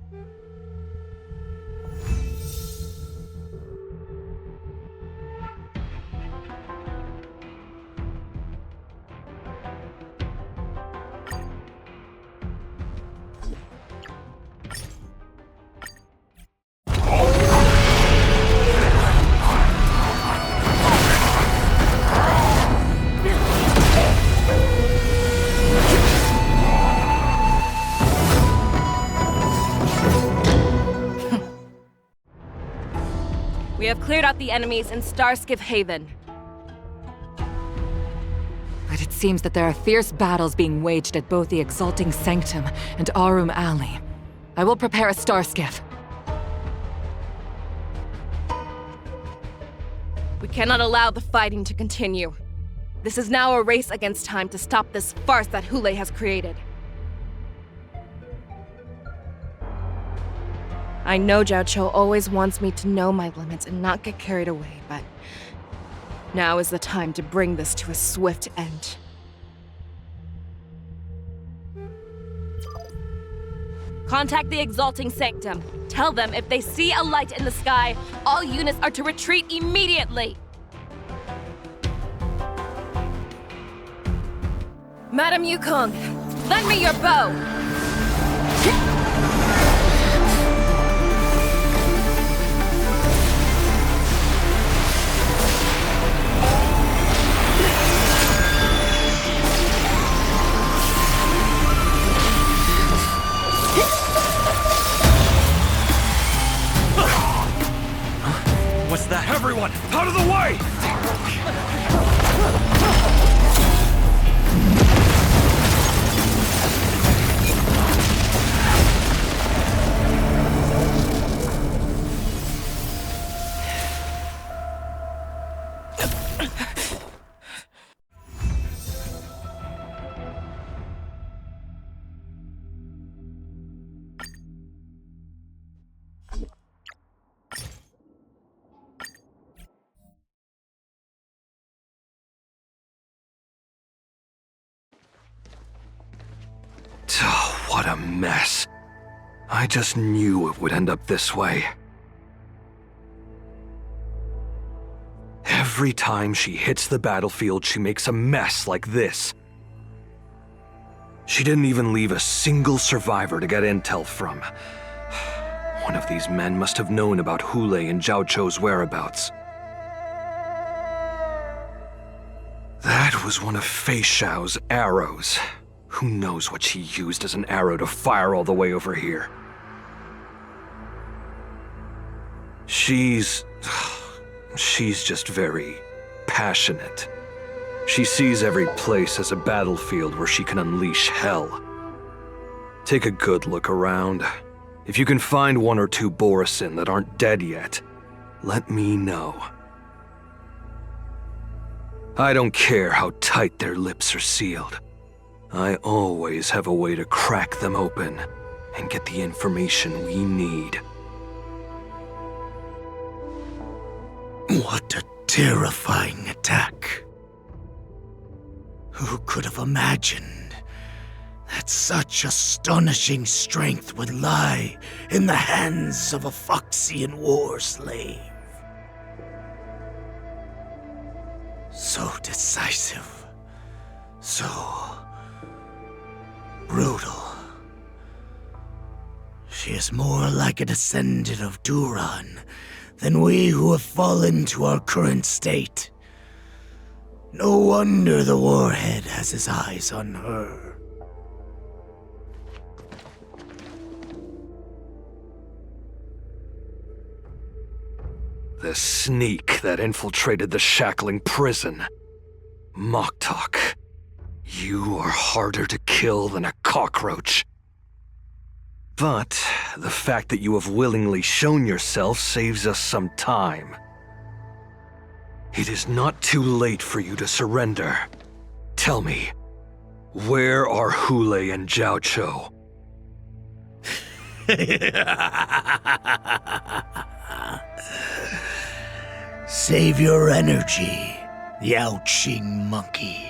We have cleared out the enemies in Starskiff Haven. But it seems that there are fierce battles being waged at both the Exalting Sanctum and Arum Alley. I will prepare a Starskiff. We cannot allow the fighting to continue. This is now a race against time to stop this farce that Hule has created. I know Xianzhou always wants me to know my limits and not get carried away, but now is the time to bring this to a swift end. Contact the Exalting Sanctum. Tell them if they see a light in the sky, all units are to retreat immediately. Madam Yukong, lend me your bow. one! Out of the way! Oh, what a mess. I just knew it would end up this way. Every time she hits the battlefield, she makes a mess like this. She didn't even leave a single survivor to get intel from. One of these men must have known about Hule and Xianzhou's whereabouts. That was one of Fei Xiao's arrows. Who knows what she used as an arrow to fire all the way over here? She's just very passionate. She sees every place as a battlefield where she can unleash hell. Take a good look around. If you can find one or two Borisin that aren't dead yet, let me know. I don't care how tight their lips are sealed. I always have a way to crack them open and get the information we need. What a terrifying attack. Who could have imagined that such astonishing strength would lie in the hands of a Foxian war slave? So decisive, so brutal. She is more like a descendant of Duran than we who have fallen to our current state. No wonder the warhead has his eyes on her. The sneak that infiltrated the shackling prison. Moktok, you are harder to kill than a cockroach. But the fact that you have willingly shown yourself saves us some time. It is not too late for you to surrender. Tell me, where are Hule and Xianzhou? Save your energy, Yao Qing monkey.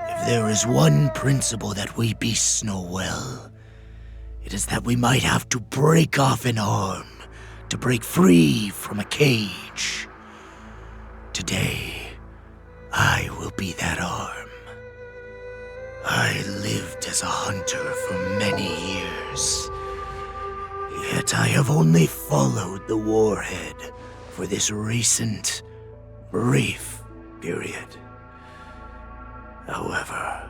If there is one principle that we beasts know well, it is that we might have to break off an arm to break free from a cage. Today, I will be that arm. I lived as a hunter for many years, yet I have only followed the warhead for this recent, brief period. However,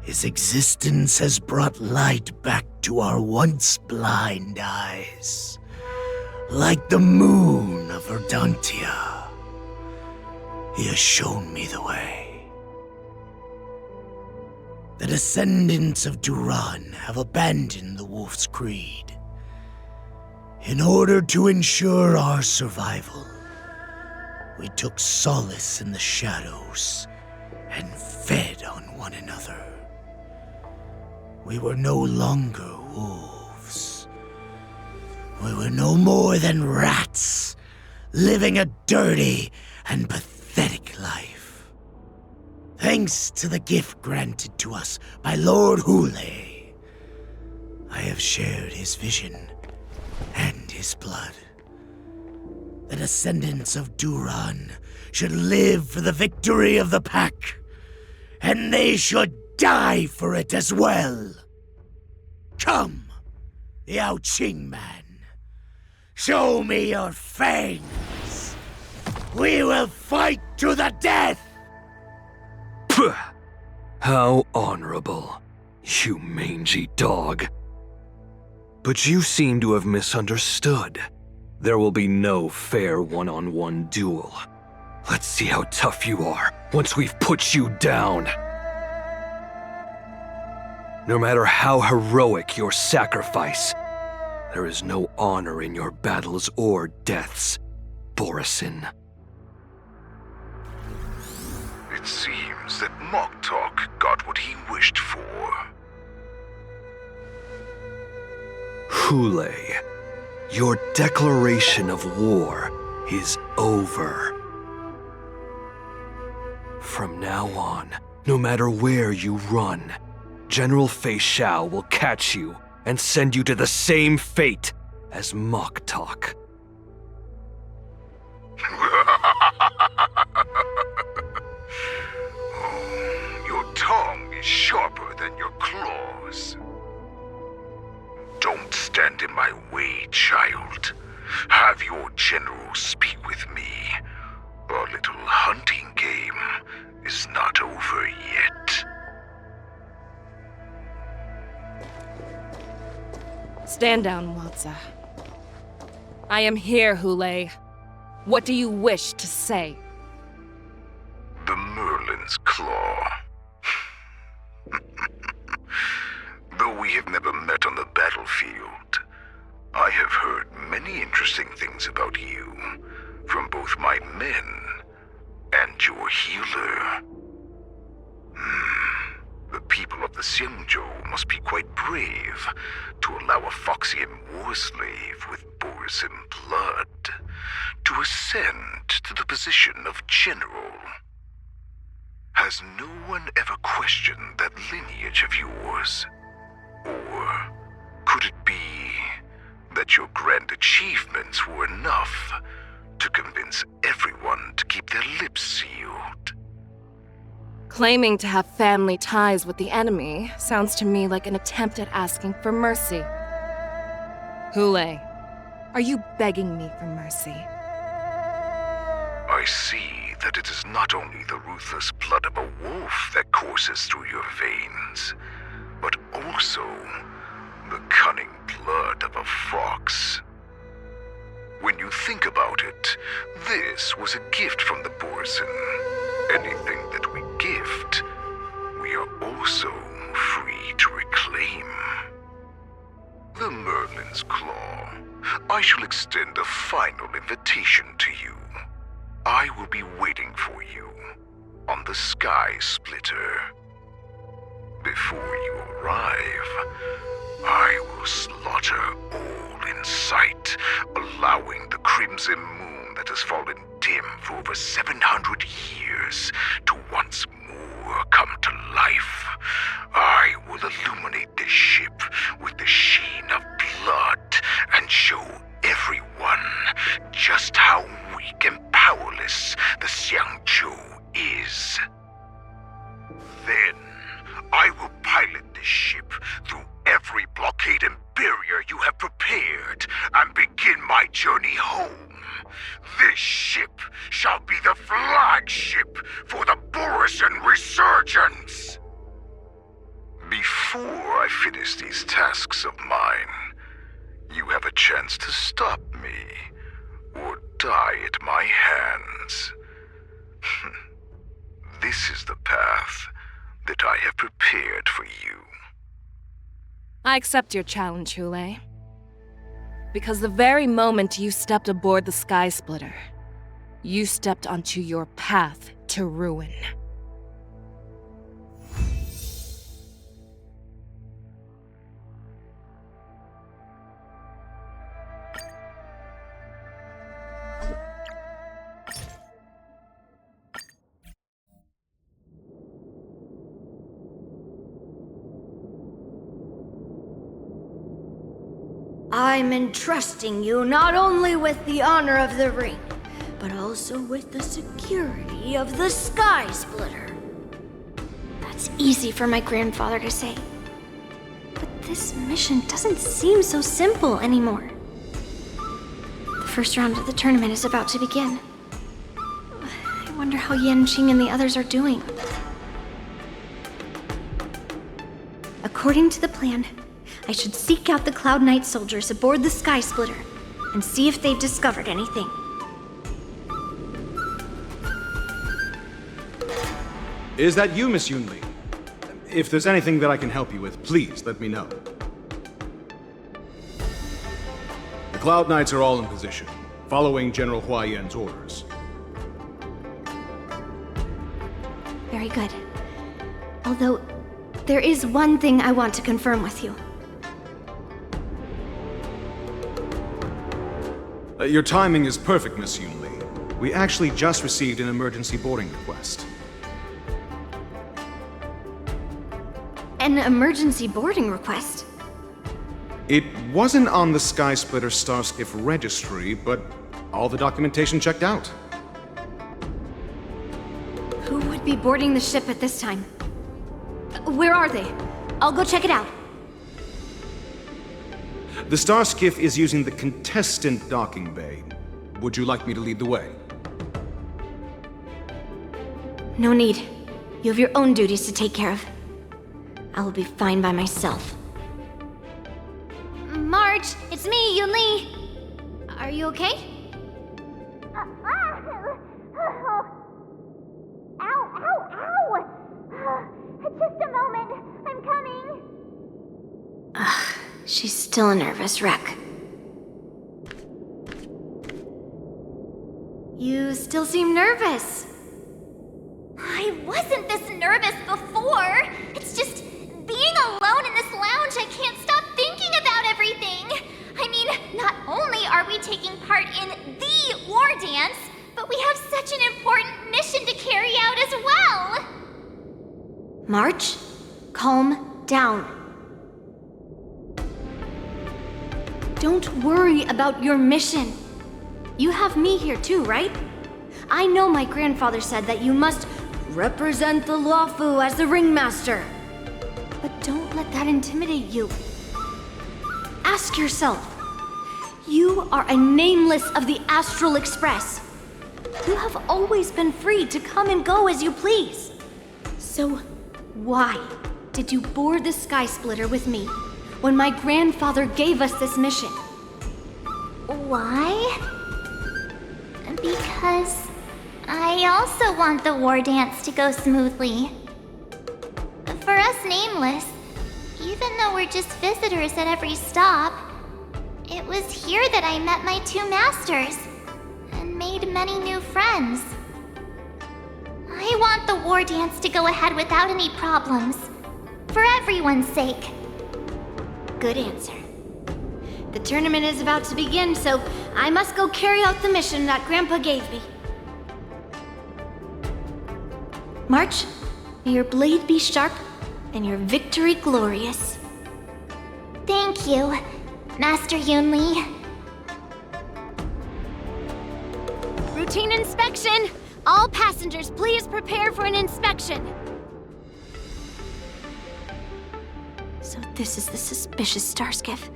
his existence has brought light back to our once blind eyes, like the moon of Verdantia. He has shown me the way. The descendants of Duran have abandoned the Wolf's Creed. In order to ensure our survival, we took solace in the shadows and fed on one another. We were no longer wolves. We were no more than rats, living a dirty and pathetic life. Thanks to the gift granted to us by Lord Hule, I have shared his vision and his blood. The descendants of Duran should live for the victory of the pack, and they should die for it as well. Come, Yao Qing man. Show me your fangs. We will fight to the death! Puh! How honorable, you mangy dog. But you seem to have misunderstood. There will be no fair one-on-one duel. Let's see how tough you are once we've put you down. No matter how heroic your sacrifice, there is no honor in your battles or deaths, Borisin. It seems that Moktok got what he wished for. Hule, your declaration of war is over. From now on, no matter where you run, General Fei Shao will catch you and send you to the same fate as Moktok. Your tongue is sharper than your claws. Don't stand in my way, child. Have your general speak with me. Our little hunting game is not over yet. Stand down, Watsa. I am here, Hule. What do you wish to say? The Merlin's Claw. Though we have never met on the battlefield, I have heard many interesting things about you from both my men and your healer. The people of the Xianzhou must be quite brave to allow a Foxian war slave with Borisin blood to ascend to the position of general. Has no one ever questioned that lineage of yours? Or could it be that your grand achievements were enough to convince everyone to keep their lips sealed? Claiming to have family ties with the enemy sounds to me like an attempt at asking for mercy. Hule, are you begging me for mercy? I see that it is not only the ruthless blood of a wolf that courses through your veins, but also the cunning blood of a fox. When you think about it, this was a gift from the Borisin. Anything that we gift, we are also free to reclaim. The Merlin's Claw. I shall extend a final invitation to you. I will be waiting for you on the Sky Splitter. Before you arrive, I will slaughter all in sight, allowing the crimson moon that has fallen dim for over 700 years to once more come to life. I will illuminate this ship with the sheen of blood and show everyone just how weak and powerless the Xianzhou is. Then, I will pilot this ship through every blockade and barrier you have prepared and begin my journey home. This ship shall be the flagship for the Borisin Resurgence. Before I finish these tasks of mine, you have a chance to stop me or die at my hands. This is the path that I have prepared for you. I accept your challenge, Hule. Because the very moment you stepped aboard the Sky Splitter, you stepped onto your path to ruin. I'm entrusting you not only with the honor of the ring, but also with the security of the Sky Splitter. That's easy for my grandfather to say. But this mission doesn't seem so simple anymore. The first round of the tournament is about to begin. I wonder how Yanqing and the others are doing. According to the plan, I should seek out the Cloud Knight soldiers aboard the Sky Splitter and see if they've discovered anything. Is that you, Miss Yunli? If there's anything that I can help you with, please let me know. The Cloud Knights are all in position, following General Hua Yan's orders. Very good. Although, there is one thing I want to confirm with you. Your timing is perfect, Miss Yunli. We actually just received an emergency boarding request. An emergency boarding request? It wasn't on the Sky Splitter Starskiff registry, but all the documentation checked out. Who would be boarding the ship at this time? Where are they? I'll go check it out. The Starskiff is using the contestant docking bay. Would you like me to lead the way? No need. You have your own duties to take care of. I will be fine by myself. March, it's me, Yunli. Are you okay? Ow! Just a moment, I'm coming. She's still a nervous wreck. You still seem nervous. I wasn't this nervous before. It's just being alone in this lounge, I can't stop thinking about everything. I mean, not only are we taking part in the war dance, but we have such an important mission to carry out as well. March, calm down. Don't worry about your mission. You have me here too, right? I know my grandfather said that you must represent the Luofu as the ringmaster. But don't let that intimidate you. Ask yourself, you are a nameless of the Astral Express. You have always been free to come and go as you please. So why did you board the Sky Splitter with me when my grandfather gave us this mission? Why? Because I also want the war dance to go smoothly. For us Nameless, even though we're just visitors at every stop, it was here that I met my two masters and made many new friends. I want the war dance to go ahead without any problems, for everyone's sake. Good answer. The tournament is about to begin, so I must go carry out the mission that Grandpa gave me. March, may your blade be sharp and your victory glorious. Thank you, Master Yunli. Routine inspection! All passengers, please prepare for an inspection. So this is the suspicious Starskiff.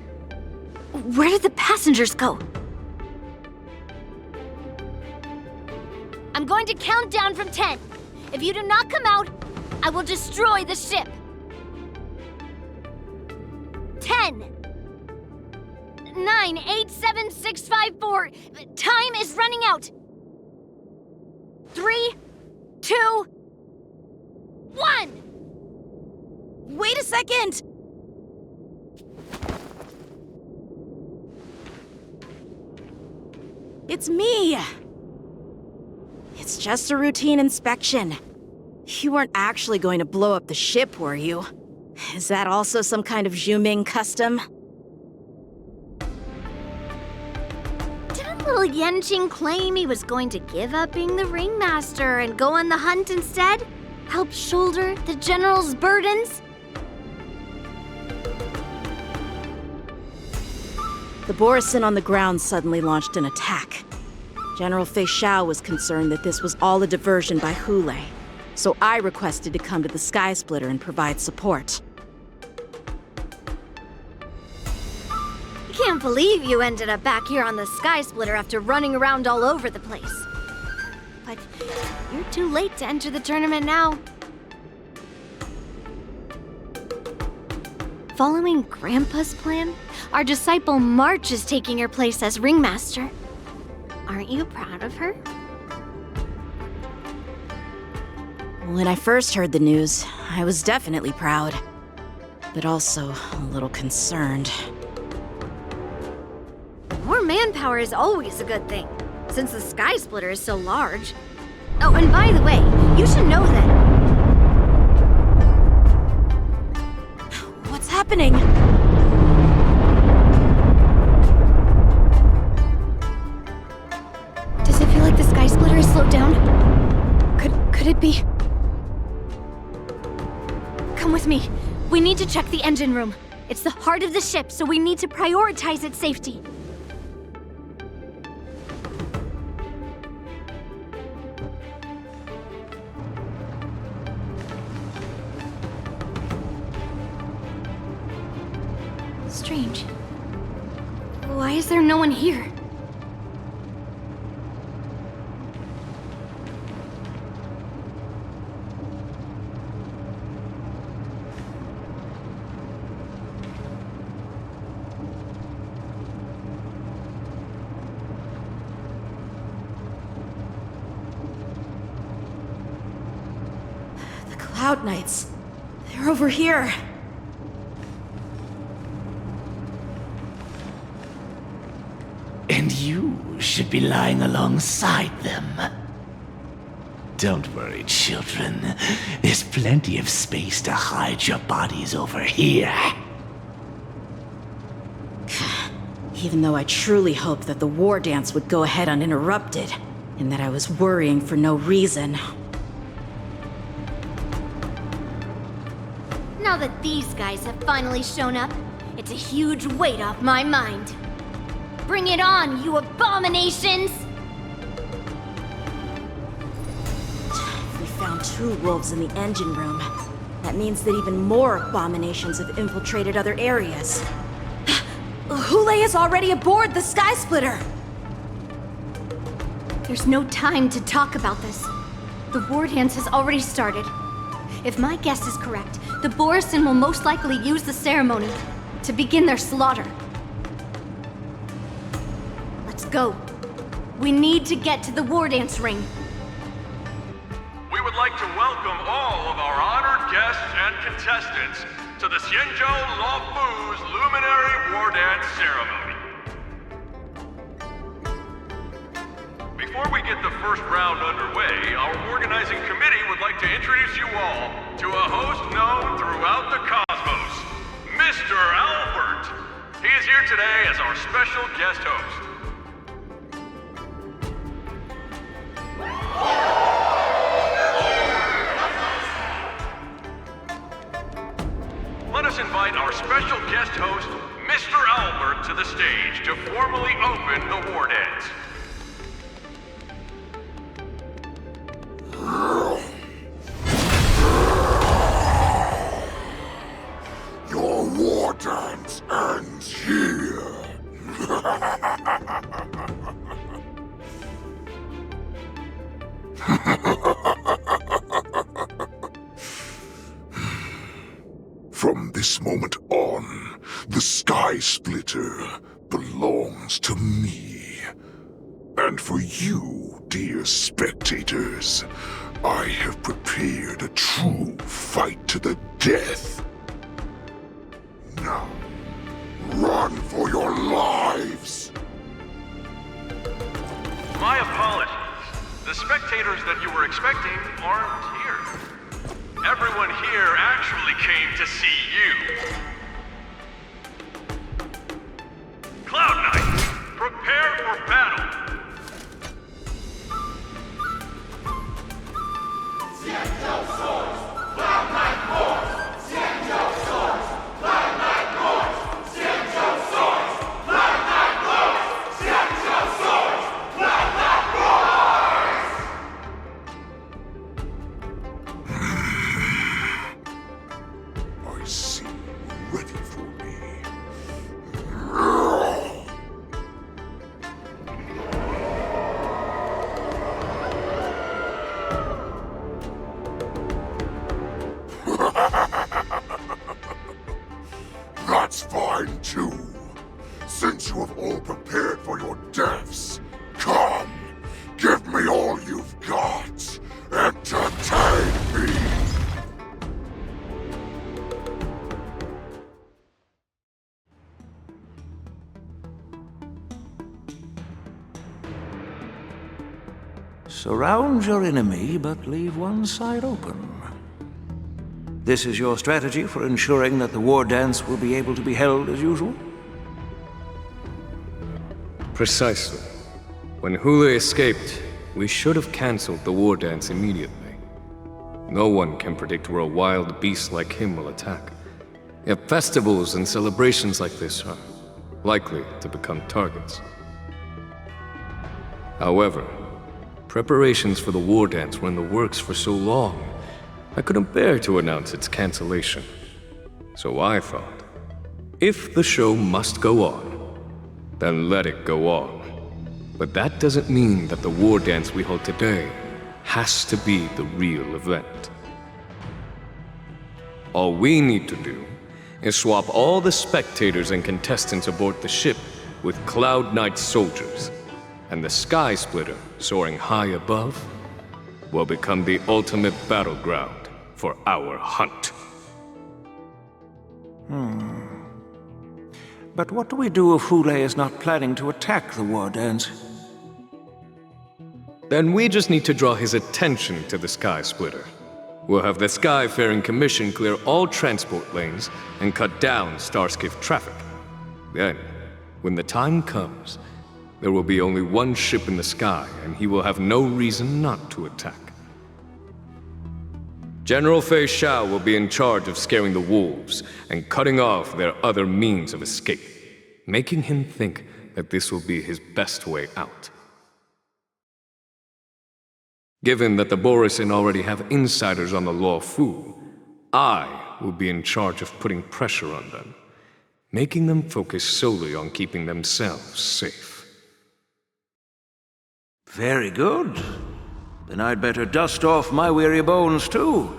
Where did the passengers go? I'm going to count down from 10. If you do not come out, I will destroy the ship. 10, 9, 8, 7, 6, 5, 4. Time is running out. 3, 2, 1. Wait a second! It's me! It's just a routine inspection. You weren't actually going to blow up the ship, were you? Is that also some kind of Zhuming custom? Didn't little Yanqing claim he was going to give up being the ringmaster and go on the hunt instead? Help shoulder the general's burdens? The Borisin on the ground suddenly launched an attack. General Fei Xiao was concerned that this was all a diversion by Hule, so I requested to come to the Sky Splitter and provide support. I can't believe you ended up back here on the Sky Splitter after running around all over the place. But you're too late to enter the tournament now. Following Grandpa's plan, our disciple March is taking her place as ringmaster. Aren't you proud of her? When I first heard the news, I was definitely proud, but also a little concerned. More manpower is always a good thing, since the Sky Splitter is so large. Oh, and by the way, you should know that... What's happening? Does it feel like the Sky Splitter is slowed down? Could it be? Come with me. We need to check the engine room. It's the heart of the ship, so we need to prioritize its safety. Strange. Why is there no one here? The Cloud Knights. They're over here. And you should be lying alongside them. Don't worry, children. There's plenty of space to hide your bodies over here. Even though I truly hoped that the war dance would go ahead uninterrupted, and that I was worrying for no reason. Now that these guys have finally shown up, it's a huge weight off my mind. Bring it on, you abominations! We found 2 wolves in the engine room. That means that even more abominations have infiltrated other areas. Hule is already aboard the Sky Splitter! There's no time to talk about this. The war dance has already started. If my guess is correct, the Borisin will most likely use the ceremony to begin their slaughter. Let's go. We need to get to the war dance ring. We would like to welcome all of our honored guests and contestants to the Xianzhou Luofu's Luminary War Dance Ceremony. Before we get the first round underway, our organizing committee would like to introduce you all to a host known throughout the cosmos, Mr. Albert. He is here today as our special guest host. Let us invite our special guest host, Mr. Albert, to the stage to formally open the war dance. Your war dance ends here. From this moment on, the Sky Splitter belongs to me. And for you, dear spectators, I have prepared a true fight to the death. Now, run for your lives! My apologies. The spectators that you were expecting aren't here. Everyone here actually came to see you. Cloud Knights, prepare for battle! Xianzhou swords! Cloud Knight force! Xianzhou swords! Cloud Knight force! Xianzhou swords! Cloud Knight force! Xianzhou swords! Cloud Knight force! I see Since you have all prepared for your deaths, come, give me all you've got. Entertain me! Surround your enemy, but leave one side open. This is your strategy for ensuring that the war dance will be able to be held as usual? Precisely. When Hule escaped, we should have cancelled the war dance immediately. No one can predict where a wild beast like him will attack. Yet festivals and celebrations like this are likely to become targets. However, preparations for the war dance were in the works for so long, I couldn't bear to announce its cancellation. So I thought, if the show must go on, then let it go on. But that doesn't mean that the war dance we hold today has to be the real event. All we need to do is swap all the spectators and contestants aboard the ship with Cloud Knight soldiers, and the Sky Splitter, soaring high above, will become the ultimate battleground for our hunt. But what do we do if Hule is not planning to attack the war dance? Then we just need to draw his attention to the Sky Splitter. We'll have the Skyfaring Commission clear all transport lanes and cut down Starskiff traffic. Then, when the time comes, there will be only one ship in the sky, and he will have no reason not to attack. General Fei Xiao will be in charge of scaring the wolves and cutting off their other means of escape, making him think that this will be his best way out. Given that the Borisin already have insiders on the Luofu, I will be in charge of putting pressure on them, making them focus solely on keeping themselves safe. Very good. Then I'd better dust off my weary bones too.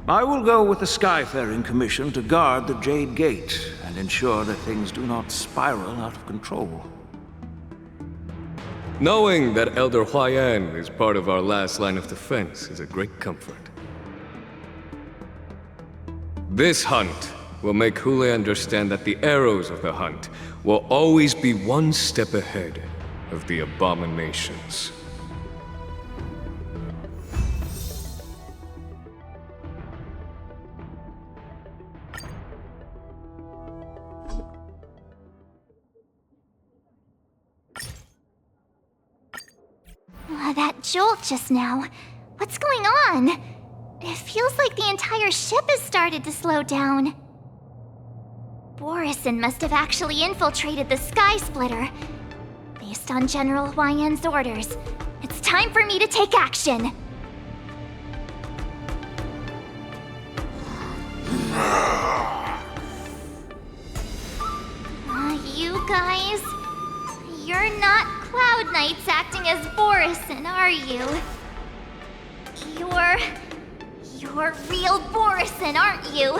I will go with the Skyfaring Commission to guard the Jade Gate and ensure that things do not spiral out of control. Knowing that Elder Huayan is part of our last line of defense is a great comfort. This hunt will make Hule understand that the arrows of the hunt will always be one step ahead of the abominations. That jolt just now. What's going on? It feels like the entire ship has started to slow down. Borisin must have actually infiltrated the Sky Splitter. Based on General Huayan's orders, it's time for me to take action. You guys, you're not Cloud Knights acting as Borisin, are you? You're real Borisin, aren't you?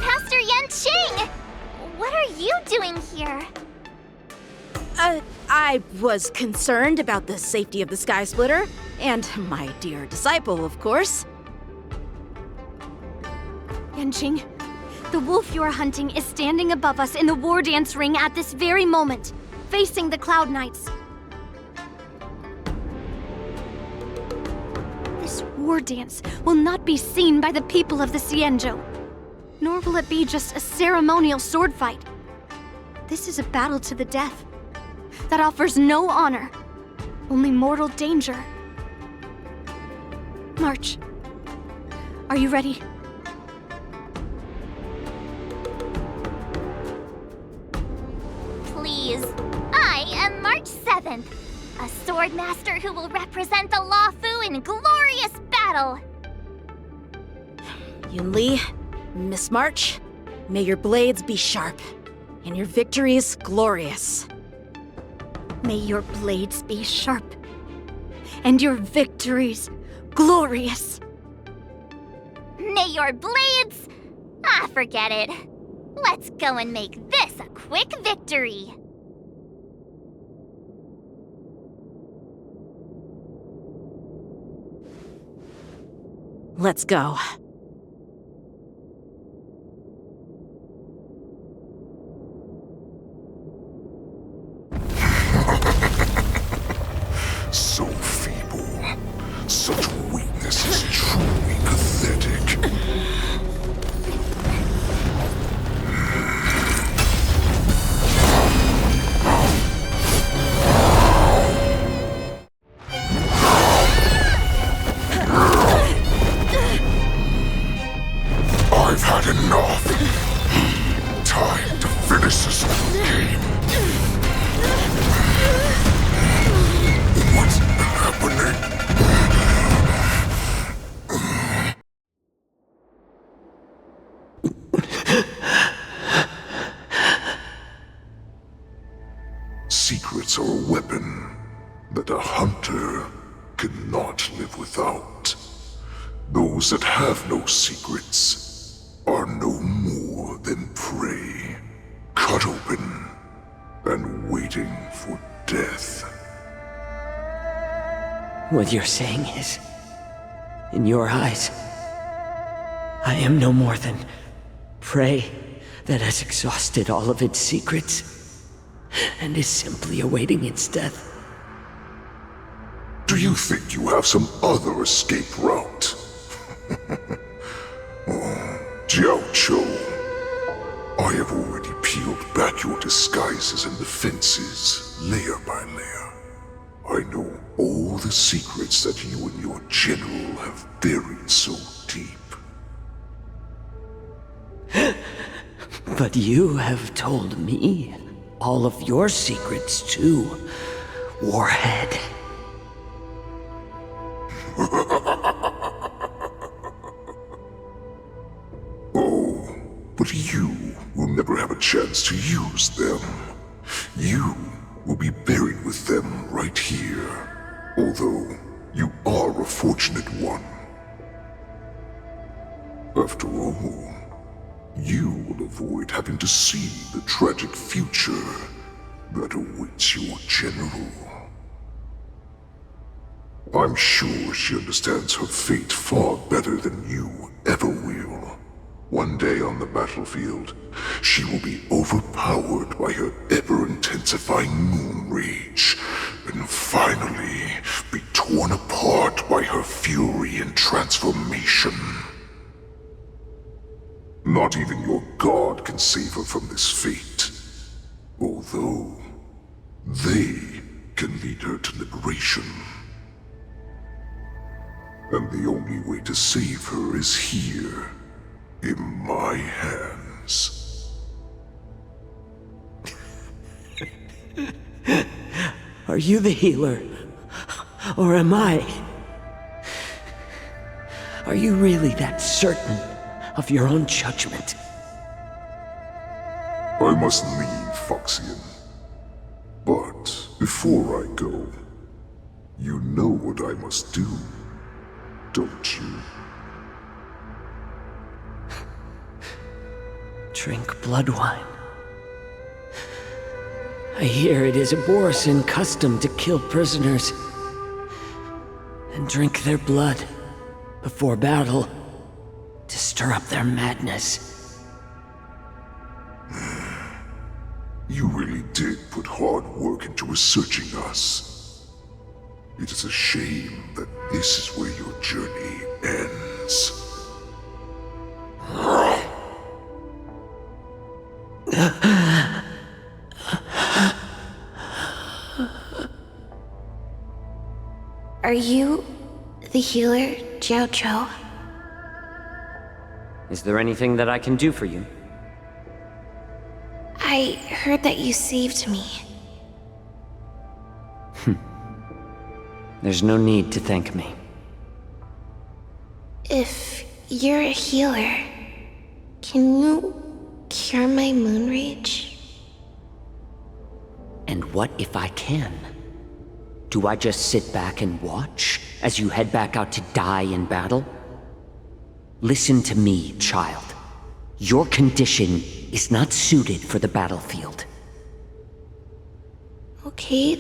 Master Yanqing! What are you doing here? I was concerned about the safety of the Sky Splitter, and my dear disciple, of course. Yanqing, the wolf you are hunting is standing above us in the war dance ring at this very moment, facing the Cloud Knights. This war dance will not be seen by the people of the Xianzhou, nor will it be just a ceremonial sword fight. This is a battle to the death that offers no honor, only mortal danger. March, are you ready? Please. I am March 7th, a sword master who will represent the Luofu in glorious battle. Yunli, Miss March, may your blades be sharp, and your victories glorious. May your blades be sharp, and your victories glorious. your blades? Ah, forget it. Let's go and make this a quick victory. Let's go. So feeble. Such weakness is truly pathetic. I've had enough. Time to finish this game. What's happening? Secrets are a weapon that a hunter cannot live without. Those that have no secrets are no more than prey, cut open and waiting for death. What you're saying is, in your eyes, I am no more than prey that has exhausted all of its secrets and is simply awaiting its death. Do you think you have some other escape route? Xianzhou, I have already peeled back your disguises and defenses, layer by layer. I know all the secrets that you and your general have buried so deep. But you have told me all of your secrets too, Warhead. Oh, but you will never have a chance to use them. You will be buried with them right here, although you are a fortunate one. After all, you will avoid having to see the tragic future that awaits your general. I'm sure she understands her fate far better than you ever will. One day on the battlefield, she will be overpowered by her ever-intensifying moon rage, and finally be torn apart by her fury and transformation. Not even your god can save her from this fate, although they can lead her to liberation. And the only way to save her is here, in my hands. Are you the healer? Or am I? Are you really that certain of your own judgment? I must leave, Foxian. But before I go, you know what I must do, don't you? Drink blood wine. I hear it is a Borisan custom to kill prisoners and drink their blood before battle to stir up their madness. You really did put hard work into researching us. It is a shame that this is where your journey ends. Are you the healer, Xianzhou? Is there anything that I can do for you? I heard that you saved me. There's no need to thank me. If you're a healer, can you cure my moon rage? And what if I can? Do I just sit back and watch as you head back out to die in battle? Listen to me, child. Your condition is not suited for the battlefield. Okay,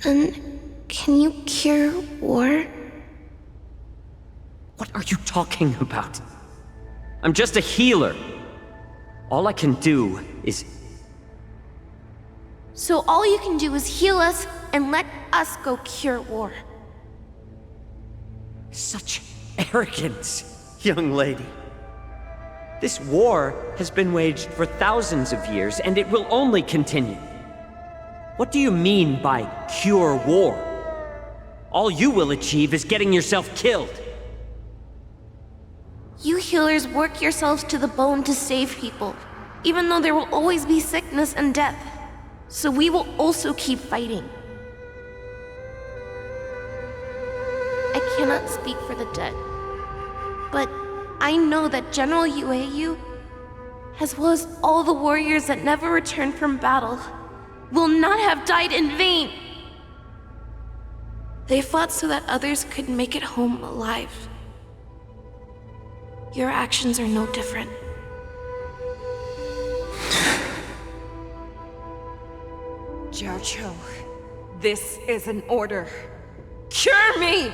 then can you cure war? What are you talking about? I'm just a healer. All I can do is... So all you can do is heal us and let us go cure war. Such arrogance, young lady. This war has been waged for thousands of years, and it will only continue. What do you mean by cure war? All you will achieve is getting yourself killed. You healers work yourselves to the bone to save people, even though there will always be sickness and death. So we will also keep fighting. I cannot speak for the dead, but I know that General Yueyu, as well as all the warriors that never returned from battle, will not have died in vain. They fought so that others could make it home alive. Your actions are no different. Xianzhou, this is an order. Cure me!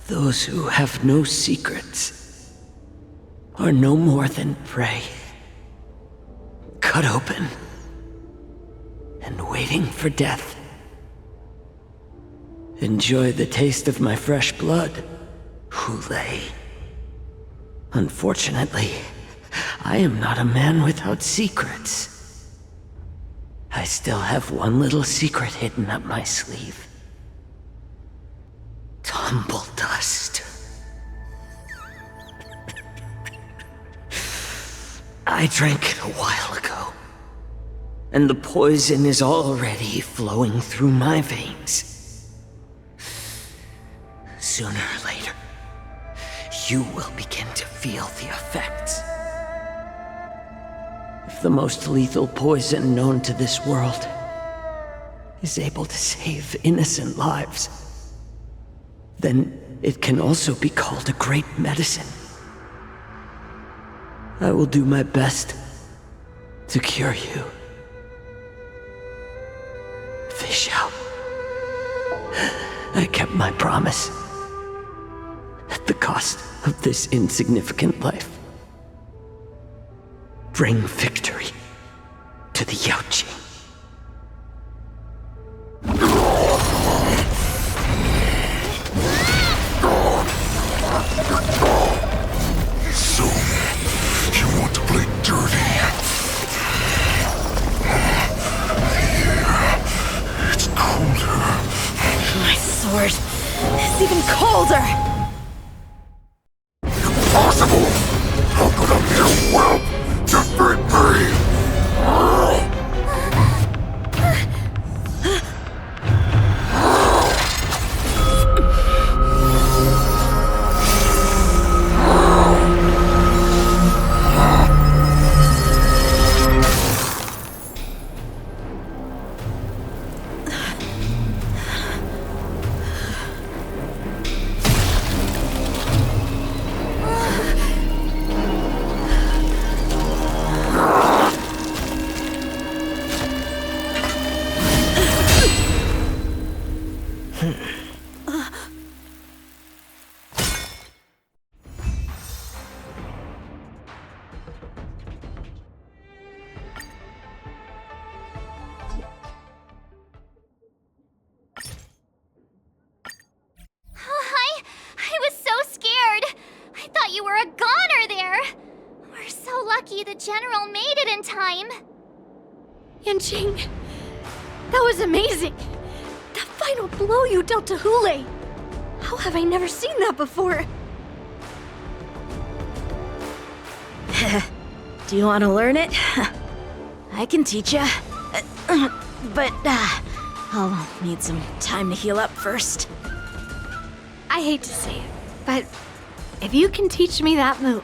Those who have no secrets are no more than prey. Cut open and waiting for death. Enjoy the taste of my fresh blood, Hulei. Unfortunately, I am not a man without secrets. I still have one little secret hidden up my sleeve. Tumble dust. I drank it a while ago, and the poison is already flowing through my veins. Sooner or later, you will begin to feel the effects. If the most lethal poison known to this world is able to save innocent lives, then it can also be called a great medicine. I will do my best to cure you. Fish out. I kept my promise. At the cost of this insignificant life. Bring victory to the Yaoqing. So, you want to play dirty? Yeah, it's colder. My sword is even colder! Impossible! How could a mere whelp defeat me? The General made it in time! Yanqing, that was amazing! That final blow you dealt to Hulei! How have I never seen that before? Do you want to learn it? I can teach ya. but I'll need some time to heal up first. I hate to say it, but if you can teach me that move,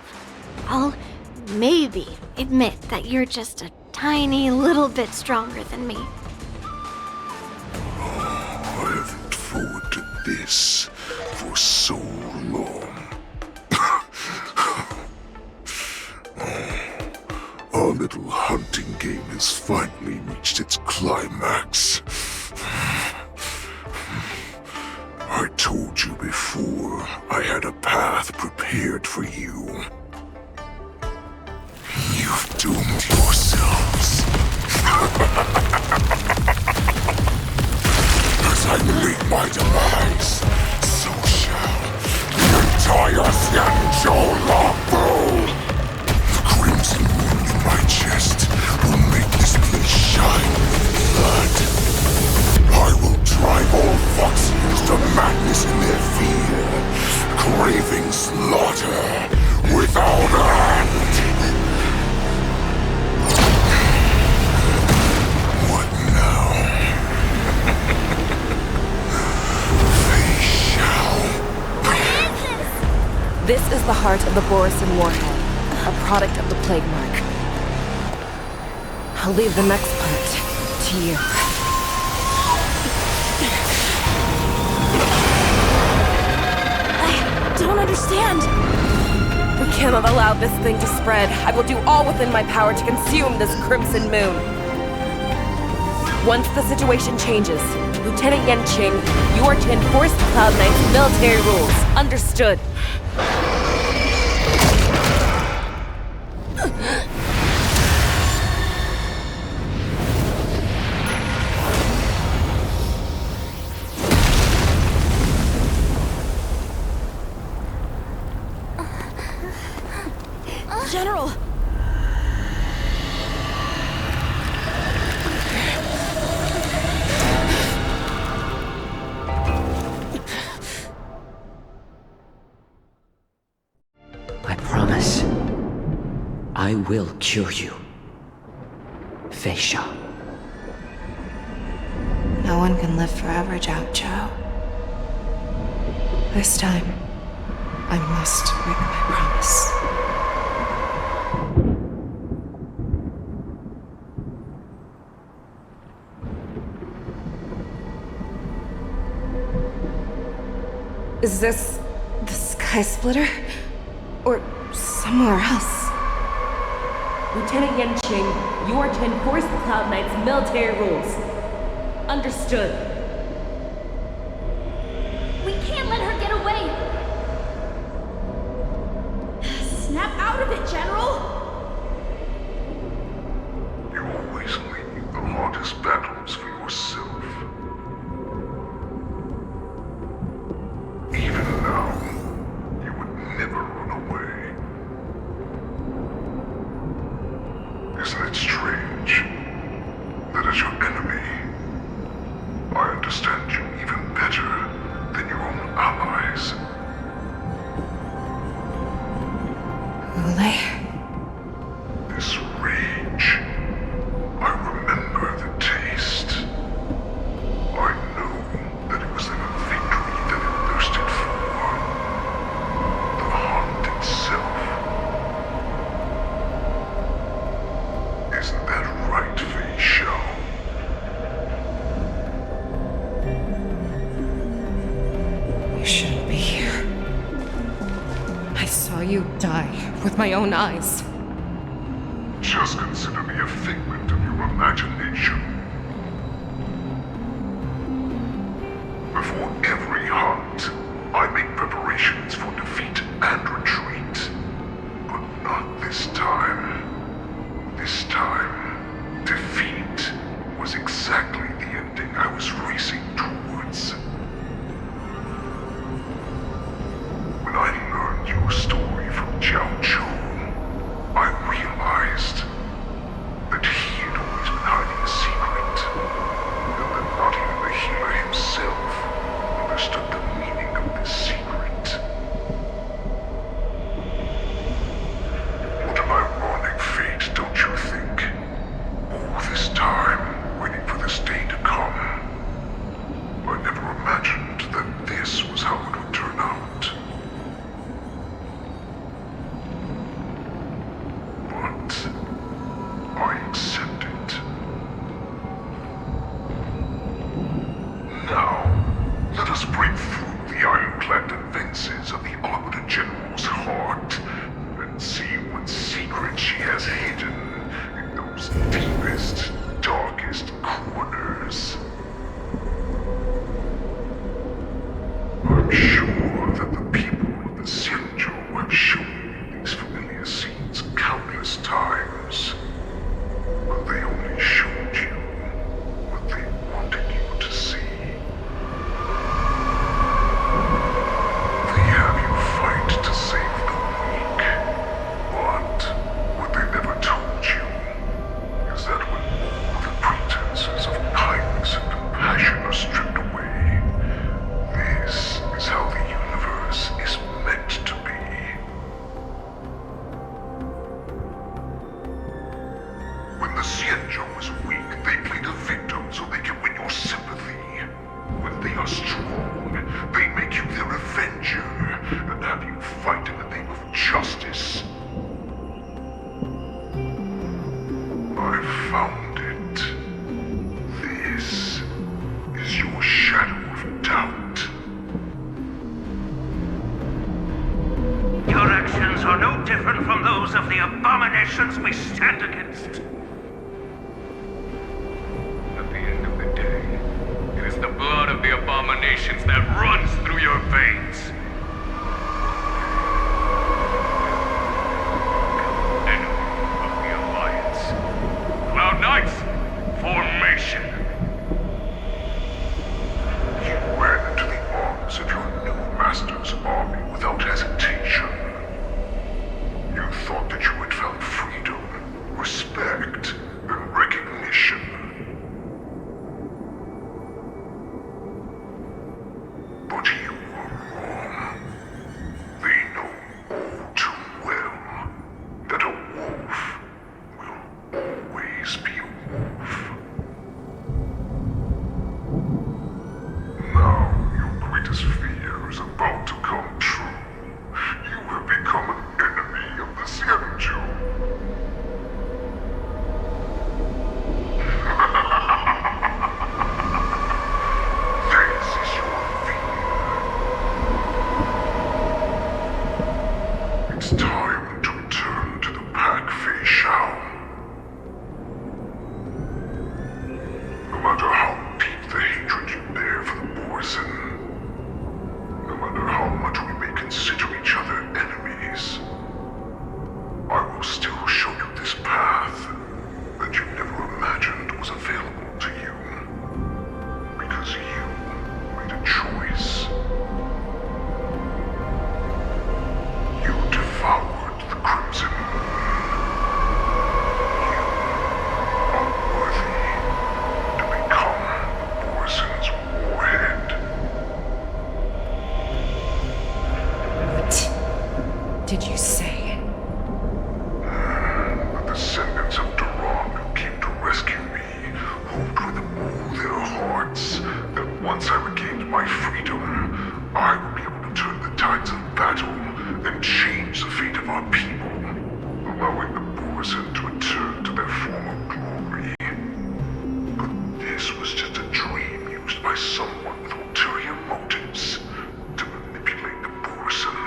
I'll maybe admit that you're just a tiny little bit stronger than me. I have looked forward to this for so long. Our little hunting game has finally reached its climax. I told you before, I had a path prepared for you. You've doomed yourselves. As I meet my demise, so shall the entire Xianzhou Luofu. The crimson wound in my chest will make this place shine with blood. I will drive all Foxians to madness in their fear, craving slaughter without end. What now? They shall. This is the heart of the Borisin Warhead, a product of the Plague Mark. I'll leave the next part to you. I don't understand. We cannot allow this thing to spread. I will do all within my power to consume this Crimson Moon. Once the situation changes, Lieutenant Yanqing, you are to enforce the Cloud Knight's military rules. Understood. General! I promise. I will cure you. Fei Xiao. No one can live forever, Zhao Zhao. This time, I must break my promise. Is this the Sky Splitter? Or somewhere else? Lieutenant Yanqing, you are to enforce the Cloud Knight's military rules. Understood. We can't let her get away! Snap out of it, General! You always leave the hardest battles for yourself. Even now, you would never run away. Isn't it strange that as your enemy, I understand you even better than your own allies? Ule? This rage, I remember the taste. I know that it was the victory that it thirsted for. The hunt itself. Isn't that right, Fei Xiao? You shouldn't be here. I saw you die with my own eyes. Just consider me a figment of your imagination. Before every hunt, I make preparations for defeat and retreat. But not this time. This time, defeat was exactly the ending I was racing towards. When I learned your story from Xianzhou, I realized that he had always been hiding a secret, and that not even the healer himself understood the meaning of this secret. sure that the people of the Xianzhou have shown me these familiar scenes countless times. But they only showed you what they wanted you to see. They have you fight to save the weak. But what they never told you is that when all the pretenses of kindness and compassion are stripped away, this is how the universe is meant to be. When the Xianzhou is weak, they play the victim so they can win your sympathy. When they are strong, they make you their avenger and have you fight in the name of justice. I found it. This is your shadow of doubt. Your actions are no different from those of the abominations we stand against. At the end of the day, it is the blood of the abominations that runs through your veins. Enemy of the Alliance. Cloud Knights, formation. You ran into the arms of your new master's army without hesitation. You thought that you had found freedom, respect, and recognition. But you were wrong. They know all too well that a wolf will always be a wolf. Now your greatest fear is about to come true. You have become an enemy of the Xianzhou. This is your fear. It's time to return to the pack, Fei Shao. No matter how deep the hatred you bear for the Borson, no matter how much we may consider each other enemies, I will still show you this path that you never imagined was available to you. Because you made a choice. You devoured the Crimson Moon. You are worthy to become the Borson's warhead. What did you say? The descendants of Durand came to rescue me, hoped with all their hearts that once I regained my freedom, I would be able to turn the tides of battle and change the fate of our people, allowing the Borson to return to their former glory. But this was just a dream used by someone with ulterior motives to manipulate the Borson.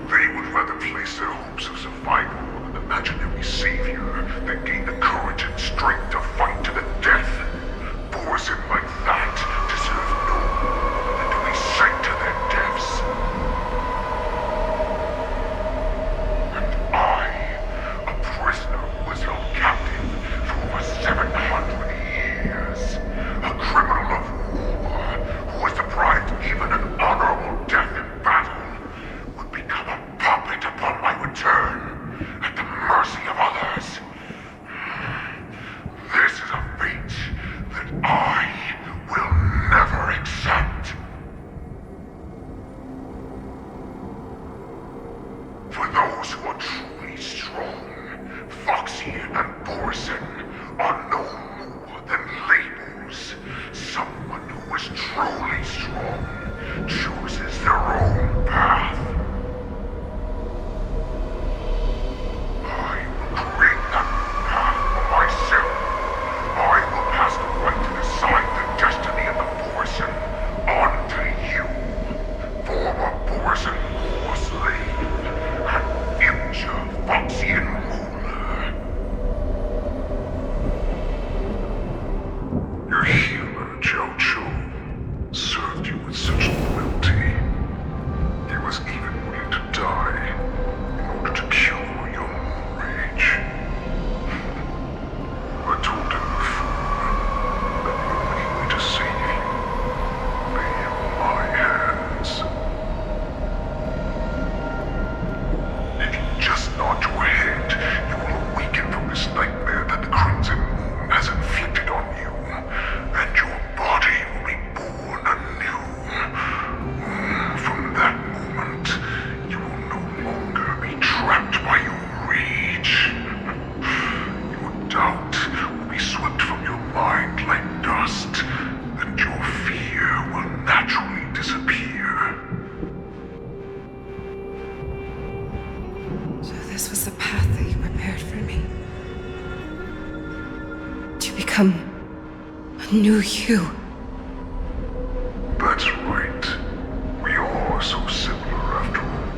They would rather place their hopes of survival on an imaginary savior than gain the courage and strength to fight to the death. Borson like that deserve no more than to be sent to their deaths. And I, a prisoner who was held captive for over 700 years, a criminal of war who was deprived even an honorable death in battle, would become a puppet upon my return, at the mercy of others. This is a fate that I will never accept. For those who are truly strong, Foxy and Borson are no more than labels. Someone who is truly strong chooses their own path. I will create that path for myself. I will pass the right to decide the destiny of the Borson on to you, former Borson war slave and future Foxian ruler. become a new you. That's right. We are so similar after all.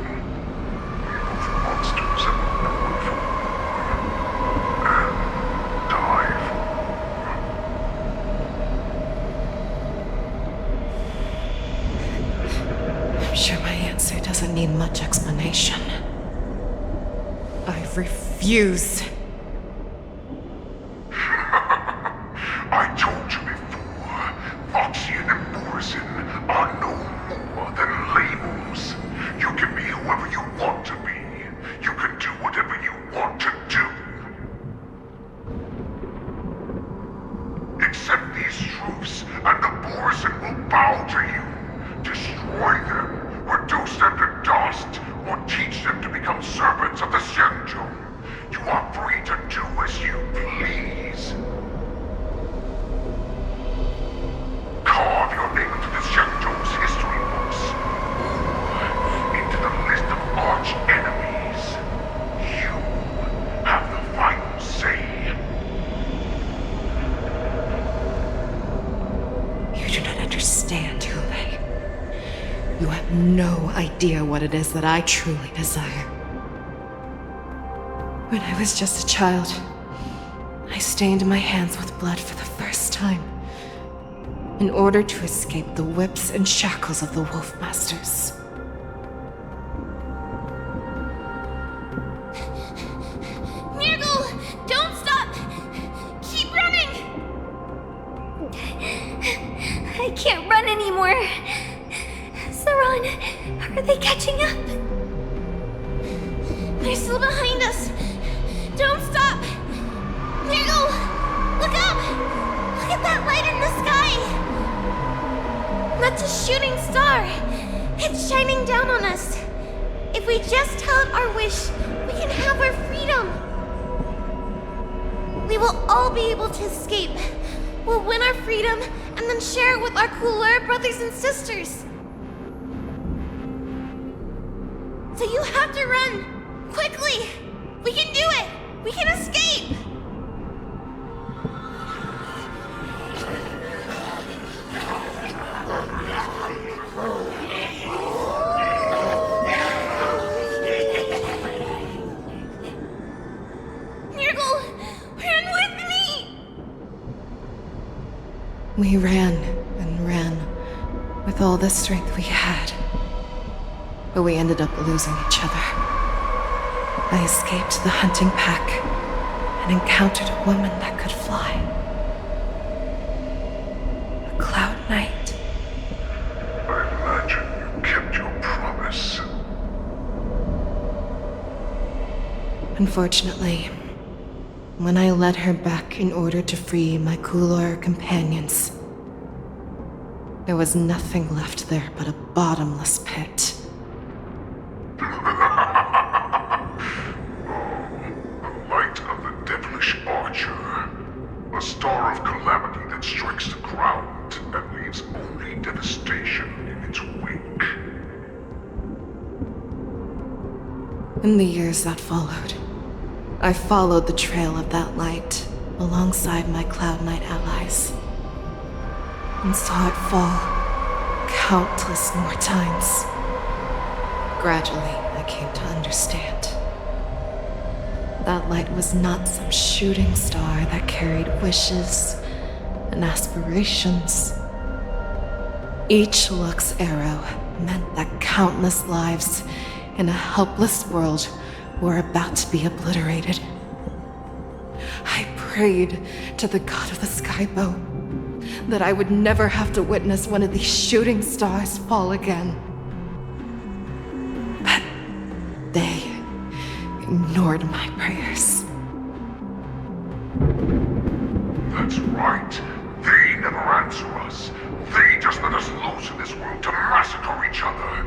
We're both monsters and we're born for war. And die for war. I'm sure my answer doesn't need much explanation. I refuse. I told you before, Foxian and Borison are no more than labels. You can be whoever you want to be. You can do whatever you want to do. Accept these truths, and the Borison will bow to you. Destroy them, reduce them to dust, or teach them to become servants of the Xianzhou. You are free to do as you please. Carve your name into the Xianzhou's history books, or into the list of arch enemies. You have the final say. You do not understand, Hule. You have no idea what it is that I truly desire. When I was just a child, I stained my hands with blood for the first time, in order to escape the whips and shackles of the Wolf Masters. Nurgle, don't stop! Keep running! I can't run anymore. Saran, are they catching up? They're still behind us. Don't stop! Nurgle, look up! Look at that light in the sky! That's a shooting star. It's shining down on us. If we just tell it our wish, we can have our freedom. We will all be able to escape. We'll win our freedom and then share it with our cooler brothers and sisters. So you have to run! Quickly! We can do it! We can escape! Nurgle! Run with me! We ran and ran with all the strength we had. But we ended up losing each other. I escaped the hunting pack and encountered a woman that could fly. A Cloud Knight. I imagine you kept your promise. Unfortunately, when I led her back in order to free my Kulor companions, there was nothing left there but a bottomless pit. A star of calamity that strikes the ground and leaves only devastation in its wake. In the years that followed, I followed the trail of that light alongside my Cloud Knight allies, and saw it fall countless more times. Gradually, I came to understand. That light was not some shooting star that carried wishes and aspirations. Each Lux's arrow meant that countless lives in a helpless world were about to be obliterated. I prayed to the god of the skybow that I would never have to witness one of these shooting stars fall again. But they ignored my prayers. That's right. They never answer us. They just let us loose in this world to massacre each other.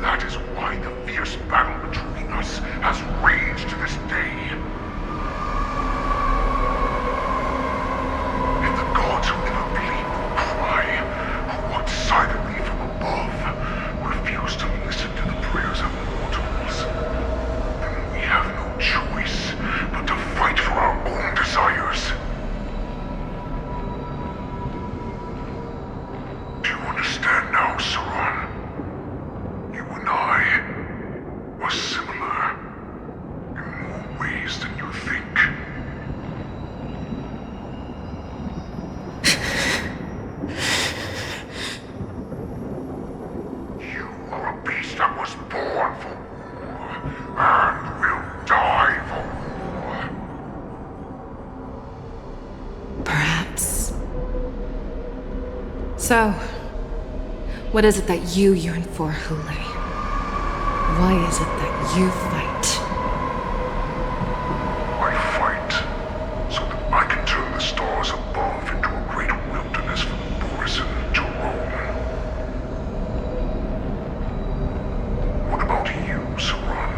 That is why the fierce battle between us has raged to this day. If the gods who never bleed nor cry, who watch silently from above, refuse to listen to the prayers of mortals, then we have no choice but to fight for our own desires. So, what is it that you yearn for, Hule? Why is it that you fight? I fight so that I can turn the stars above into a great wilderness for the Borisin to roam. What about you, Saran?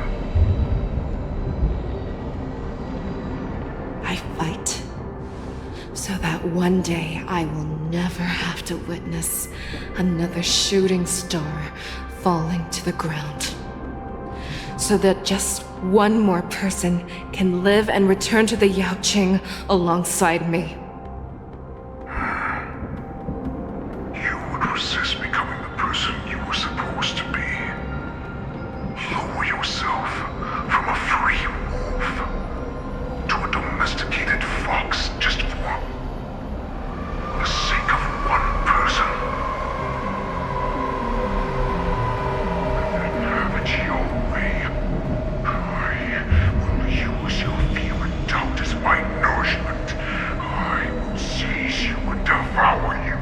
I fight so that one day I will never have to witness another shooting star falling to the ground. So that just one more person can live and return to the Yaoqing alongside me. You would resist becoming the person you were supposed to be. Lower yourself from a free wolf to a domesticated fox just for the sake of one person. And then have it your way. I will use your fear and doubt as my nourishment. I will seize you and devour you.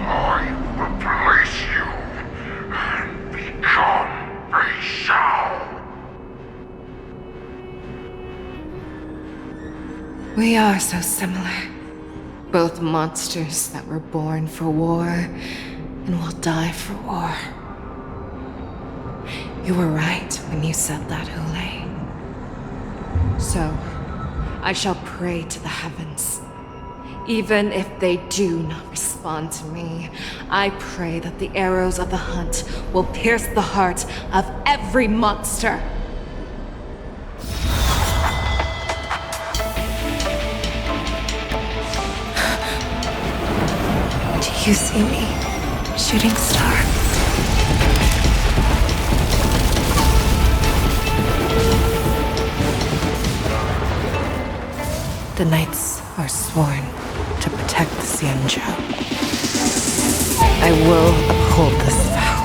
I will replace you and become a Xiao. We are so similar. Both monsters that were born for war and will die for war. You were right when you said that, Hule. So, I shall pray to the heavens. Even if they do not respond to me, I pray that the arrows of the hunt will pierce the heart of every monster. Do you see me, shooting star? The knights are sworn to protect the Xianzhou. I will uphold this vow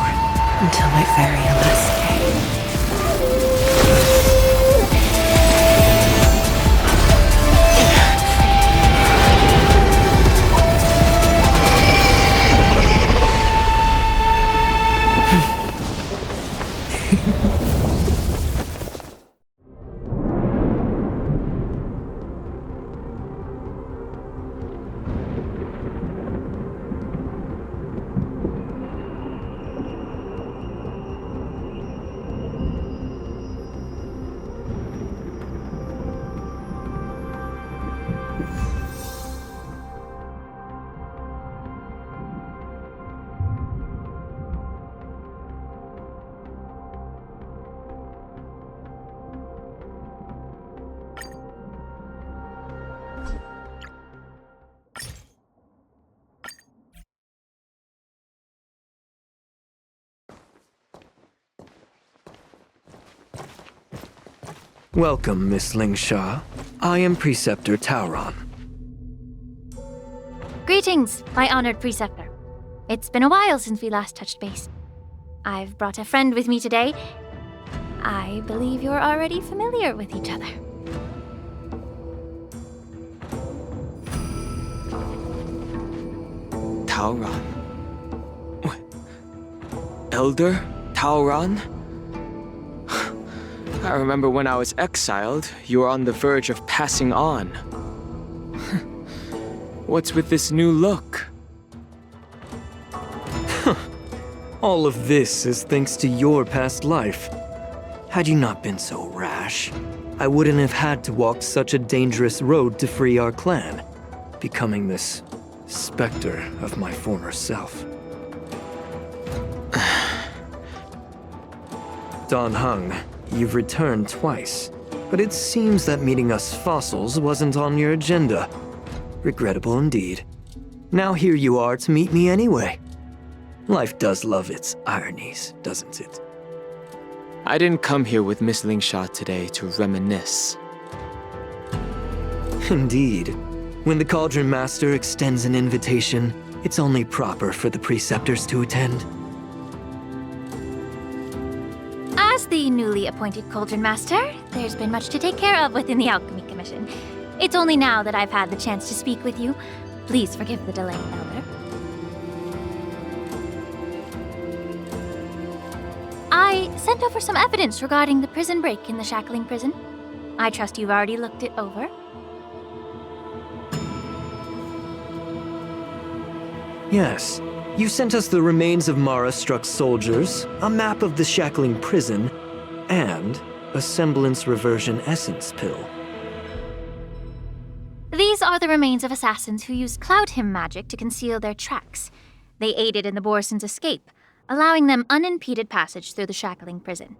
until my very last day. Welcome, Miss Lingsha. I am Preceptor Tauron. Greetings, my honored preceptor. It's been a while since we last touched base. I've brought a friend with me today. I believe you're already familiar with each other. Tauron? Elder Tauron? I remember when I was exiled, you were on the verge of passing on. What's with this new look? All of this is thanks to your past life. Had you not been so rash, I wouldn't have had to walk such a dangerous road to free our clan, becoming this specter of my former self. Dan Heng, you've returned twice, but it seems that meeting us fossils wasn't on your agenda. Regrettable indeed. Now here you are to meet me anyway. Life does love its ironies, doesn't it? I didn't come here with Miss Lingsha today to reminisce. Indeed. When the Cauldron Master extends an invitation, it's only proper for the preceptors to attend. As the newly appointed Cauldron Master, there's been much to take care of within the Alchemy Commission. It's only now that I've had the chance to speak with you. Please forgive the delay, Elder. I sent over some evidence regarding the prison break in the Shackling prison. I trust you've already looked it over. Yes. You sent us the remains of Mara-struck soldiers, a map of the Shackling prison, and a semblance reversion essence pill. These are the remains of assassins who used Cloud Hymn magic to conceal their tracks. They aided in the Borsons' escape, allowing them unimpeded passage through the Shackling prison.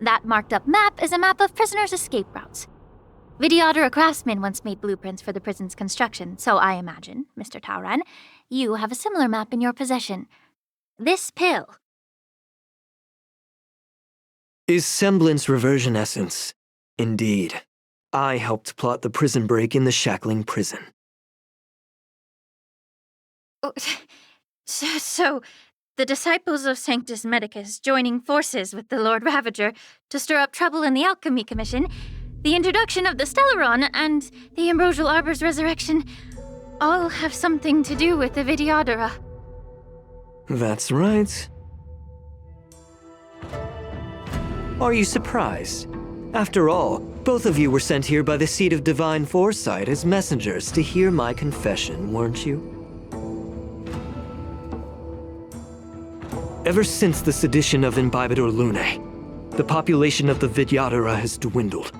That marked-up map is a map of prisoners' escape routes. Vidyadhara craftsmen once made blueprints for the prison's construction, so I imagine, Mr. Tauran, you have a similar map in your possession. This pill Is semblance reversion essence. Indeed. I helped plot the prison break in the Shackling prison. So, the disciples of Sanctus Medicus joining forces with the Lord Ravager to stir up trouble in the Alchemy Commission, the introduction of the Stellaron, and the Ambrosial Arbor's resurrection all have something to do with the Vidyadhara. That's right. Are you surprised? After all, both of you were sent here by the Seat of Divine Foresight as messengers to hear my confession, weren't you? Ever since the sedition of Imbibitor Lunae, the population of the Vidyadhara has dwindled.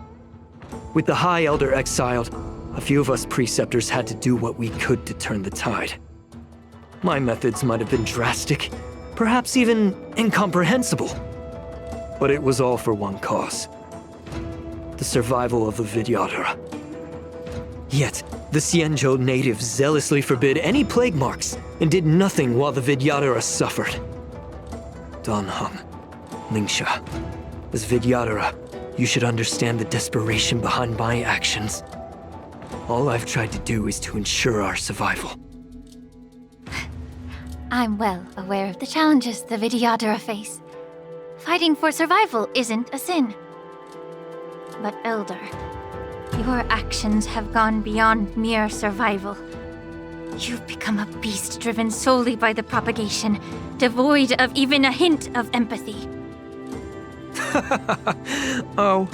With the High Elder exiled, a few of us preceptors had to do what we could to turn the tide. My methods might have been drastic, perhaps even incomprehensible. But it was all for one cause: the survival of the Vidyadhara. Yet, the Xianzhou natives zealously forbid any plague marks and did nothing while the Vidyadhara suffered. Danheng, Lingsha, as Vidyadhara, you should understand the desperation behind my actions. All I've tried to do is to ensure our survival. I'm well aware of the challenges the Vidyadhara face. Fighting for survival isn't a sin. But Elder, your actions have gone beyond mere survival. You've become a beast driven solely by the propagation, devoid of even a hint of empathy. Oh.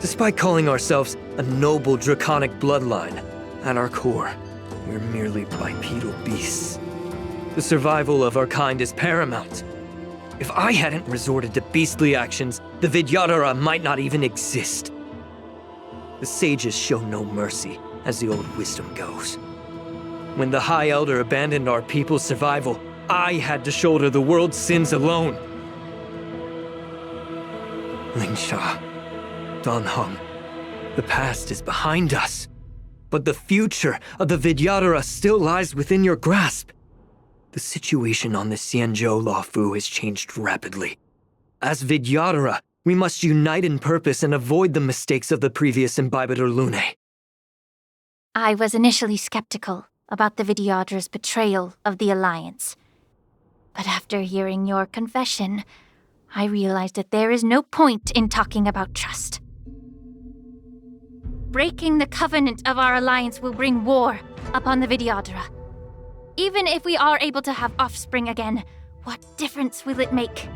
Despite calling ourselves a noble draconic bloodline, at our core, we're merely bipedal beasts. The survival of our kind is paramount. If I hadn't resorted to beastly actions, the Vidyadhara might not even exist. The sages show no mercy, as the old wisdom goes. When the High Elder abandoned our people's survival, I had to shoulder the world's sins alone. Lingsha, Danheng, the past is behind us, but the future of the Vidyadhara still lies within your grasp. The situation on the Xianzhou Luofu has changed rapidly. As Vidyadhara, we must unite in purpose and avoid the mistakes of the previous Imbibitor Lunae. I was initially skeptical about the Vidyadhara's betrayal of the Alliance. But after hearing your confession, I realized that there is no point in talking about trust. Breaking the covenant of our alliance will bring war upon the Vidyadhara. Even if we are able to have offspring again, what difference will it make?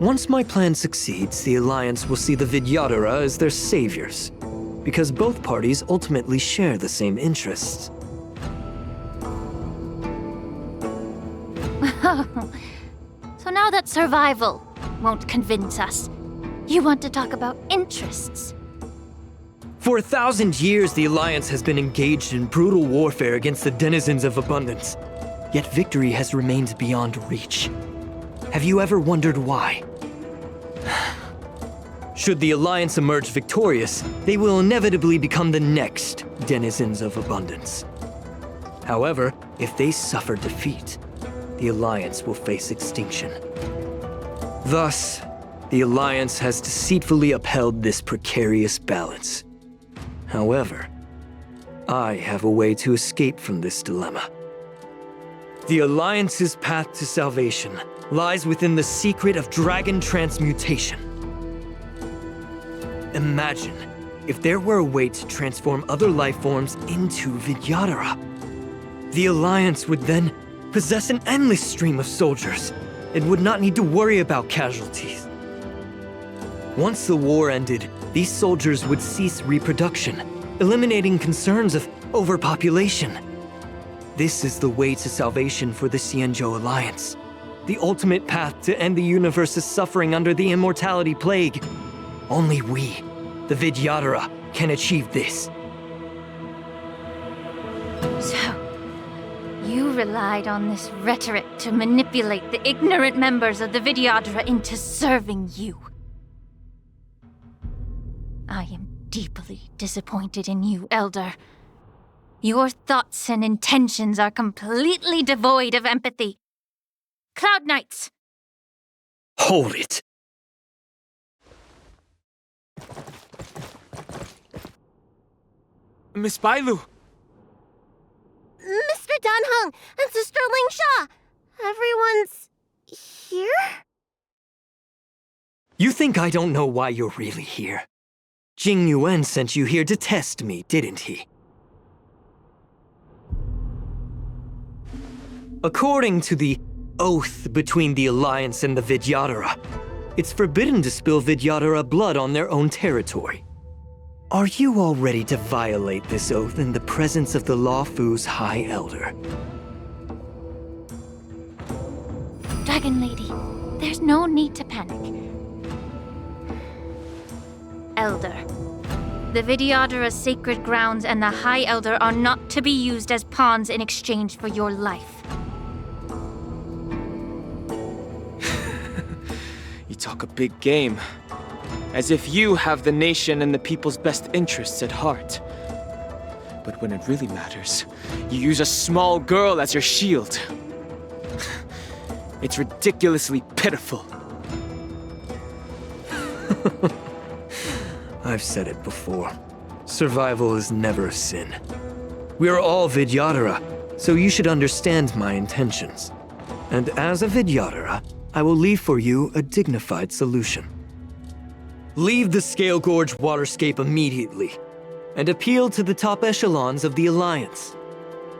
Once my plan succeeds, the Alliance will see the Vidyadhara as their saviors, because both parties ultimately share the same interests. So now that survival won't convince us, you want to talk about interests? For 1,000 years, the Alliance has been engaged in brutal warfare against the denizens of abundance, yet victory has remained beyond reach. Have you ever wondered why? Should the Alliance emerge victorious, they will inevitably become the next denizens of abundance. However, if they suffer defeat, the Alliance will face extinction. Thus, the Alliance has deceitfully upheld this precarious balance. However, I have a way to escape from this dilemma. The Alliance's path to salvation lies within the secret of dragon transmutation. Imagine if there were a way to transform other life forms into Vidyadhara. The Alliance would then possess an endless stream of soldiers. It would not need to worry about casualties. Once the war ended, these soldiers would cease reproduction, eliminating concerns of overpopulation. This is the way to salvation for the Xianzhou Alliance. The ultimate path to end the universe's suffering under the immortality plague. Only we, the Vidyadhara, can achieve this. So, you relied on this rhetoric to manipulate the ignorant members of the Vidyadhara into serving you. I am deeply disappointed in you, Elder. Your thoughts and intentions are completely devoid of empathy. Cloud Knights! Hold it! Miss Bailu! Mr. Danheng and Sister Lingsha! Everyone's here? You think I don't know why you're really here? Jing Yuan sent you here to test me, didn't he? According to the oath between the Alliance and the Vidyadhara, it's forbidden to spill Vidyadhara blood on their own territory. Are you all ready to violate this oath in the presence of the Luofu's High Elder? Dragon Lady, there's no need to panic. Elder, the Vidyadhara's sacred grounds and the High Elder are not to be used as pawns in exchange for your life. You talk a big game. As if you have the nation and the people's best interests at heart. But when it really matters, you use a small girl as your shield. It's ridiculously pitiful. I've said it before. Survival is never a sin. We are all Vidyadhara, so you should understand my intentions. And as a Vidyadhara, I will leave for you a dignified solution. Leave the Scale Gorge waterscape immediately, and appeal to the top echelons of the Alliance.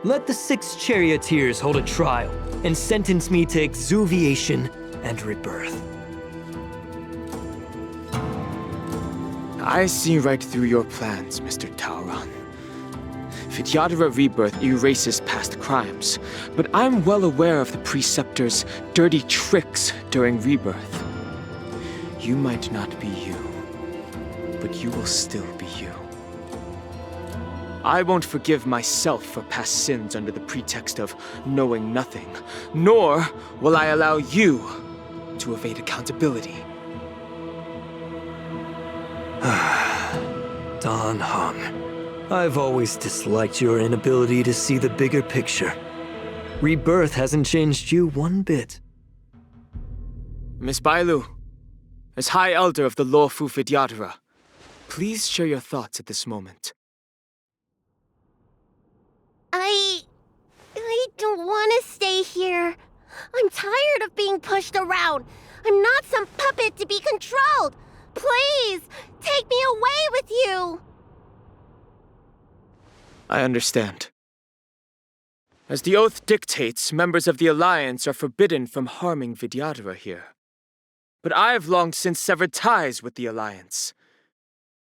Let the 6 charioteers hold a trial, and sentence me to exuviation and rebirth. I see right through your plans, Mr. Tauron. Vidyadhara Rebirth erases past crimes, but I'm well aware of the Preceptor's dirty tricks during Rebirth. You might not be you, but you will still be you. I won't forgive myself for past sins under the pretext of knowing nothing, nor will I allow you to evade accountability. Danheng, I've always disliked your inability to see the bigger picture. Rebirth hasn't changed you one bit. Miss Bailu, as High Elder of the Luofu Vidyadhara, please share your thoughts at this moment. I don't want to stay here. I'm tired of being pushed around. I'm not some puppet to be controlled. Please, take me away with you. I understand. As the oath dictates, members of the Alliance are forbidden from harming Vidyadhara here. But I've long since severed ties with the Alliance.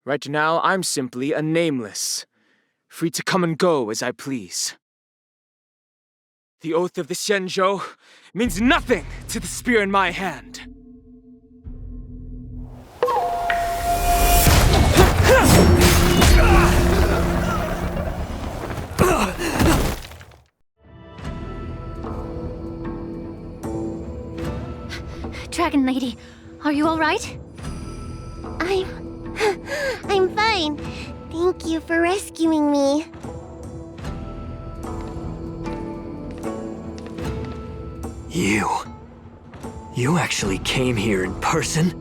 Right now, I'm simply a nameless, free to come and go as I please. The oath of the Xianzhou means nothing to the spear in my hand. Dragon Lady, are you all right? I'm fine. Thank you for rescuing me. You actually came here in person?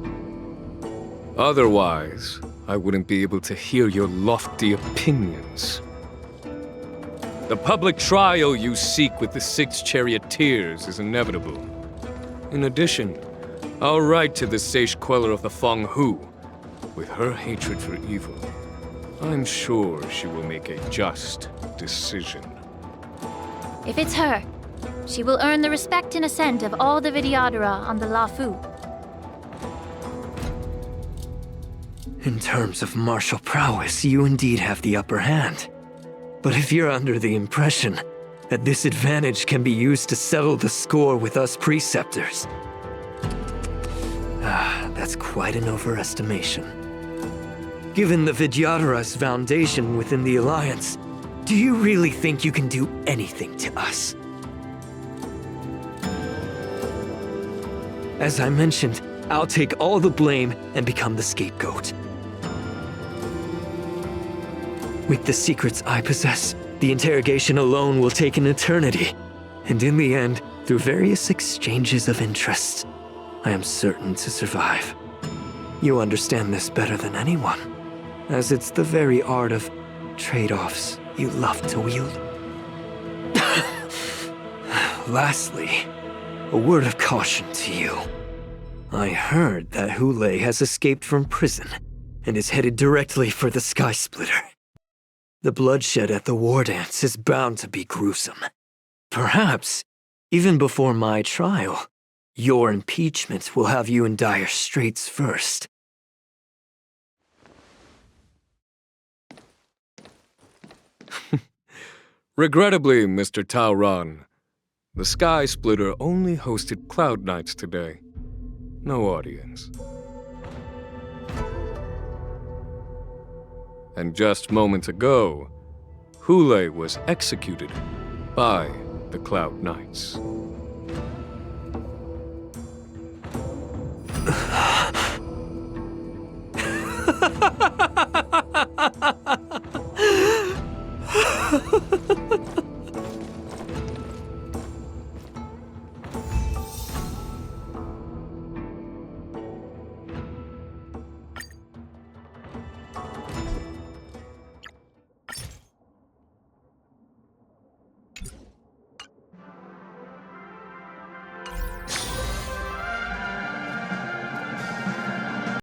Otherwise, I wouldn't be able to hear your lofty opinions. The public trial you seek with the 6 charioteers is inevitable. In addition, our right to the sage queller of the Feng Hu, with her hatred for evil, I'm sure she will make a just decision. If it's her, she will earn the respect and assent of all the Vidyadhara on the Luofu. In terms of martial prowess, you indeed have the upper hand. But if you're under the impression that this advantage can be used to settle the score with us preceptors, that's quite an overestimation. Given the Vidyadhara's foundation within the Alliance, do you really think you can do anything to us? As I mentioned, I'll take all the blame and become the scapegoat. With the secrets I possess, the interrogation alone will take an eternity. And in the end, through various exchanges of interest, I am certain to survive. You understand this better than anyone, as it's the very art of trade-offs you love to wield. Lastly, a word of caution to you. I heard that Hulei has escaped from prison and is headed directly for the Sky Splitter. The bloodshed at the war dance is bound to be gruesome. Perhaps, even before my trial, your impeachment will have you in dire straits first. Regrettably, Mr. Taoran, the Sky Splitter only hosted Cloud Nights today. No audience. And just moments ago, Hulei was executed by the Cloud Knights.